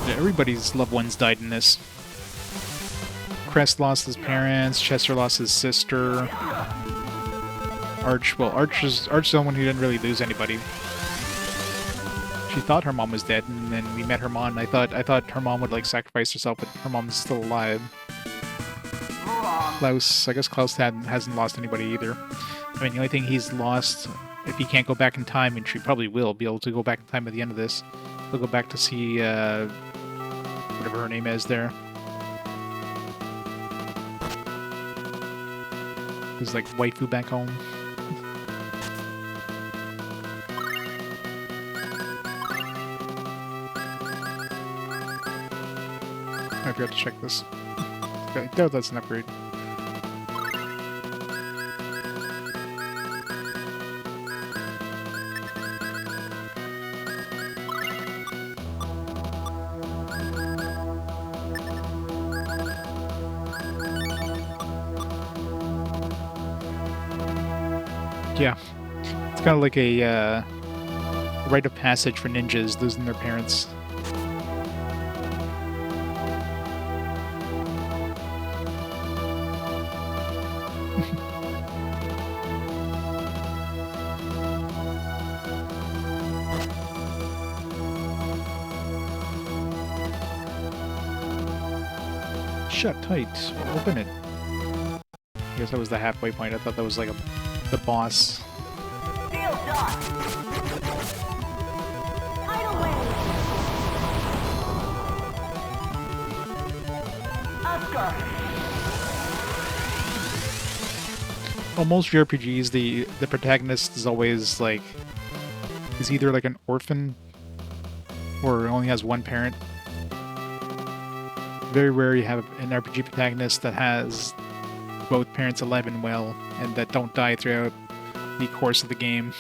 Yeah, everybody's loved ones died in this. Cress lost his parents, Chester lost his sister. Arch is the one who didn't really lose anybody. She thought her mom was dead, and then we met her mom, and I thought her mom would like sacrifice herself, but her mom's still alive. Klaus, I guess Klaus hasn't lost anybody either. I mean, the only thing he's lost, if he can't go back in time, and she probably will be able to go back in time at the end of this, he'll go back to see whatever her name is there. His like waifu back home. I forgot to check this. Okay, no, that's an upgrade. Yeah, it's kind of like a rite of passage for ninjas losing their parents. Shut tight. Open it. I guess that was the halfway point. I thought that was like the boss. Deal done. Tidal wave. Oscar. Well, most JRPGs, the protagonist is always like, is either like an orphan or only has one parent. Very rare you have an RPG protagonist that has both parents alive and well, and that don't die throughout the course of the game.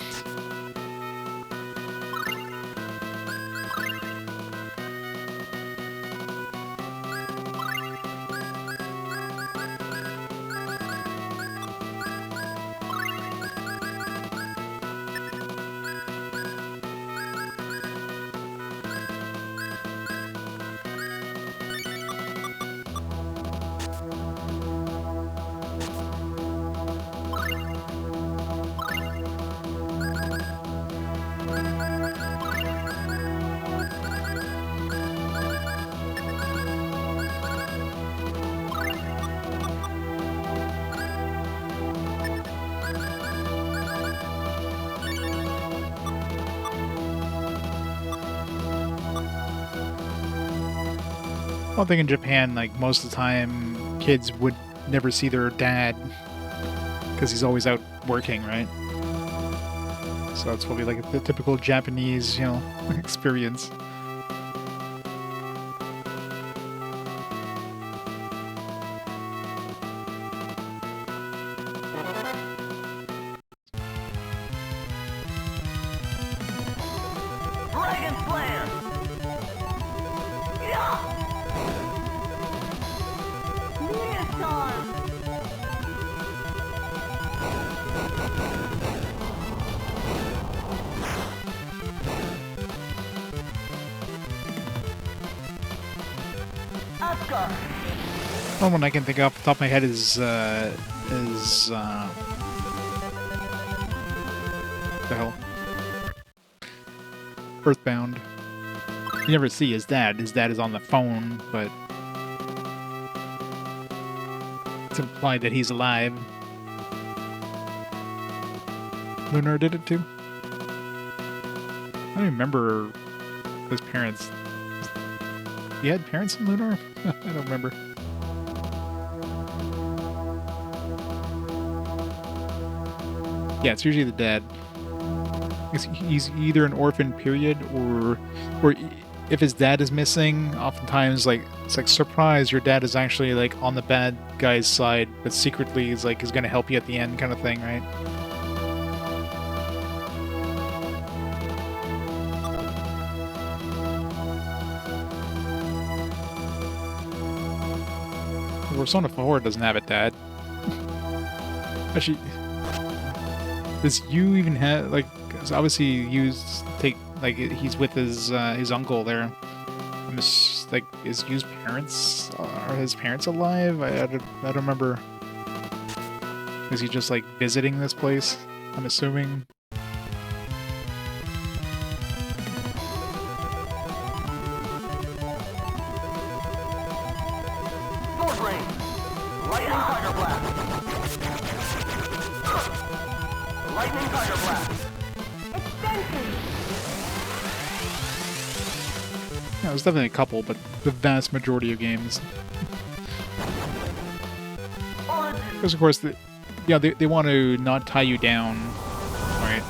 One thing in Japan, like most of the time, kids would never see their dad because he's always out working, right? So it's probably like the typical Japanese, you know, experience. Dragon Slam. Yeah. Meteor storm. Oscar. One one I can think of off the top of my head is the hell? Earthbound. You never see his dad. His dad is on the phone, but it's implied that he's alive. Lunar did it too. I don't remember his parents. He had parents in Lunar? I don't remember. Yeah, it's usually the dad. He's either an orphan, period, or if his dad is missing, oftentimes like it's like surprise, your dad is actually like on the bad guy's side, but secretly he's gonna help you at the end, kind of thing, right? Persona 4 doesn't have a dad. Actually, does you even have like? 'Cause obviously, Yu's he's with his uncle there. I'm just, like, is Yu's parents, are his parents alive? I don't remember. Is he just like visiting this place? I'm assuming. Sword rain. Lightning tiger blast. Lightning tiger blast. Extension. Yeah, there's definitely a couple, but the vast majority of games. Origin. Because of course, they want to not tie you down, right?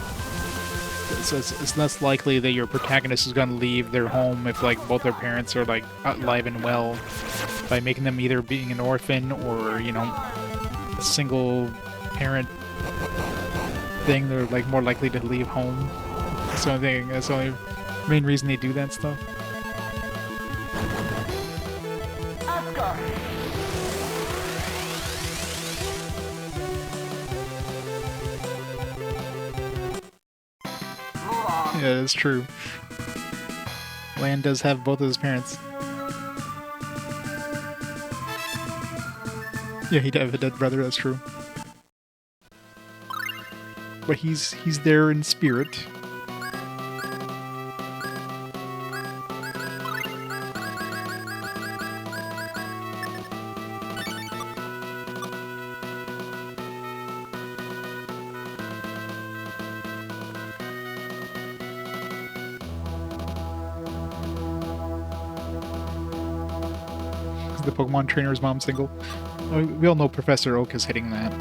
It's less likely that your protagonist is going to leave their home if like both their parents are like alive and well, by making them either being an orphan or, you know, a single parent thing. They're like more likely to leave home. That's the only thing. That's the only main reason they do that stuff. Asgard. Mulan. Yeah, that's true. Lan does have both of his parents. Yeah, he'd have a dead brother, that's true. But he's there in spirit. Is the Pokemon trainer's mom single? We all know Professor Oak is hitting that.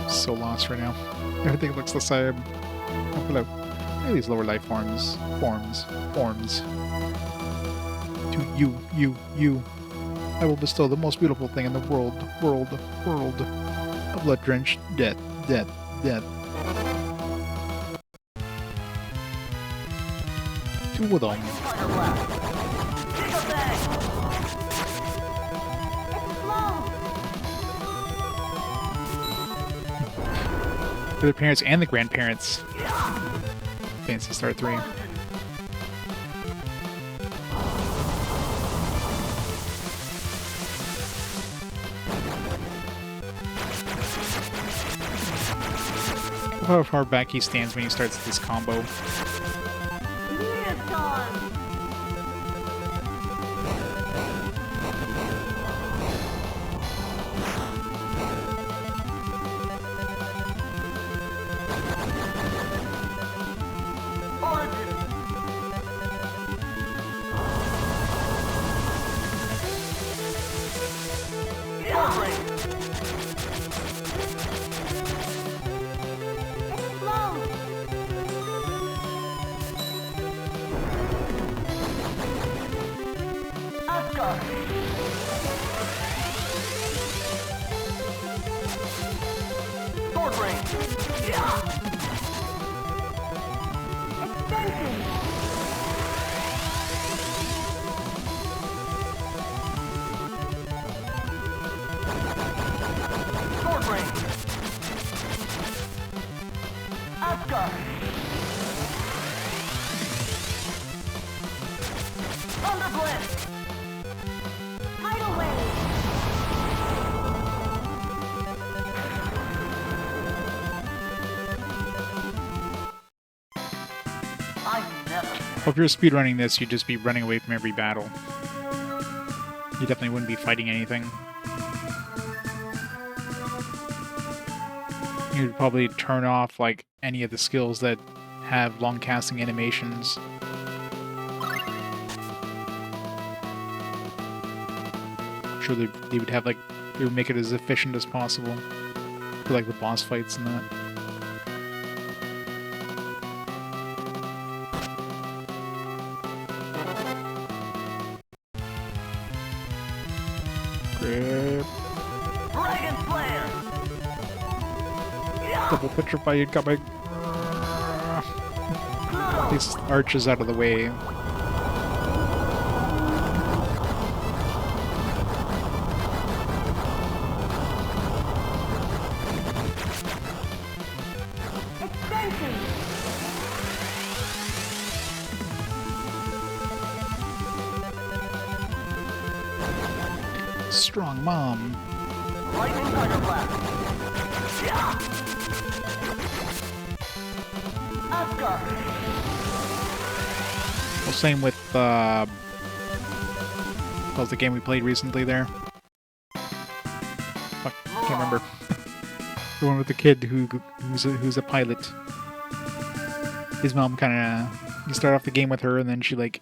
So lost right now. Everything looks the same. Oh, hello. Look at these lower life forms. Forms. To you. I will bestow the most beautiful thing in the world. A blood-drenched death. Two of them. Tiger blast. Giga bang. Explode. For the parents and the grandparents. Fancy Star 3. How far back he stands when he starts this combo. Neoton. Origin. Sword rain. Explode. Asgard. Sword rain. Extension. Sword rain. Asgard. Thunder blast. Tidal wave. I never. Well, if you're speedrunning this, you'd just be running away from every battle. You definitely wouldn't be fighting anything. You'd probably turn off like any of the skills that have long casting animations. I'm sure they would have like they would make it as efficient as possible for like the boss fights and that. Grip. Dragon Slayer! Double petrified coming. These arches out of the way. Extension. Strong mom. Lightning Thunder Blast! Asgard! Well, same with what was the game we played recently there? Fuck, can't remember. The one with the kid who's a pilot. His mom kind of you start off the game with her, and then she like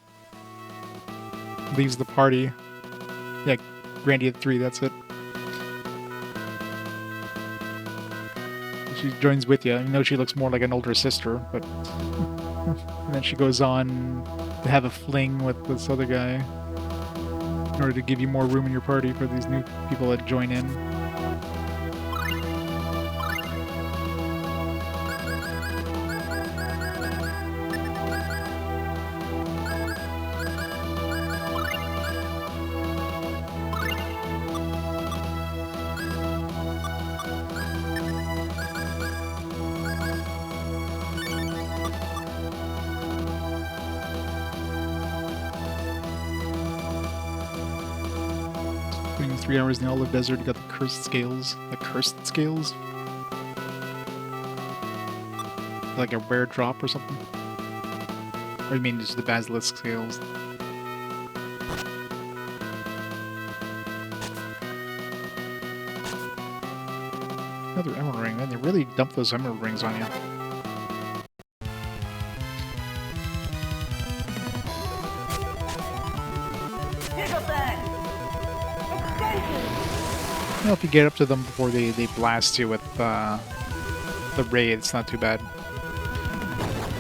leaves the party. Yeah, Grandy at 3. That's it. She joins with you. I know she looks more like an older sister, but and then she goes on to have a fling with this other guy in order to give you more room in your party for these new people that join in. Putting 3 hours in the olive desert, you got the cursed scales. The cursed scales? Like a rare drop or something? Or you mean just the basilisk scales? Another emerald ring, man. They really dump those emerald rings on you. Well, if you get up to them before they blast you with the raid, it's not too bad.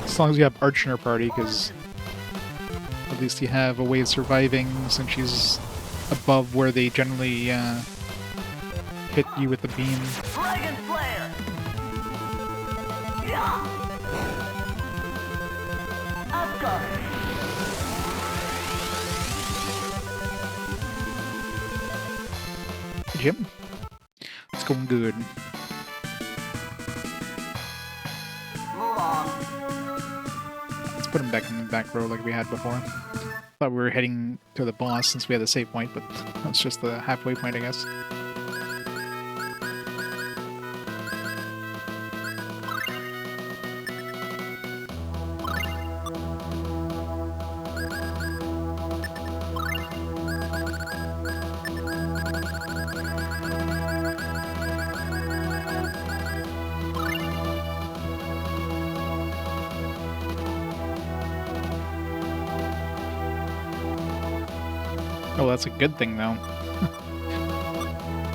As long as you have Arch in your party, because at least you have a way of surviving since she's above where they generally hit you with the beam. Dragon Slayer! Asgard! Yep. It's going good. Move on. Let's put him back in the back row like we had before. Thought we were heading to the boss since we had the save point, but that's just the halfway point, I guess. Oh, that's a good thing, though.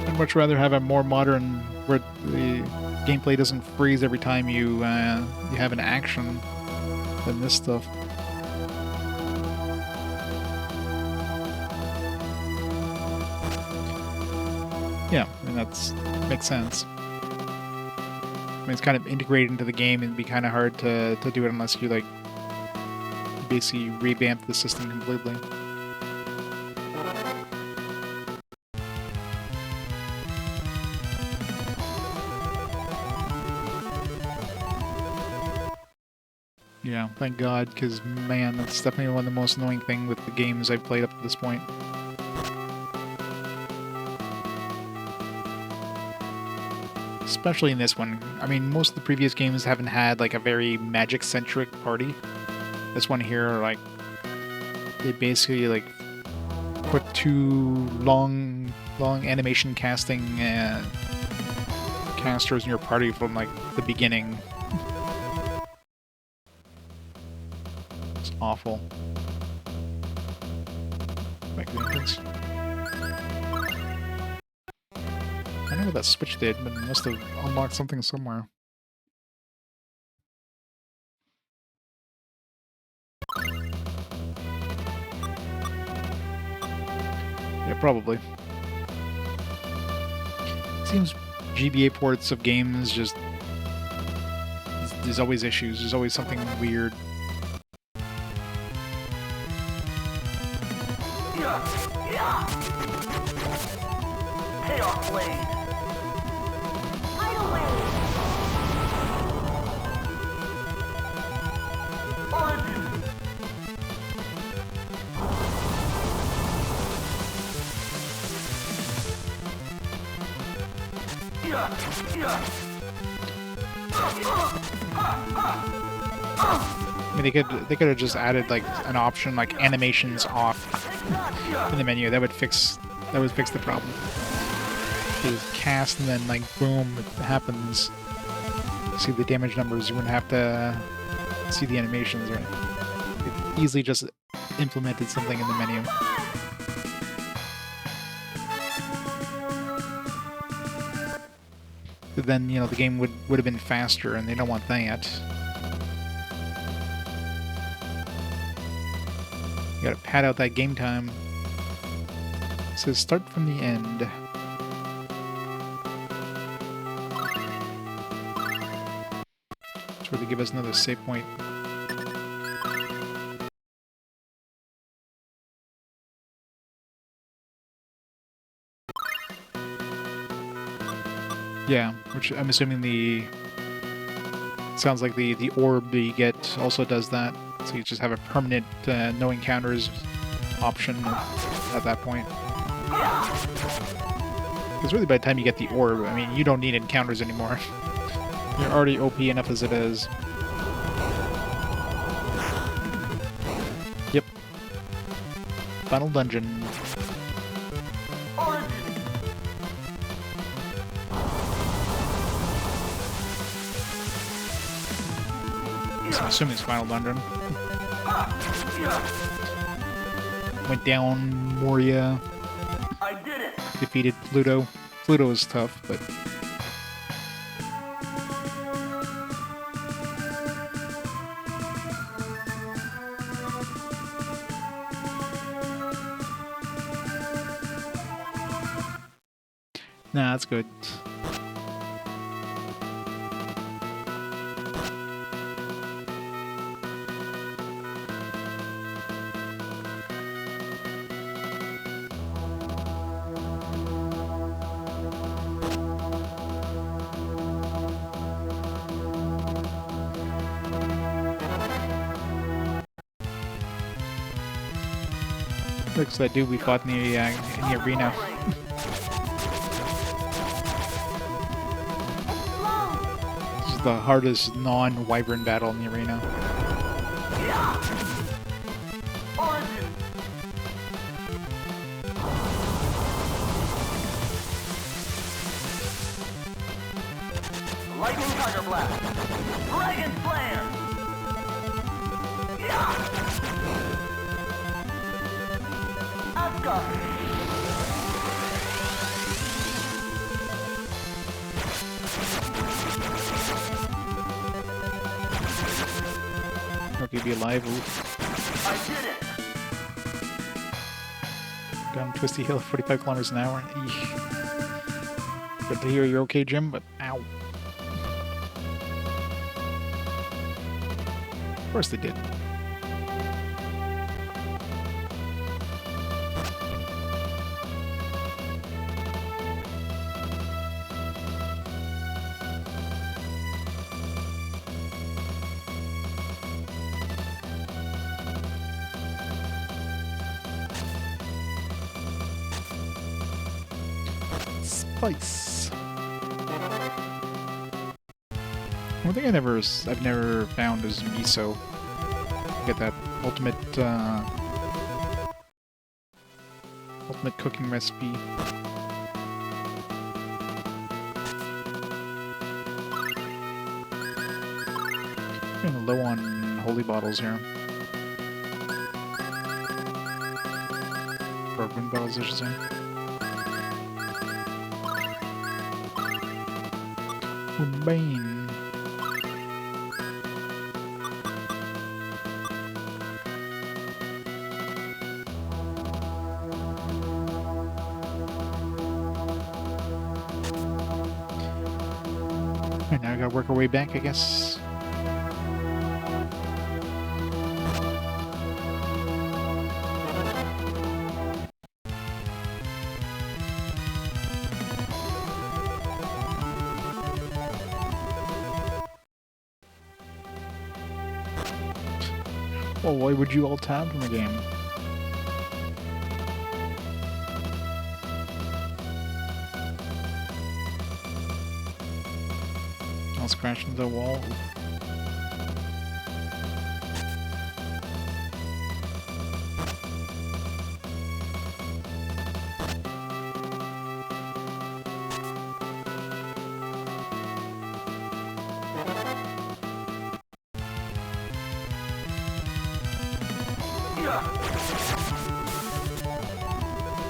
I'd much rather have a more modern, where the gameplay doesn't freeze every time you have an action than this stuff. Yeah, I mean, makes sense. I mean, it's kind of integrated into the game, and it'd be kind of hard to do it unless you, like, basically revamp the system completely. Yeah, thank God, because, man, that's definitely one of the most annoying things with the games I've played up to this point. Especially in this one. I mean, most of the previous games haven't had, like, a very magic-centric party. This one here, like, they basically, like, put 2 long animation casting casters in your party from, like, the beginning. Awful. Back to the entrance. know what that switch did, but it must have unlocked something somewhere. Yeah, probably. Seems GBA ports of games just... There's always issues. There's always something weird. Chaos Blade. Tidal wave. Origin. I mean, they could have just added like an option like animations off in the menu. That would fix the problem. You just cast and then like boom, it happens. See the damage numbers. You wouldn't have to see the animations, right? It easily just implemented something in the menu. But then, you know, the game would have been faster, and they don't want that. You gotta pad out that game time. It says start from the end. It's where they give us another save point. Yeah, which I'm assuming the... Sounds like the orb that you get also does that. So you just have a permanent no encounters option at that point. Because really by the time you get the orb, I mean, you don't need encounters anymore. You're already OP enough as it is. Yep. Final dungeon. I'm assuming it's final dungeon. Went down Moria. I did it. Defeated Pluto. Pluto is tough, but... Nah, that's good. Looks like dude we fought in the arena. This is the hardest non-wyvern battle in the arena. Origin. Lightning Tiger Blast. Dragon Slam. Asgard. Okay, be alive. Oof. I did it. Down Twisty Hill, 45 kilometers an hour. Eesh. Good to hear you're okay, Jim, but ow. Of course they did. Spice. One thing I've never found is miso. Get that ultimate cooking recipe. Getting low on holy bottles here. Or wind bottles, I should say. Bane. Alright, now I gotta work our way back, I guess. Well, why would you all tab from a game? Let's crash into the wall.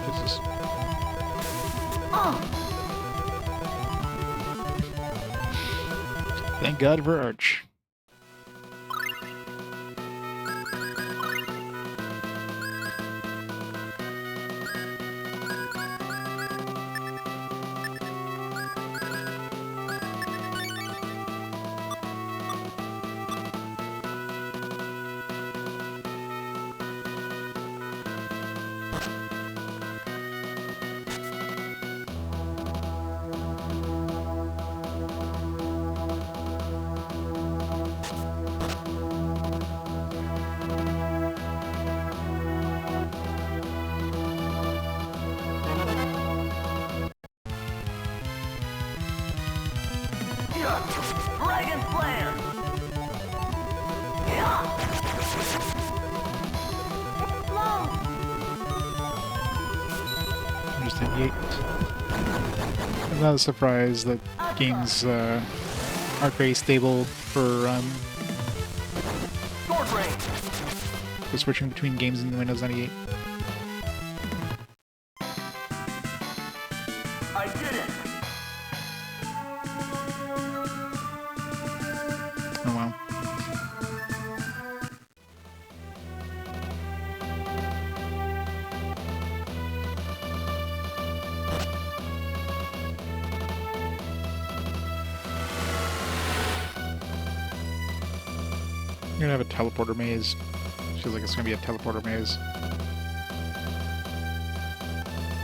Jesus. Thank God for Arch. Dragon Flare! Explode! Understand 8. I'm not surprised that games aren't very stable for Sword Rain! switching between games in Windows 98. I did it! Oh well. You're gonna have a teleporter maze. Feels like it's gonna be a teleporter maze.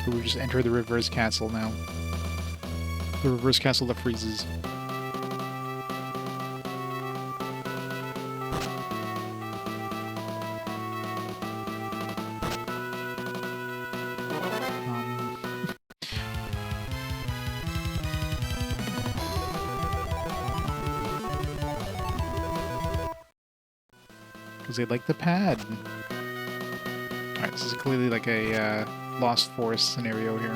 So we just enter the reverse castle now. The reverse castle that freezes. Because they like the pad. Alright, this is clearly like a Lost Forest scenario here.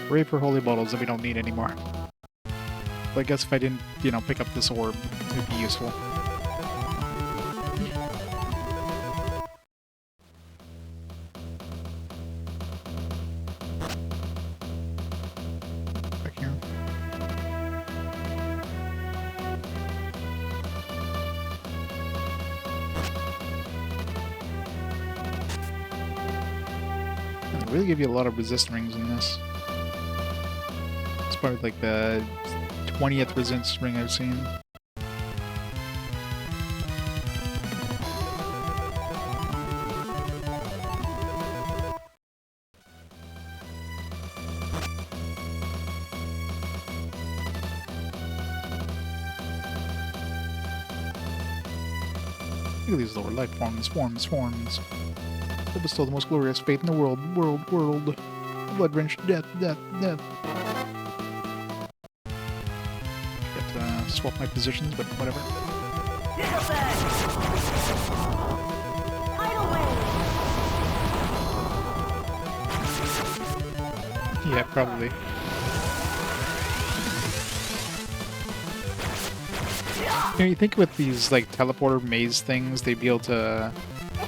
Hooray for holy bottles that we don't need anymore. But I guess if I didn't, you know, pick up this orb, it would be useful. Back here. They really give you a lot of resist rings in this. It's probably like the 20th resist ring I've seen. Look at these lower life forms. They bestow the most glorious fate in the world. Blood-wrenched death. Forgot to swap my positions, but whatever. Tidal wave! Yeah, probably. You know, you think with these like teleporter maze things, they'd be able to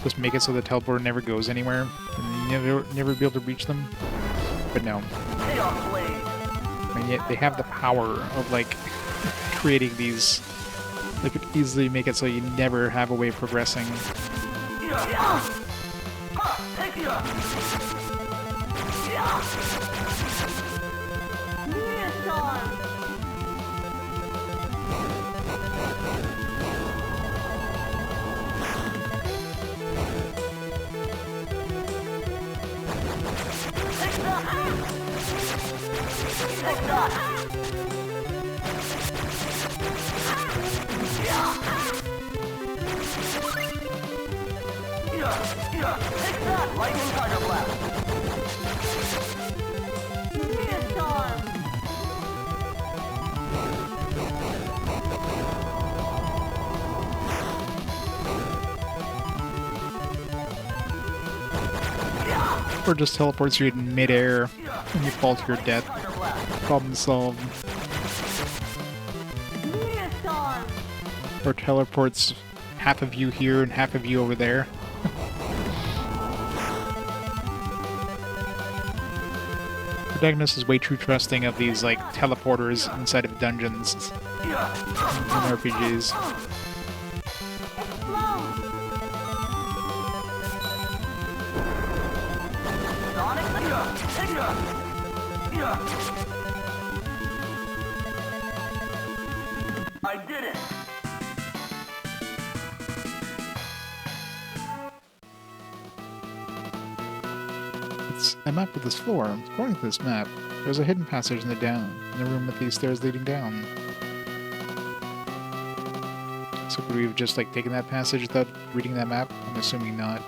just make it so the teleporter never goes anywhere, and you never be able to reach them. But no, Chaos blade. and yet they have the power of like creating these. They could easily make it so you never have a way of progressing. Yeah. Ha, take ya. Yeah. Neostorm. Take that. Take that. Yeah. Take that. Lightning tiger blast. Neostorm. Or just teleports you in midair and you fall to your death. Tiger blast. Problem solved. Neostorm. Or teleports half of you here and half of you over there. Protagonist is way too trusting of these like teleporters inside of dungeons in RPGs. Explode. Sonic. Take ya. I did it. It's a map of this floor. According to this map, there's a hidden passage in the room with these stairs leading down. So could we have just like taken that passage without reading that map? I'm assuming not.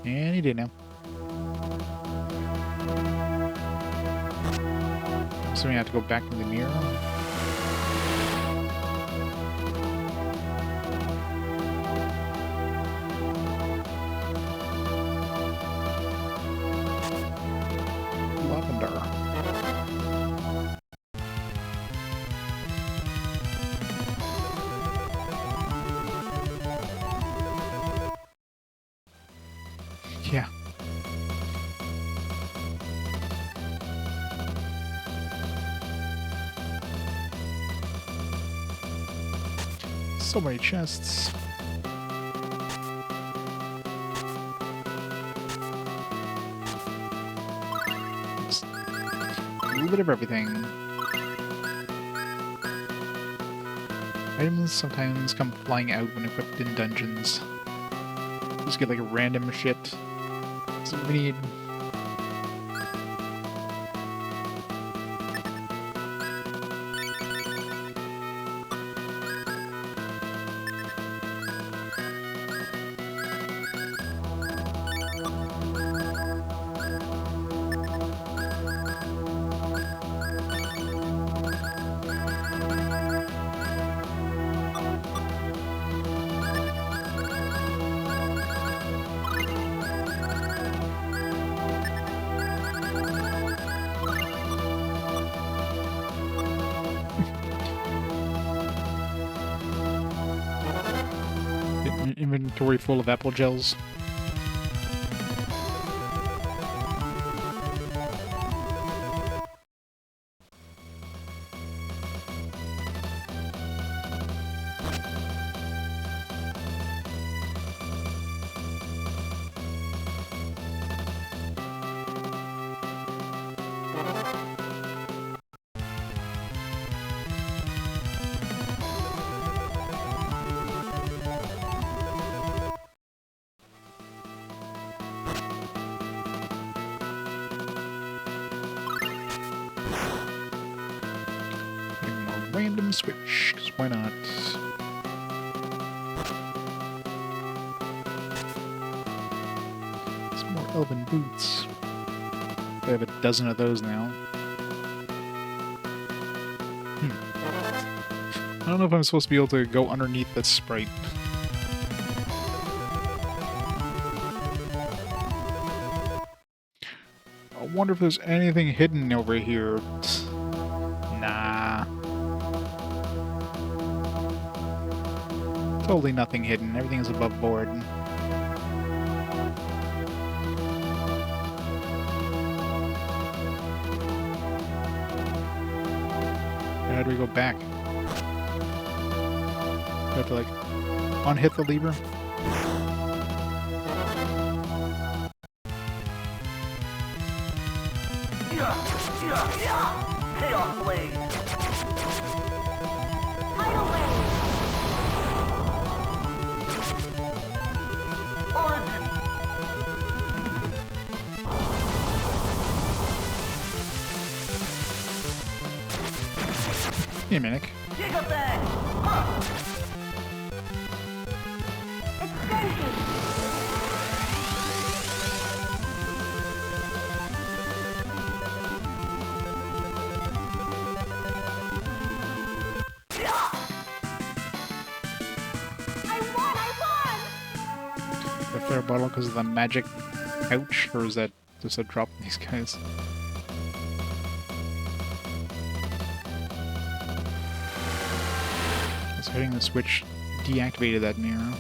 And he did now. So we have to go back to the mirror. Lavender. Yeah. So many chests. Just a little bit of everything. Items sometimes come flying out when equipped in dungeons. Just get like random shit. So we need. Inventory full of apple gels. Random switch, because why not? Some more Elven boots. I have a dozen of those now. I don't know if I'm supposed to be able to go underneath this sprite. I wonder if there's anything hidden over here. Nah. Totally nothing hidden. Everything is above board. How do we go back? Do I have to, like, unhit the lever? Chaos Blade! Tidal wave. Origin! Hey, Mimic. Gigabang! Huh. Extension. The flare bottle because of the magic pouch, or is that just a drop in these guys? So hitting the switch deactivated that mirror.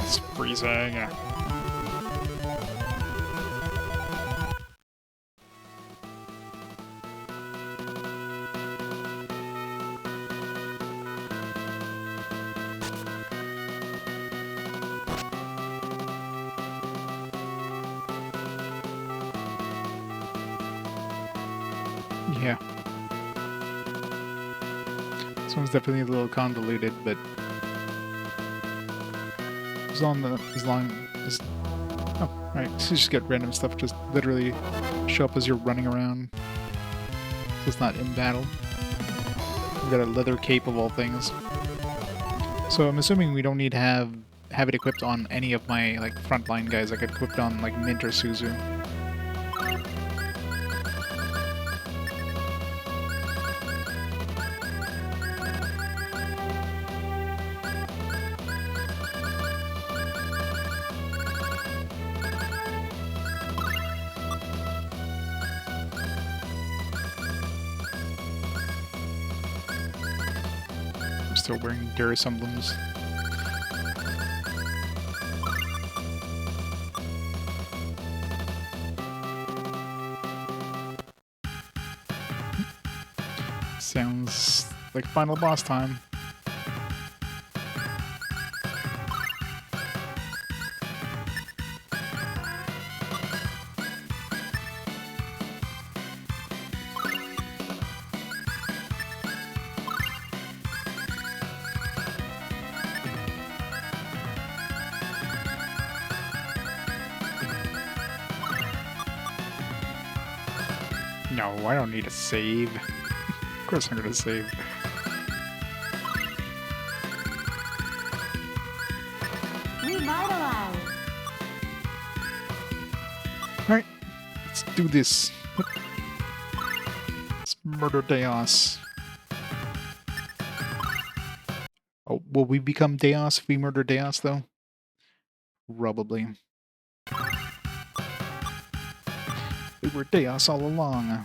It's freezing. Yeah. This one's definitely a little convoluted, but as long as oh, right, so you just get random stuff just literally show up as you're running around. So it's not in battle. We've got a leather cape of all things. So I'm assuming we don't need to have it equipped on any of my like frontline guys. I could equip it on like Mint or Suzu. Still wearing Darius emblems. Sounds like final boss time. No, I don't need a save. Of course I'm gonna save. Revitalize. Alright, let's do this. Let's murder Deos. Oh, will we become Deos if we murder Deos, though? Probably. We were Deos all along.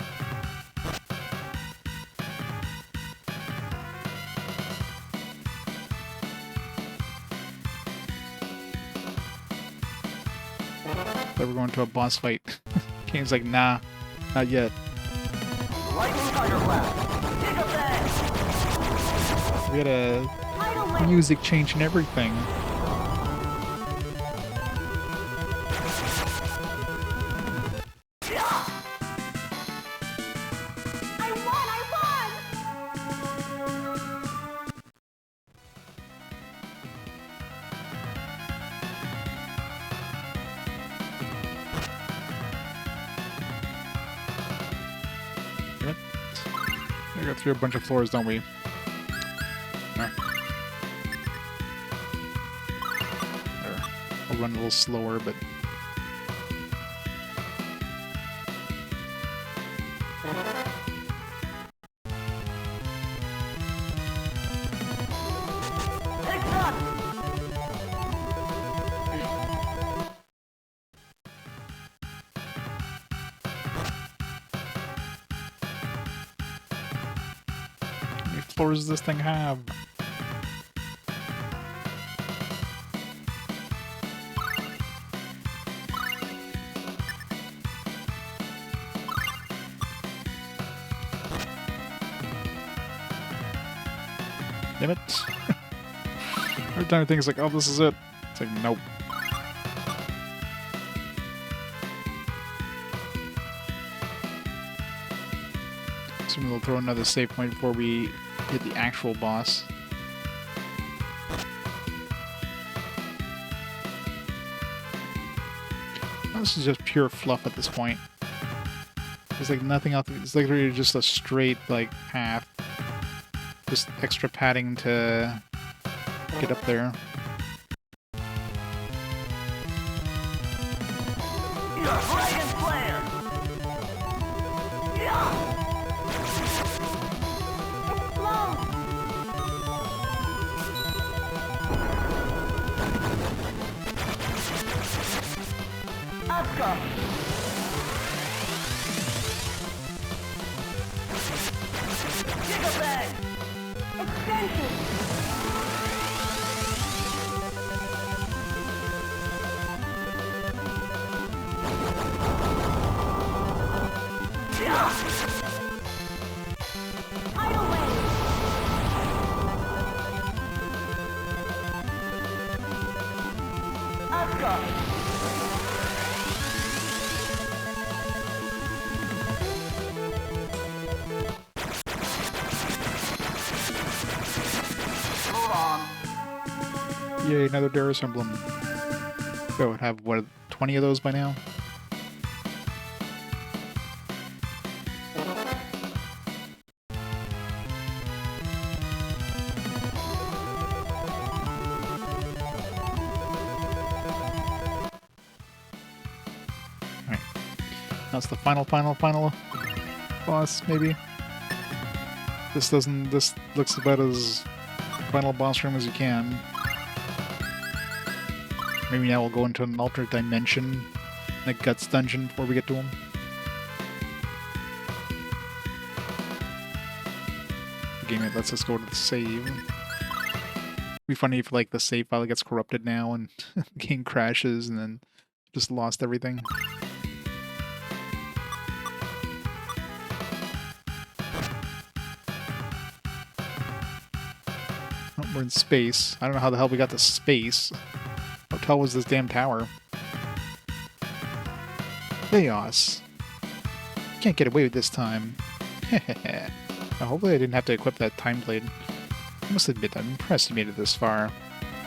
Thought we were going to a boss fight. Game's like, nah, not yet. Lightning Tiger Blast! Gigabang! We got a Tidal wave. music change and everything. We go through a bunch of floors, don't we? There. I'll run a little slower, but... It's up! How many floors does this thing have? Damn it. Every time I think it's like, oh, this is it. It's like, nope. Assuming they'll throw another save point before we hit the actual boss. Oh, this is just pure fluff at this point. There's like nothing else. It's like really just a straight like path. Just extra padding to get up there. Dragon Slayer! Explode! Asuka! Gigabang! Extension! Tidal wave! Asuka! Hold on. Yay, another Darius emblem. We would have, what, 20 of those by now? Alright. That's the final boss, maybe? This looks about as final boss room as you can. Maybe now we'll go into an alternate dimension, the Guts dungeon, before we get to him. The game that lets us go to the save. It'd be funny if like the save file gets corrupted now and the game crashes and then just lost everything. Oh, we're in space. I don't know how the hell we got to space. How tall was this damn tower? Chaos. Can't get away with this time. Now, hopefully I didn't have to equip that time blade. I must admit, I'm impressed you made it this far.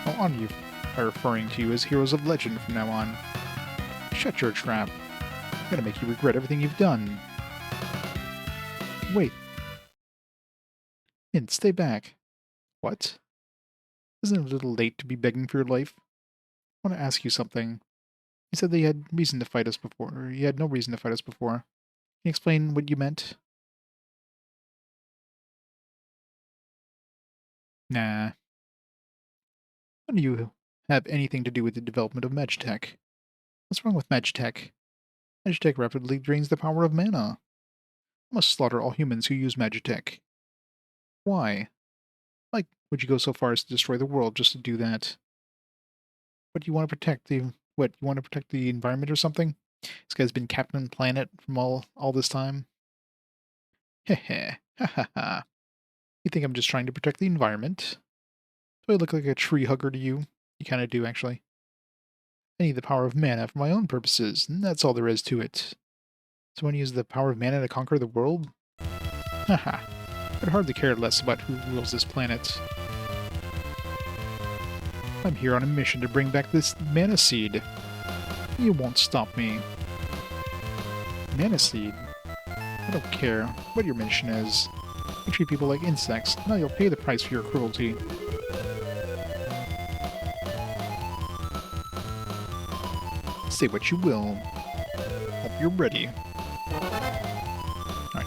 I'll honor you by referring to you as heroes of legend from now on. Shut your trap. I'm gonna make you regret everything you've done. Wait. Hint, stay back. What? Isn't it a little late to be begging for your life? I want to ask you something. You said that you had reason to fight us before, or you had no reason to fight us before. Can you explain what you meant? Nah. How do you have anything to do with the development of Magitech? What's wrong with Magitech? Magitech rapidly drains the power of mana. I must slaughter all humans who use Magitech. Why? Like, would you go so far as to destroy the world just to do that? What do you want to protect? What, you want to protect the environment or something? This guy's been Captain Planet from all this time? Heh ha ha ha. You think I'm just trying to protect the environment? Do I look like a tree hugger to you? You kind of do, actually. I need the power of mana for my own purposes, and that's all there is to it. So when you use the power of mana to conquer the world? Haha. I'd hardly care less about who rules this planet. I'm here on a mission to bring back this mana seed. You won't stop me. Mana seed? I don't care what your mission is. You treat people like insects. Now you'll pay the price for your cruelty. Say what you will. Hope you're ready. Alright.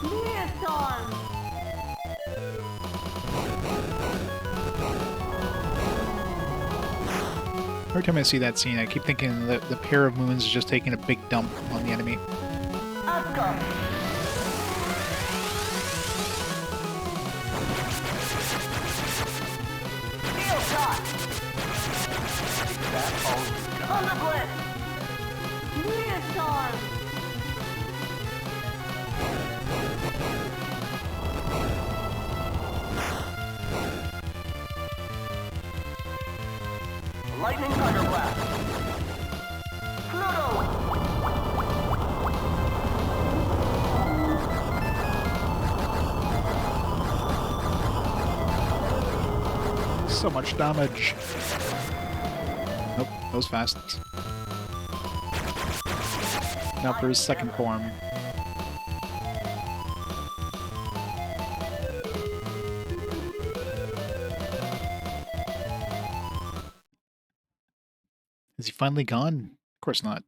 Neostorm! Every time I see that scene, I keep thinking that the pair of moons is just taking a big dump on the enemy. Oscar. Steel shot. That's all you got. Thunder blitz. Neostorm! Lightning thunder blast. Pluto. So much damage. Nope, that was fast. Now for his second form. Is he finally gone? Of course not.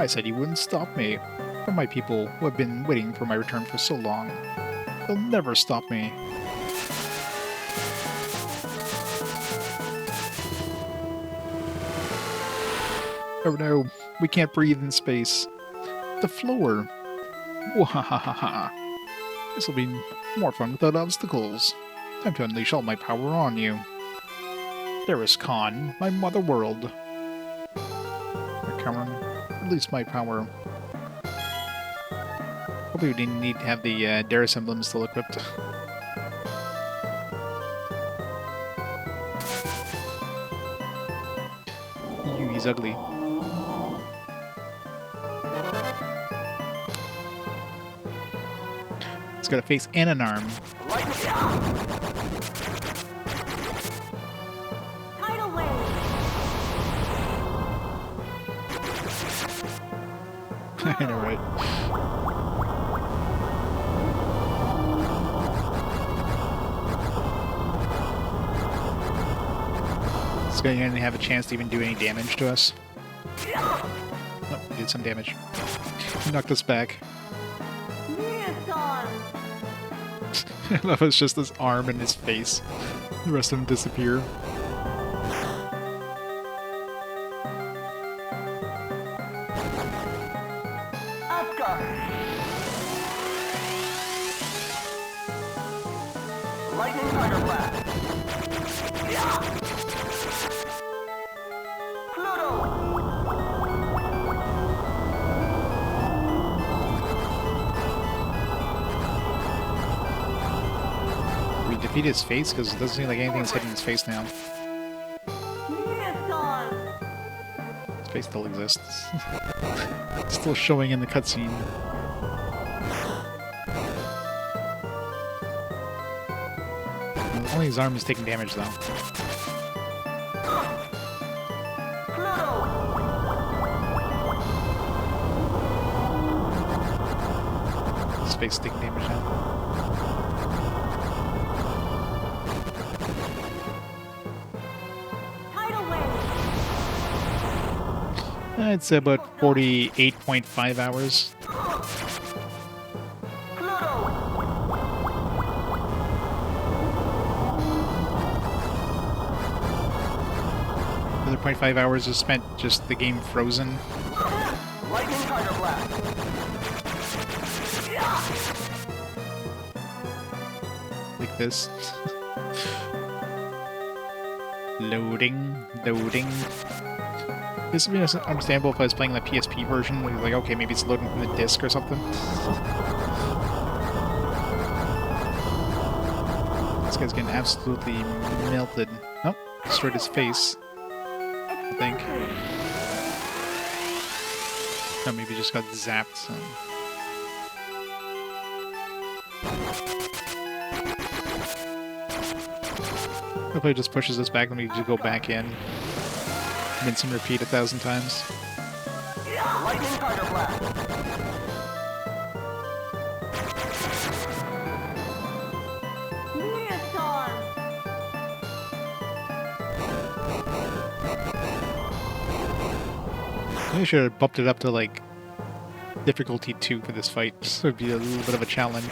I said you wouldn't stop me. But my people who have been waiting for my return for so long. They'll never stop me. Oh no, we can't breathe in space. The floor. Wahahaha. This'll be more fun without obstacles. Time to unleash all my power on you. There is Khan, my mother world. Cameron, release my power. Probably we didn't need to have the Darius emblem still equipped. Ew, he's ugly. He's got a face and an arm. Tidal wave! I know, right? This guy didn't have a chance to even do any damage to us. Oh, he did some damage. He knocked us back. Neostorm! I love it's just his arm and his face. The rest of him disappear. Oscar. Lightning thunder blast. Pluto. We defeat his face because it doesn't seem like anything's hitting his face now. Neostorm! His face still exists. It's still showing in the cutscene. Only his arm is taking damage though. Pluto. His face is taking damage now. Tidal wave! I'd say about 48.5 hours. Pluto. The other 0.5 hours is spent just the game frozen. Lightning thunder blast. Like this. Loading, loading. This would be understandable if I was playing the PSP version. Like, okay, maybe it's loading from the disc or something. This guy's getting absolutely melted. Nope, destroyed his face. I think. Oh, maybe just got zapped. So. Hopefully it just pushes us back and we just go back in. Rinse and repeat 1,000 times. Lightning thunder blast. Meteor storm. I should have bumped it up to like difficulty 2 for this fight. This would be a little bit of a challenge.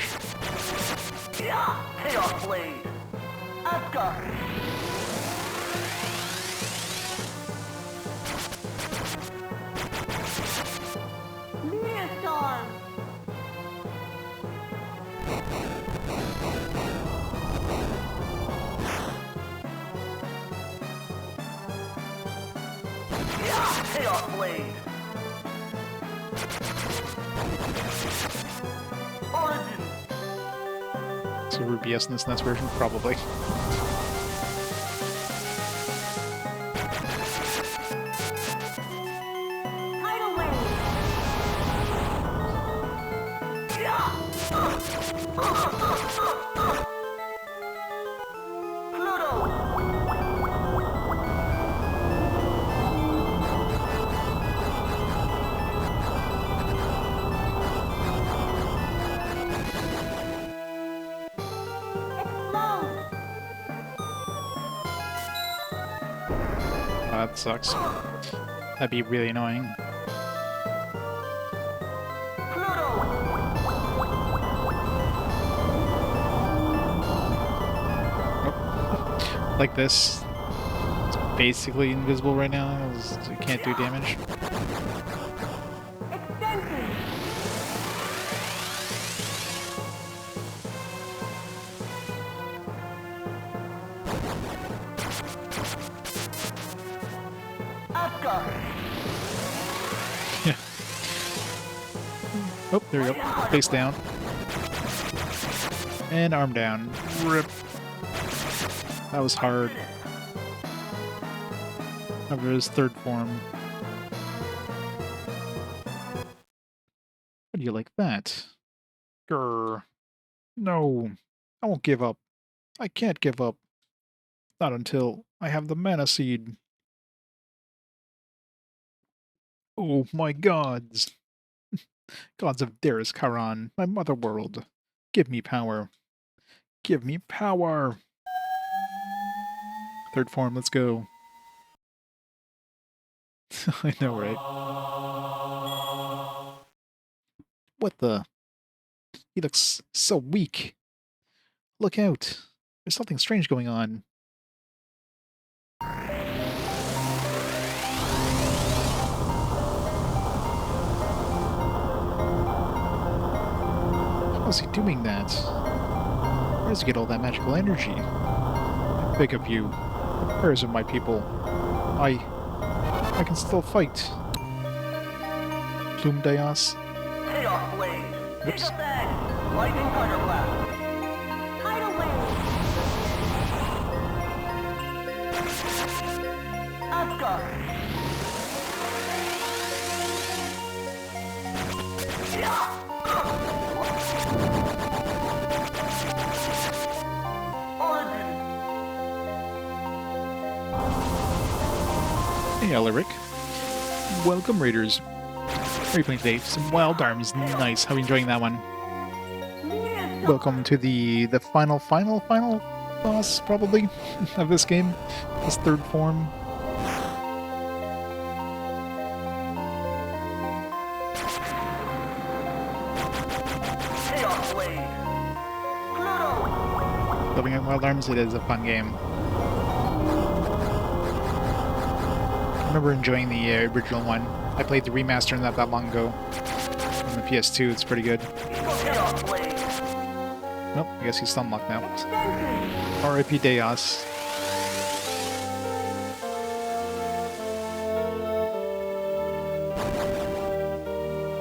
Chaos blade. Asgard. Meteor storm. Chaos blade. Origin. So Ruby S in this NES version? Probably. Tidal wave. Pluto. Explode. Oh, that sucks. That'd be really annoying. Like this. It's basically invisible right now. It can't do damage. Extension. Asgard. Yeah. Oh, there we go. Face down. And arm down. Rip. That was hard. Over his third form. How do you like that? Grr. No. I won't give up. I can't give up. Not until I have the mana seed. Oh my gods. Gods of Darius Karan, my mother world. Give me power. Give me power. Third form, let's go. I know, right? What the? He looks so weak. Look out. There's something strange going on. How is he doing that? Where does he get all that magical energy? I beg of you. The prayers of my people. I can still fight. Plume Dios. Chaos blade. Whoops. Take a bag. Lightning thunder blast. Tidal wave. Asgard. Origin. Hey, Alaric. Welcome, Raiders. How are you playing today? Some Wild Arms. Nice. How are you enjoying that one? Meteor storm. Welcome to the final boss, probably, of this game. This third form. Chaos blade. Pluto. Living in Wild Arms, it is a fun game. I remember enjoying the original one. I played the remaster not that long ago. On the PS2, it's pretty good. Chaos blade. Nope, I guess he's still unlocked now. Extension. R.I.P. Deos.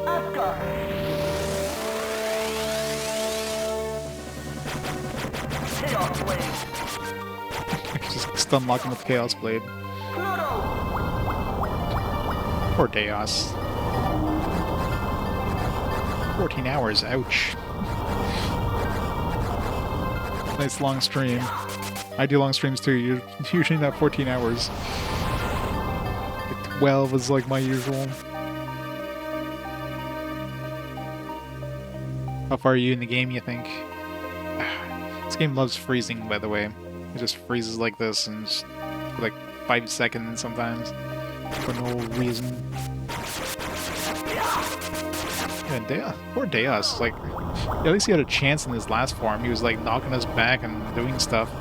Asgard. Chaos blade. Just still unlocking with Chaos Blade. Pluto. Poor Deos. 14 hours, ouch. Nice long stream. I do long streams too. Usually not 14 hours. Like 12 is like my usual. How far are you in the game, you think? This game loves freezing, by the way. It just freezes like this and just for like 5 seconds sometimes for no reason. Yeah, poor Deus. Like, at least he had a chance in his last form. He was like knocking us back and doing stuff.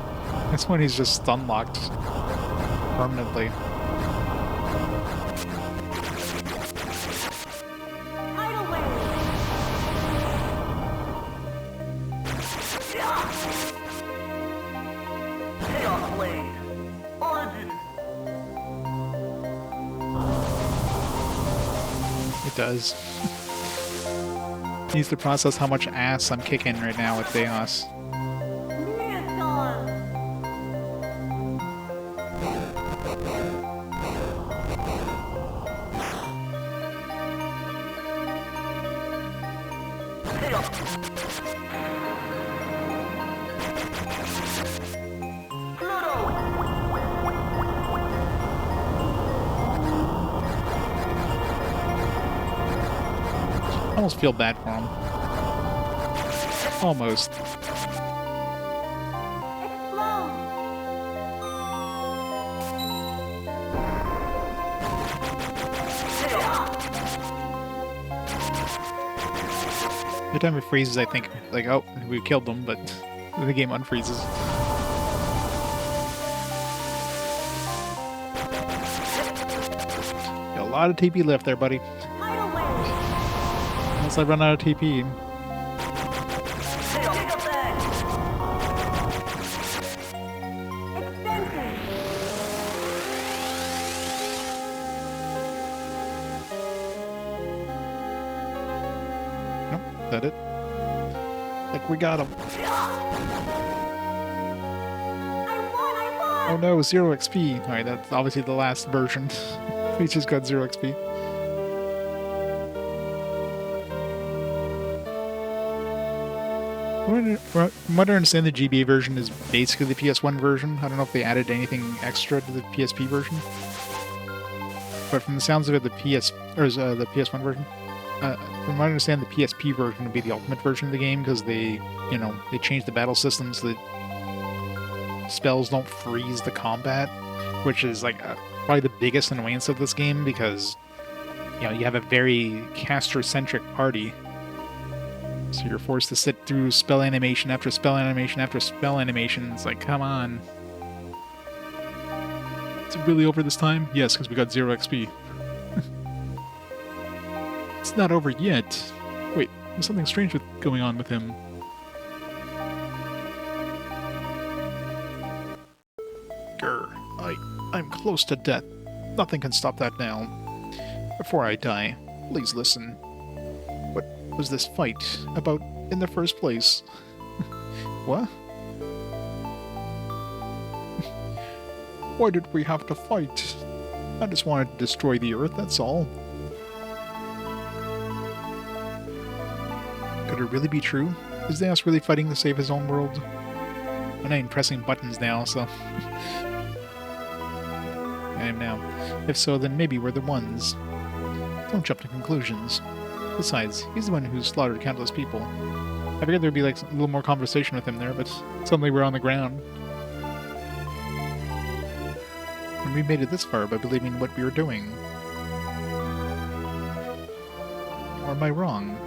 This one he's just stun locked permanently. Tidal wave. Chaos Blade. Origin. It does. Needs to process how much ass I'm kicking right now with Deus. Neostorm. I almost feel bad for him. Almost. Explode. Every time it freezes, I think, like, oh, we killed them, but the game unfreezes. Got a lot of TP left there, buddy. Tidal wave. Unless I run out of TP. Extension. Nope, that it. Like, we got him. I won. Oh no, 0 XP. Alright, that's obviously the last version. We just got 0 XP. From what I understand, the GBA version is basically the PS1 version. I don't know if they added anything extra to the PSP version. But from the sounds of it, the PS1 version. From what I understand, the PSP version would be the ultimate version of the game because they changed the battle system so that spells don't freeze the combat, which is like probably the biggest annoyance of this game because you have a very caster-centric party. So you're forced to sit through spell animation after spell animation after spell animation. It's like, come on. Is it really over this time? Yes, because we got 0 XP. It's not over yet. Wait, there's something strange going on with him. Grr, I'm close to death. Nothing can stop that now. Before I die, please listen. What was this fight about in the first place? What? Why did we have to fight? I just wanted to destroy the Earth, that's all. Could it really be true? Is Deus really fighting to save his own world? I'm not even pressing buttons now, so... I am now. If so, then maybe we're the ones. Don't jump to conclusions. Besides, he's the one who slaughtered countless people. I figured there'd be like a little more conversation with him there, but suddenly we're on the ground. And we made it this far by believing what we were doing. Or am I wrong?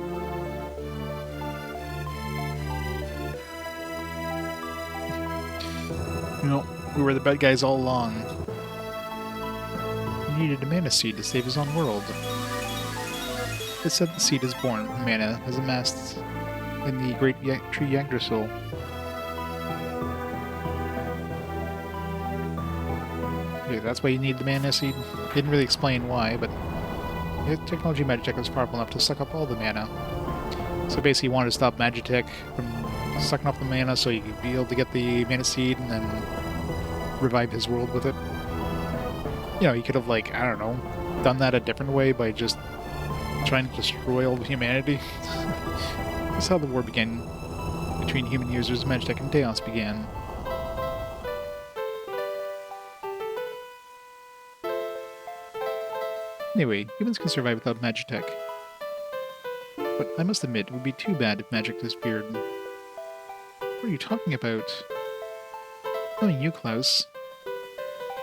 No, we were the bad guys all along. He needed a mana seed to save his own world. It said the seed is born from mana as amassed in the great tree Yggdrasil. Yeah, that's why you need the mana seed. Didn't really explain why, but technology Magitech was powerful enough to suck up all the mana. So basically you wanted to stop Magitech from sucking up the mana so you could be able to get the mana seed and then revive his world with it. You could have, like, I don't know, done that a different way by just trying to destroy all of humanity. That's how the war began between human users, Magitech, and Deus began. Anyway, humans can survive without Magitech. But I must admit, it would be too bad if magic disappeared. What are you talking about? Knowing you, Klaus.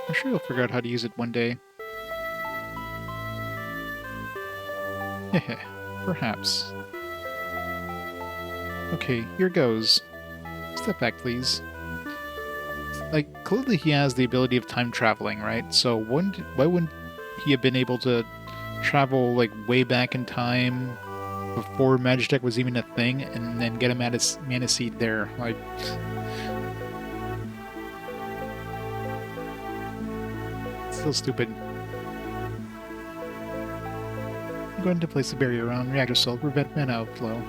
I'm sure you'll figure out how to use it one day. Heh, perhaps. Okay, here goes. Step back, please. Like, clearly he has the ability of time traveling, right? So why wouldn't he have been able to travel, like, way back in time before Magitech was even a thing, and then get a Mana Seed there? Like... Still stupid. I'm going to place a barrier around reactor cell to prevent mana outflow.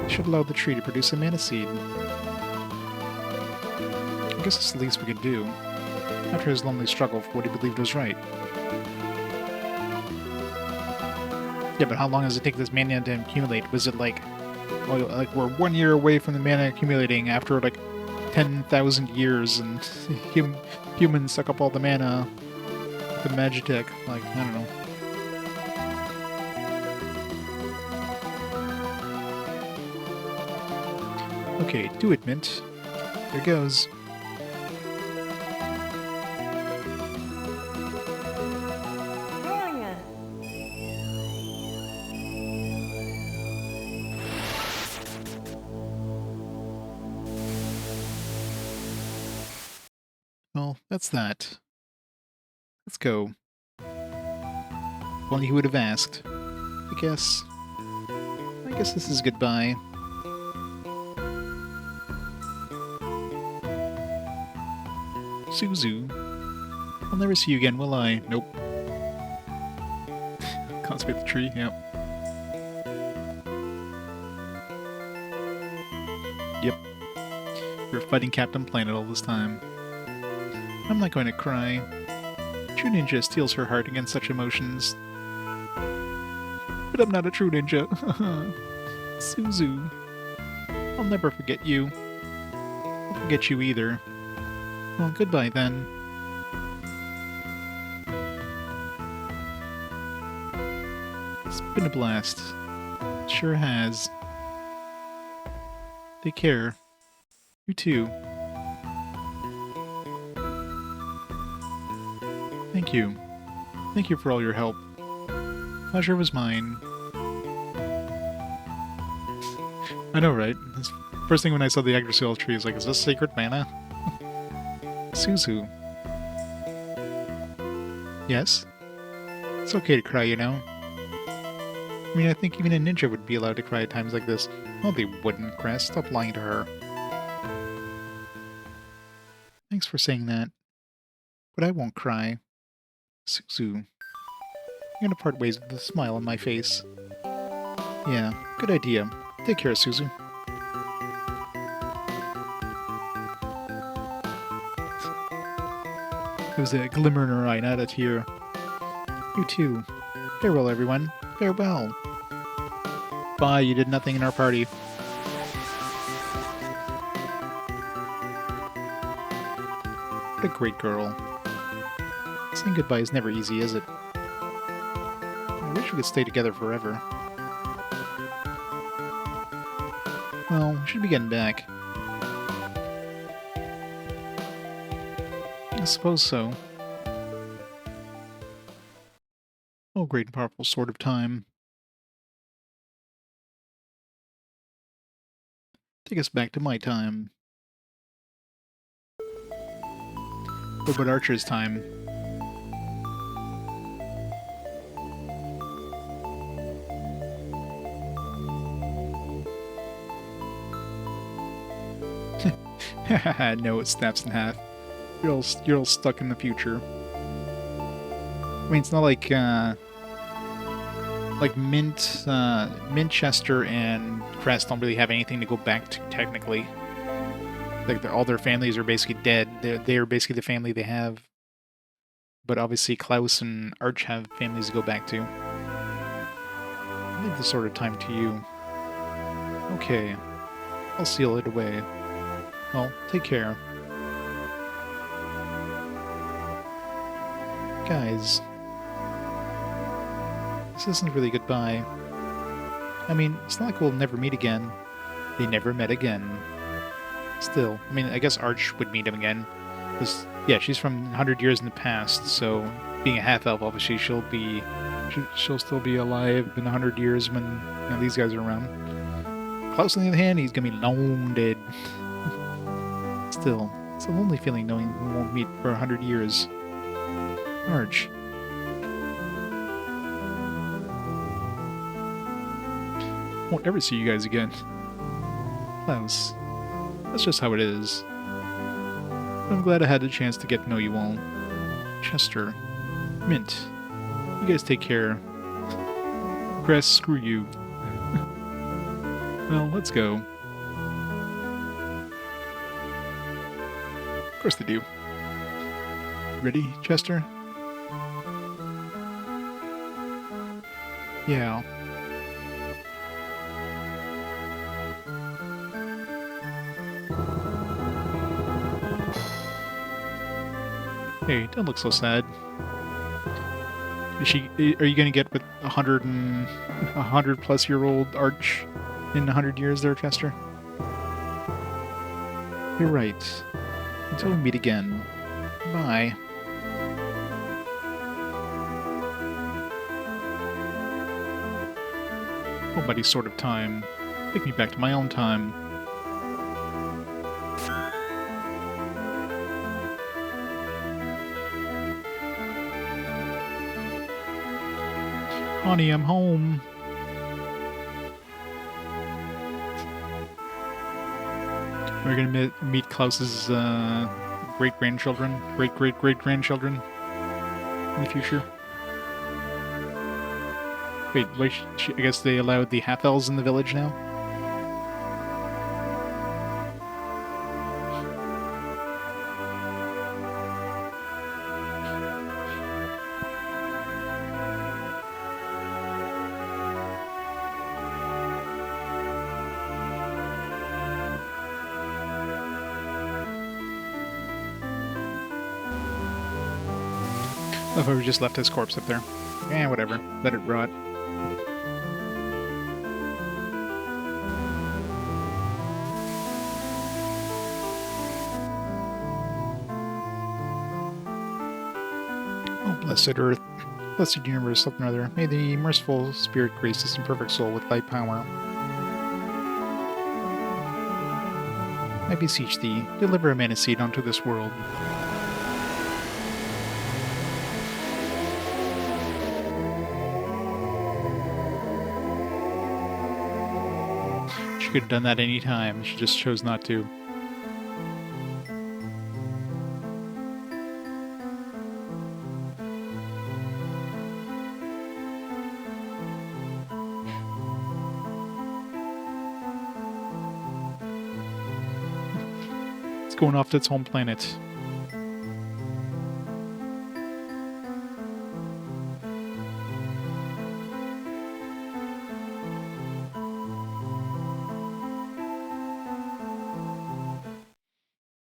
Should allow the tree to produce a Mana Seed. I guess it's the least we could do, after his lonely struggle for what he believed was right. Yeah, but how long does it take this mana to accumulate? Was it like, well, like we're 1 year away from the mana accumulating after like 10,000 years, and humans suck up all the mana with the Magitech? Like, I don't know. Okay, do it, Mint. Here goes. Dang. Well, that's that. Let's go. If only he would have asked. I guess this is goodbye. Suzu. I'll never see you again, will I? Nope. Conspect the tree, yep. Yep. You're fighting Captain Planet all this time. I'm not going to cry. True ninja steals her heart against such emotions. But I'm not a true ninja. Suzu. I'll never forget you. I'll forget you either. Well, goodbye then. It's been a blast. It sure has. Take care. You too. Thank you. Thank you for all your help. Pleasure was mine. I know, right? First thing when I saw the Yggdrasil tree is like, is this sacred mana? Suzu. Yes? It's okay to cry, you know? I mean, I think even a ninja would be allowed to cry at times like this. No, they wouldn't, Cress. Stop lying to her. Thanks for saying that. But I won't cry. Suzu. I'm gonna part ways with a smile on my face. Yeah, good idea. Take care, Suzu. There was a glimmer in her eye, not a tear. You too. Farewell, everyone. Farewell. Bye, you did nothing in our party. What a great girl. Saying goodbye is never easy, is it? I wish we could stay together forever. Well, we should be getting back. I suppose so. Oh, great and powerful sword of time. Take us back to my time. What about Archer's time? No, it snaps in half. You're all stuck in the future. I mean, it's not like Mintchester and Cress don't really have anything to go back to technically. Like all their families are basically dead. They're basically the family they have. But obviously Klaus and Arch have families to go back to. I'll leave this sort of time to you. Okay. I'll seal it away. Well, take care. Guys, this isn't really goodbye. I mean, it's not like we'll never meet again. They never met again. Still, I mean, I guess Arch would meet him again. Because, yeah, she's from 100 years in the past, so being a half-elf, obviously, she'll still be alive in 100 years when these guys are around. Klaus, on the other hand, he's gonna be long dead. Still, it's a lonely feeling knowing we won't meet for 100 years. Arch. Won't ever see you guys again. Klaus. That's just how it is. But I'm glad I had the chance to get to know you all. Chester. Mint. You guys take care. Cress, screw you. Well, let's go. Of course they do. Ready, Chester? Yeah. Hey, don't look so sad. Are you gonna get with 100+ year old Arch in 100 years there, Chester? You're right. Until we meet again. Bye. Oh, buddy, sort of time. Take me back to my own time. Honey, I'm home. We're gonna meet Klaus's great-grandchildren, great-great-great-grandchildren in the future. Wait, I guess they allowed the half-elves in the village now? I thought we just left his corpse up there. Eh, whatever. Let it rot. Oh, blessed earth. Blessed universe, something or other. May the merciful spirit grace this imperfect soul with thy power. I beseech thee, deliver a man seed unto this world. She could have done that any time. She just chose not to. It's going off to its home planet.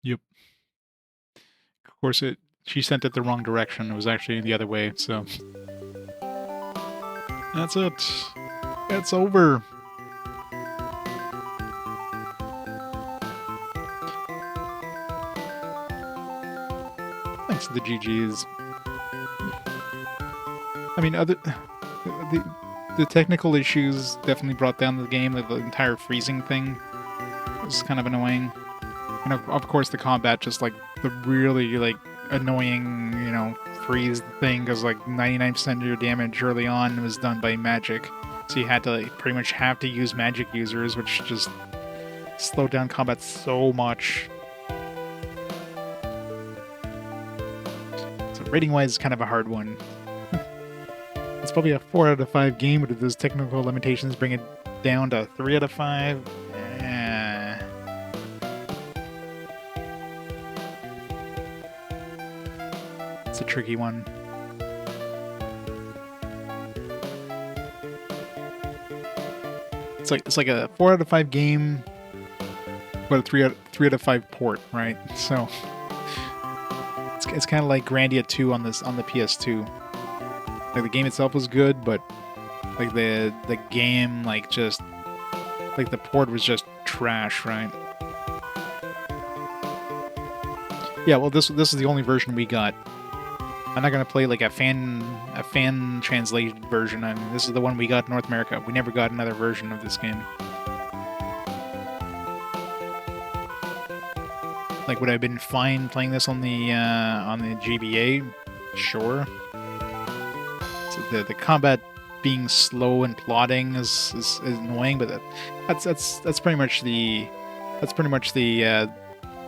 Yep. Of course, she sent it the wrong direction. It was actually the other way, so... That's it. It's over. Thanks to the GGs. I mean, the technical issues definitely brought down the game. The entire freezing thing was kind of annoying. And of course the combat, just like the really like annoying, freeze thing, because like 99% of your damage early on was done by magic. So you had to pretty much have to use magic users, which just slowed down combat so much. So rating wise, it's kind of a hard one. It's probably a 4 out of 5 game, but if those technical limitations bring it down to 3 out of 5, it's a tricky one. It's like a 4 out of 5 game, but a 3 out of 5 port, right? So kind of like Grandia 2 on the PS2. Like the game itself was good, but like the game like just like the port was just trash, right? Yeah, well this is the only version we got. I'm not gonna play like a fan translated version. I mean, this is the one we got in North America. We never got another version of this game. Like, would I have been fine playing this on the GBA? Sure. So the combat being slow and plodding is annoying, but that's pretty much the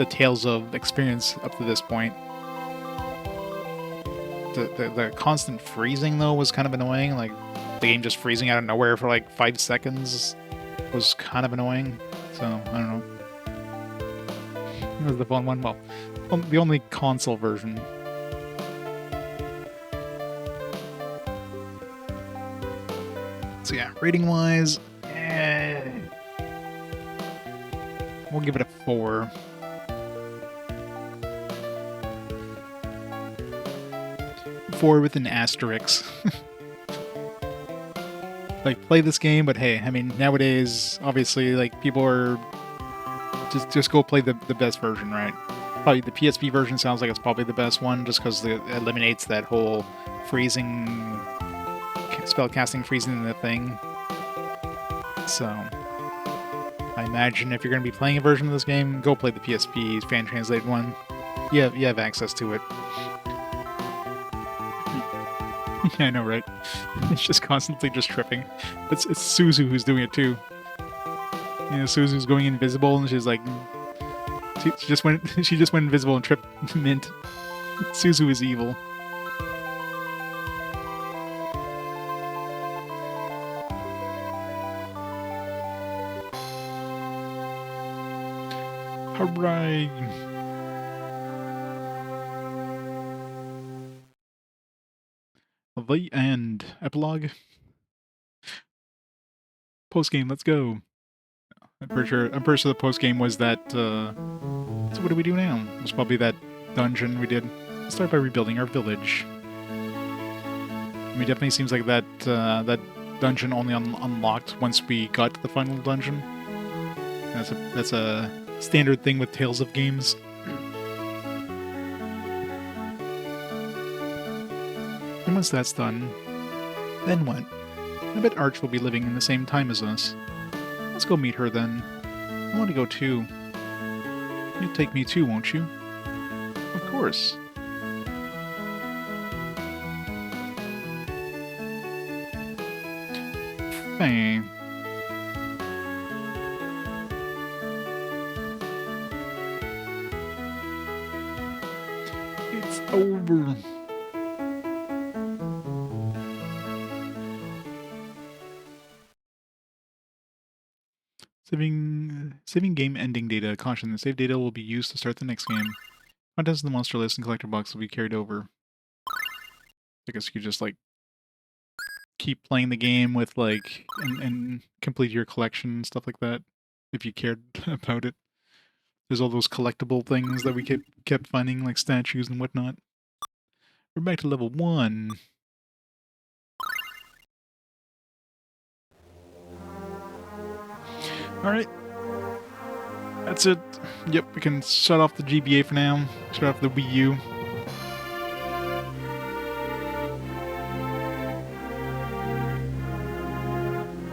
Tales of experience up to this point. The constant freezing though was kind of annoying. Like the game just freezing out of nowhere for like 5 seconds was kind of annoying. So I don't know. It was the fun one. Well, the only console version. So yeah, rating wise, we'll give it a 4. With an asterisk. Like, play this game, but hey, I mean, nowadays, obviously, like, people are just go play the best version, right? Probably the PSP version sounds like it's probably the best one, just because it eliminates that whole freezing, spellcasting freezing in the thing. So, I imagine if you're going to be playing a version of this game, go play the PSP fan translated one. You have access to it. Yeah, I know, right? It's just constantly just tripping. It's Suzu who's doing it too. You know, Suzu's going invisible, and she's like, she just went invisible and tripped Mint. Suzu is evil. Hooray! The end. Epilogue. Post game. Let's go. I'm pretty sure the post game was that. So what do we do now? It's probably that dungeon we did. Let's start by rebuilding our village. I mean, definitely seems like that that dungeon only unlocked once we got to the final dungeon. That's a standard thing with Tales of games. And once that's done, then what? I bet Arch will be living in the same time as us. Let's go meet her then. I want to go too. You'll take me too, won't you? Of course. Hey. It's over. Saving game ending data. Caution, the save data will be used to start the next game. Contents of the monster list and collector box will be carried over. I guess you could just, like, keep playing the game with, like, and complete your collection and stuff like that, if you cared about it. There's all those collectible things that we kept finding, like statues and whatnot. We're back to level 1. Alright. That's it. Yep, we can shut off the GBA for now. Shut off the Wii U.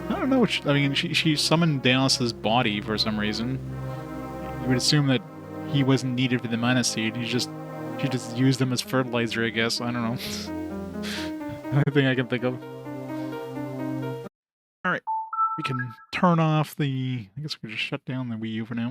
I don't know. I mean, she summoned Dallas's body for some reason. You would assume that he wasn't needed for the mana seed. She just used them as fertilizer, I guess. I don't know. Only thing I can think of. Alright. We can turn off the... I guess we can just shut down the Wii U for now.